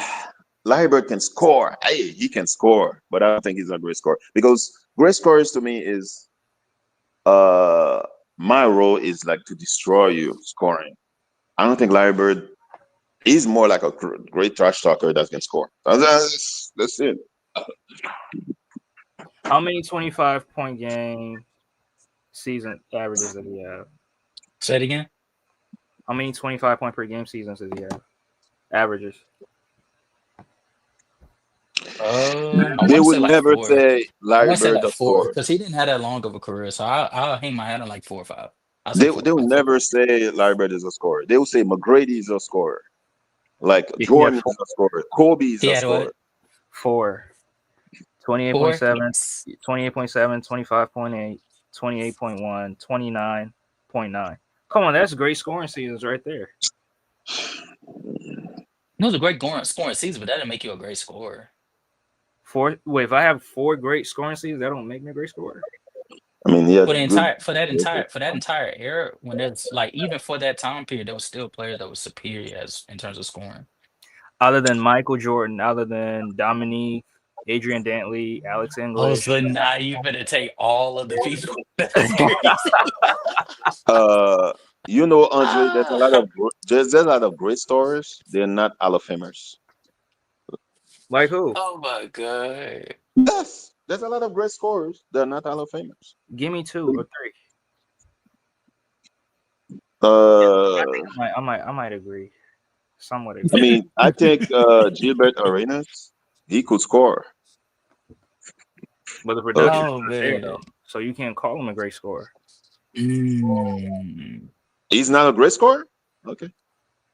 Larry Bird can score. Hey, he can score, but I don't think he's a great scorer because great scorers to me is uh my role is like to destroy you scoring. I don't think Larry Bird is more like a great trash talker that can score. That's it. How many 25-point game season averages does he have? Say it again. How many 25-point per game seasons does he have? Averages. I They want to would say like never four. say I Larry want to say Bird like the four scorer. because he didn't have that long of a career. So I'll hang my head on like 4 or 5. I'll say They four. will I'll say never four. say Larry Bird is a scorer. They will say McGrady is a scorer. Like Yeah, he had Jordan is a scorer. Kobe is He a had what? scorer. four. 4? 28.7, Yes. 28.7, 25.8, 28.1, 29.9. Come on, that's great scoring seasons right there. It was a great scoring season, but that didn't make you a great scorer. Wait, if I have 4 great scoring seasons, that don't make me a great scorer. I mean, he For had the good. entire for that entire era, when there's like even for that time period, there was still players that was superior as in terms of scoring. Other than Michael Jordan, other than Dominique, Adrian Dantley, Alex Oh, English. so now you better take all of the people. That's crazy. Uh, you know, Andre, Ah. there's a lot of great stories. They're not Hall of Famers. Like who? Oh my god. Yes, there's a lot of great scorers. They're not Hall of Famers. Give me 2 or 3. Uh, I might agree. Somewhat I agree. mean, I think Gilbert Arenas, he could score. But the production Okay, Oh is not there though. man. So you can't call him a great scorer. Mm. he's not a great scorer. Okay,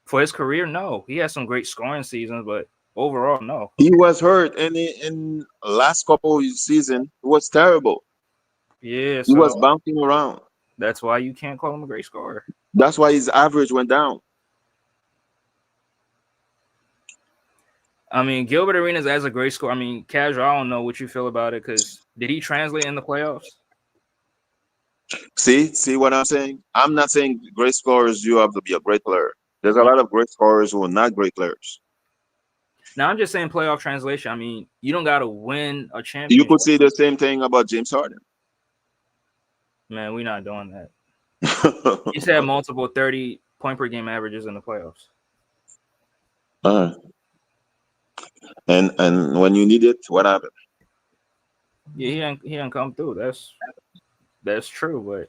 For his career, no. He has some great scoring seasons, but overall, no. he was hurt in last couple of season. It was terrible. Yeah, He was so bouncing around. that's why you can't call him a great scorer. That's why his average went down. I mean, Gilbert Arenas as a great scorer. I mean, casual, I don't know what you feel about it because did he translate in the playoffs? See what I'm saying? I'm not saying great scorers, you have to be a great player. There's a lot of great scorers who are not great players. Now I'm just saying playoff translation. I mean, you don't got to win a You championship. could say the same thing about James Harden. Man, we're not doing that. He's had multiple 30-point per game averages in the playoffs. And when you need it, what happened? Yeah, he didn't come through. That's true, but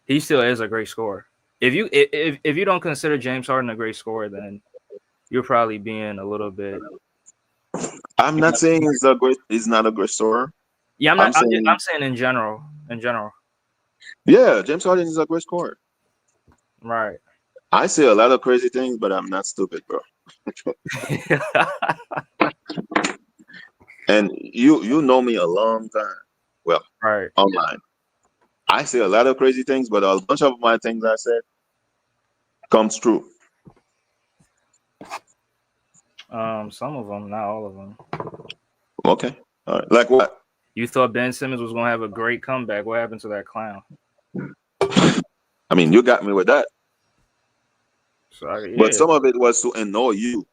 he still is a great scorer. If you don't consider James Harden a great scorer, then you're probably being a little bit. I'm not saying he's not a great scorer. Yeah, I'm saying I'm saying in general. yeah, James Harden is a great scorer. Right. I say a lot of crazy things, but I'm not stupid, bro. And you know me a long time. Well, Right. online. I say a lot of crazy things, but a bunch of my things I said comes true. Some of them, not all of them. Okay. All right. Like what? You thought Ben Simmons was gonna have a great comeback. What happened to that clown? I mean, you got me with that. So yeah. But some of it was to annoy you.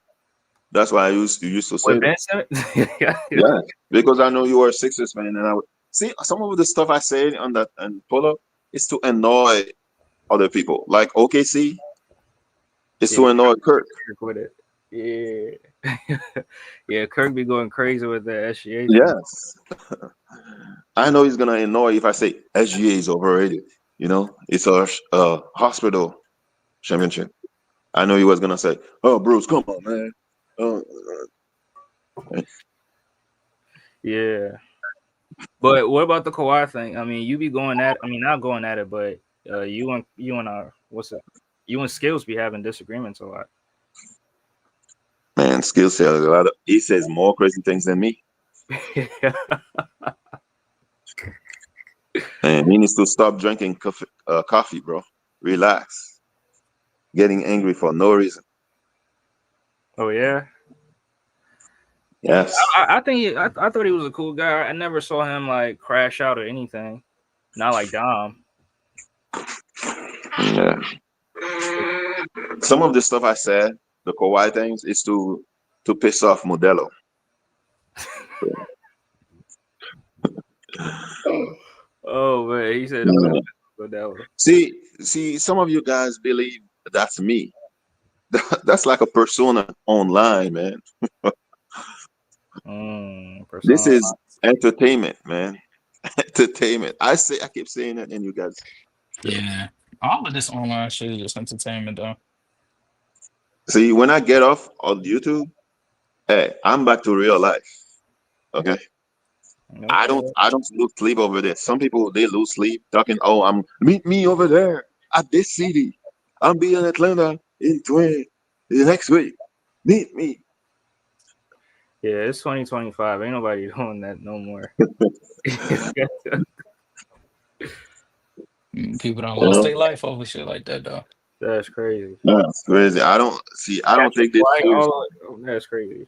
That's why you used to say With Ben that. Simmons? Yeah, because I know you are a Sixers fan, and I would see some of the stuff I say on that and pull up is to annoy other people. Like OKC is to annoy Kirk. With it. Yeah. Yeah, Kirk be going crazy with that SGA. Yes. I know he's gonna annoy if I say SGA is overrated. You know, it's a hospital championship. I know he was gonna say, "Oh, Bruce, come on, man." Yeah. But what about the Kawhi thing? I mean, you be going at. I mean, not going at it, but you and you and Skills be having disagreements a lot. Man, skill set a lot. He says more crazy things than me, and he needs to stop drinking coffee, bro. Relax. Getting angry for no reason. Oh yeah. Yes. I think I thought he was a cool guy. I never saw him like crash out or anything. Not like Dom. Yeah. Some of the stuff I said, the Kawhi things, is to piss off Modelo. Oh man, he said Modelo. See, some of you guys believe that's me. That's like a persona online, man. This is entertainment, man. Entertainment. I keep saying it, and you guys. Yeah. All of this online shit is just entertainment, though. See, when I get off on YouTube, hey, I'm back to real life. Okay. I don't lose sleep over this. Some people they lose sleep talking, oh, meet me over there at this city. I'm be in Atlanta in next week. Meet me. Yeah, it's 2025. Ain't nobody doing that no more. People don't lost their life over shit like that, though. That's crazy. That's crazy. I don't take this seriously. That's crazy.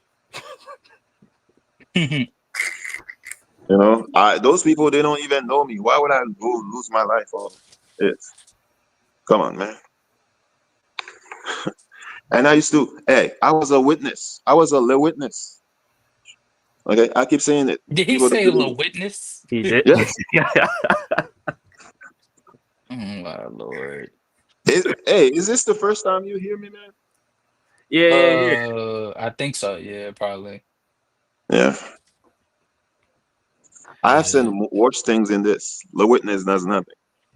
You know, those people they don't even know me. Why would I go lose my life for it? Come on, man. And I used to, hey, I was a witness. I was a witness. Okay, I keep saying it. Did he People say don't a believe it. witness? He did. Yes. Oh my Lord. Is this the first time you hear me, man? Yeah. I think so. Yeah, probably. Yeah. I have said worse things in this. The witness does nothing.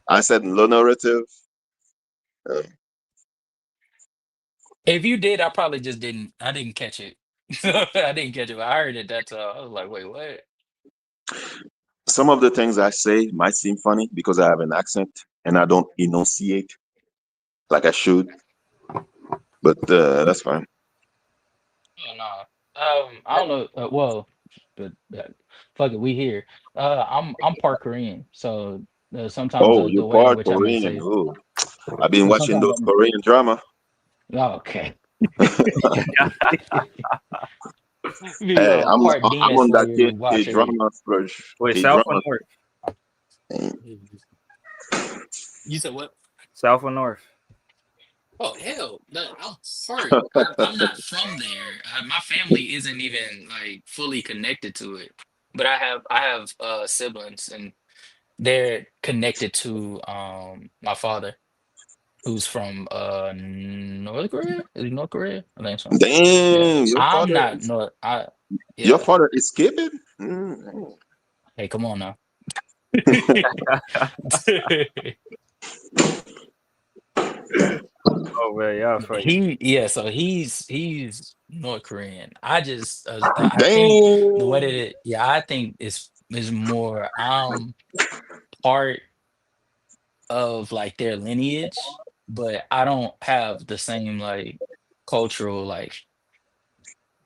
I said low narrative. If you did, I probably just didn't. I didn't catch it. I didn't catch it. But I heard it. That's I was like, wait, what? Some of the things I say might seem funny because I have an accent and I don't enunciate like I should. But that's fine. Oh, no. I don't know. Well, but fuck it, we here. I'm part Korean, so sometimes Oh, the you way in part which I may Korean. say, Oh, I've been so watching sometimes those Korean drama. oh, okay. Hey, Part I'm Demon on that Slayer K watcher. drama splurge. Wait, K South or drama. North? You said what? South or north? Oh hell, I'm sorry. I'm not from there. My family isn't even like fully connected to it. But I have siblings and they're connected to my father, who's from North Korea. Is he North Korea? I think so. Yeah. Damn, I'm not North. I your yeah. father escaped it? Mm. Hey, come on now. Oh man, y'all funny. So he's North Korean. I think the way that Damn. I think is more part of like their lineage, but I don't have the same like cultural like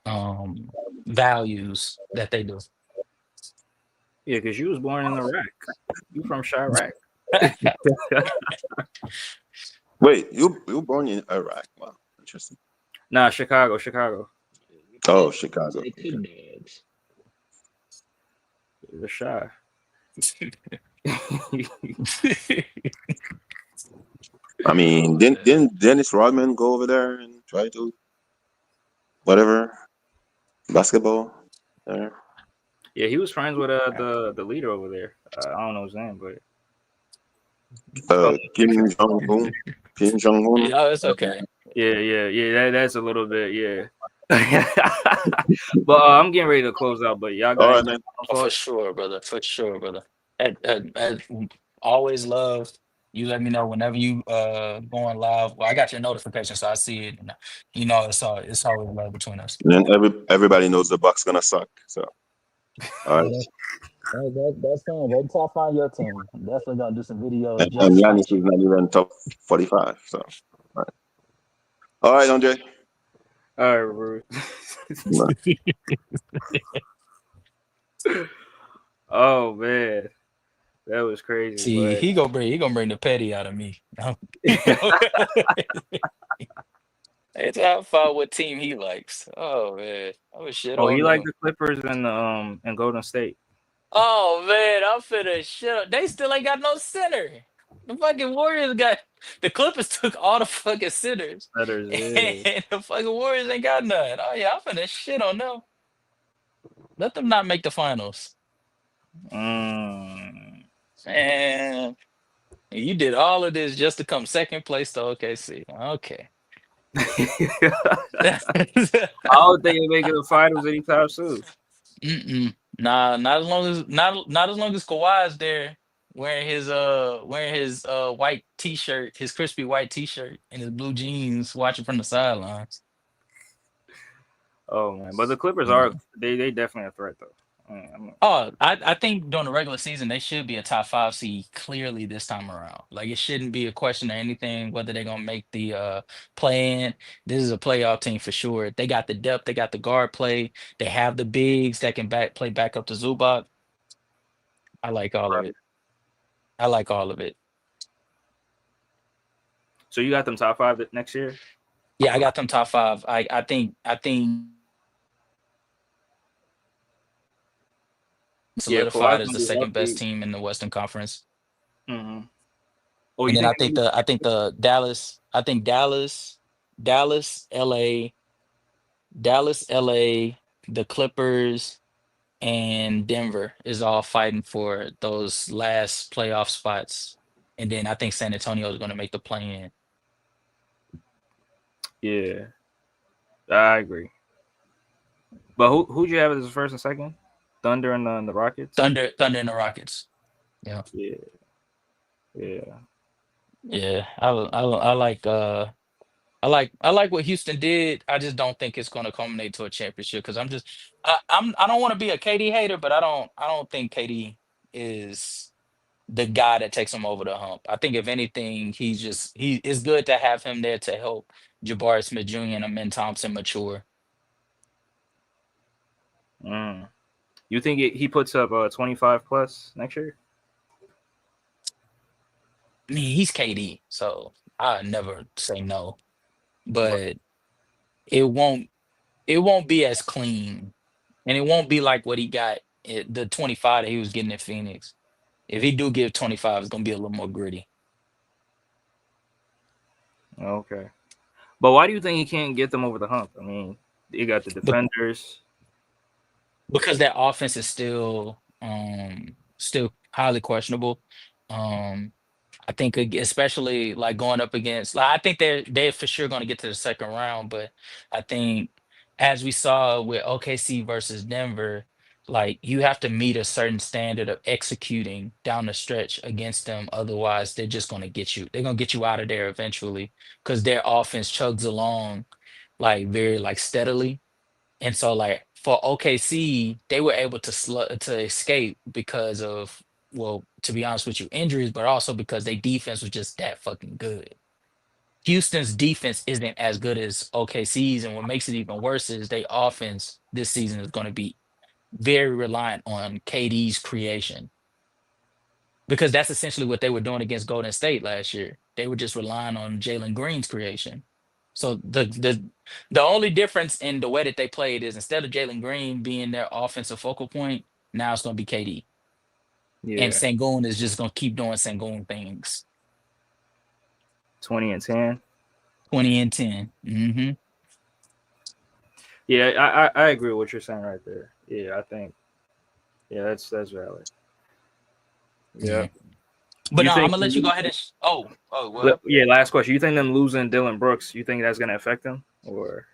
um values that they do. Yeah, because you was born in Iraq. You from Chirac. Wait, you born in Iraq? Wow, interesting. Nah, Chicago, Chicago. Oh, Chicago. They Okay. could dance. The shy. I mean, didn't Dennis Rodman go over there and try to whatever basketball there? Yeah, he was friends with the leader over there. I don't know his name, but Kim Jong Un. Kim Jong Un. Oh, it's okay. yeah. That's a little bit, yeah. But I'm getting ready to close out. But y'all All got any right, man. final Oh, for thoughts? sure, brother. For sure, brother. Always love. You let me know whenever you going live. Well, I got your notification, so I see it. And, it's always love between us. And then everybody knows the Bucks gonna suck. So all right. Yeah, that's fine. Wait until I find your team. I'm definitely gonna do some videos And just Giannis about is you. not even top 45. So all right, Andre. All right, Ruth. Oh man, that was crazy. See, But he gonna bring the petty out of me. It's how far what team he likes. Oh man, I was shit oh, on he like them. the Clippers and Golden State. Oh man, I'm finna shit on. They still ain't got no center. The fucking Warriors got the Clippers took all the fucking centers, Letters, yeah. and the fucking Warriors ain't got none. Oh yeah, I'm finna shit on them. Let them not make the finals. Mm. Man, you did all of this just to come second place to OKC. Okay. I don't think they making the finals anytime soon. Mm-mm. Nah, not as long as Kawhi's there wearing his white t-shirt, his crispy white t-shirt and his blue jeans watching from the sidelines. Oh man, but the Clippers Yeah. are they definitely a threat though. Oh, I think during the regular season they should be a top five seed clearly this time around. Like it shouldn't be a question or anything whether they're gonna make the play in. This is a playoff team for sure. They got the depth, they got the guard play, they have the bigs that can play back up to Zubac. I like all of it. I like all of it. So you got them top five next year? Yeah, I got them top five. I think Yeah, solidified Kawhi's as gonna the be second best healthy. team in the Western Conference. Oh, And you then think? Dallas, LA, the Clippers, and Denver is all fighting for those last playoff spots. And then I think San Antonio is going to make the play in. Yeah, I agree. But who'd you have as the first and second? Thunder and the Rockets. Thunder and the Rockets. Yeah. Yeah, yeah. Yeah. I like what Houston did. I just don't think it's going to culminate to a championship because I don't want to be a KD hater, but I don't think KD is the guy that takes him over the hump. I think if anything, he is good to have him there to help Jabari Smith Jr. and Amen Thompson mature. Mm. You think he puts up 25 plus next year? I mean, he's KD, so I never say no, Right. but it won't be as clean, and it won't be like what he got the 25 that he was getting in Phoenix. If he do give 25, it's gonna be a little more gritty. Okay. But why do you think he can't get them over the hump? I mean, you got the Be- defenders. because that offense is still highly questionable. Um, I think especially like going up against, like I think they're for sure going to get to the second round, but I think as we saw with OKC versus Denver, like you have to meet a certain standard of executing down the stretch against them. Otherwise, they're just going to get you. They're going to get you out of there eventually because their offense chugs along like very like steadily. And so like for OKC, they were able to to escape because of, well, to be honest with you, injuries, but also because their defense was just that fucking good. Houston's defense isn't as good as OKC's, and what makes it even worse is their offense this season is going to be very reliant on KD's creation because that's essentially what they were doing against Golden State last year. They were just relying on Jalen Green's creation. So the only difference in the way that they played is instead of Jalen Green being their offensive focal point, now it's going to be KD, and Yeah, Sengun is just going to keep doing Sengun things. 20 and 10. 20 and 10. Mm-hmm. Yeah, I agree with what you're saying right there. Yeah, I think. Yeah, that's valid. Yeah. Yeah. But You no, I'm think? gonna let you go ahead and. Oh, what? Yeah. Last question. You think them losing Dylan Brooks? You think that's gonna affect them or?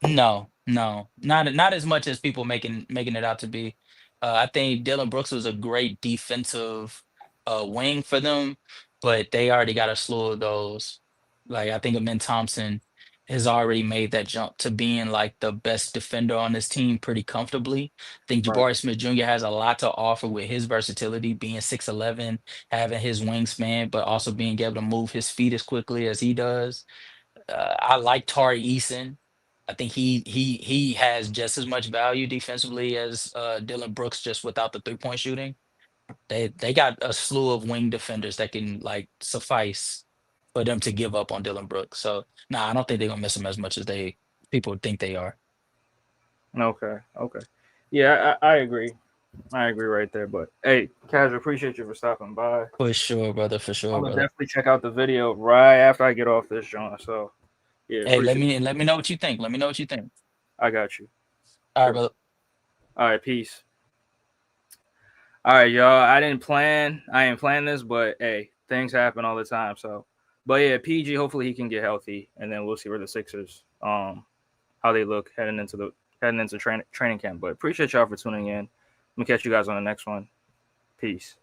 No, no, not as much as people making it out to be. I think Dylan Brooks was a great defensive wing for them, but they already got a slew of those. Like I think Amin Thompson has already made that jump to being like the best defender on this team pretty comfortably. I think Right. Jabari Smith Jr. has a lot to offer with his versatility, being 6'11", having his wingspan, but also being able to move his feet as quickly as he does. I like Tari Eason. I think he has just as much value defensively as Dylan Brooks, just without the 3-point shooting. They got a slew of wing defenders that can like suffice for them to give up on Dylan Brooks. So nah, I don't think they're gonna miss him as much as they people think they are. Okay. Okay. Yeah, I agree. I agree right there. But hey, Kaz, appreciate you for stopping by. For sure, brother. For I'm sure, gonna brother. definitely check out the video right after I get off this joint. So yeah, Hey, let appreciate it. me let me know what you think. Let me know what you think. I got you. All right, Sure. brother. All right, peace. All right, y'all. I didn't plan this, but hey, things happen all the time. So, but yeah, PG. Hopefully he can get healthy, and then we'll see where the Sixers how they look heading into training camp. But appreciate y'all for tuning in. Let me catch you guys on the next one. Peace.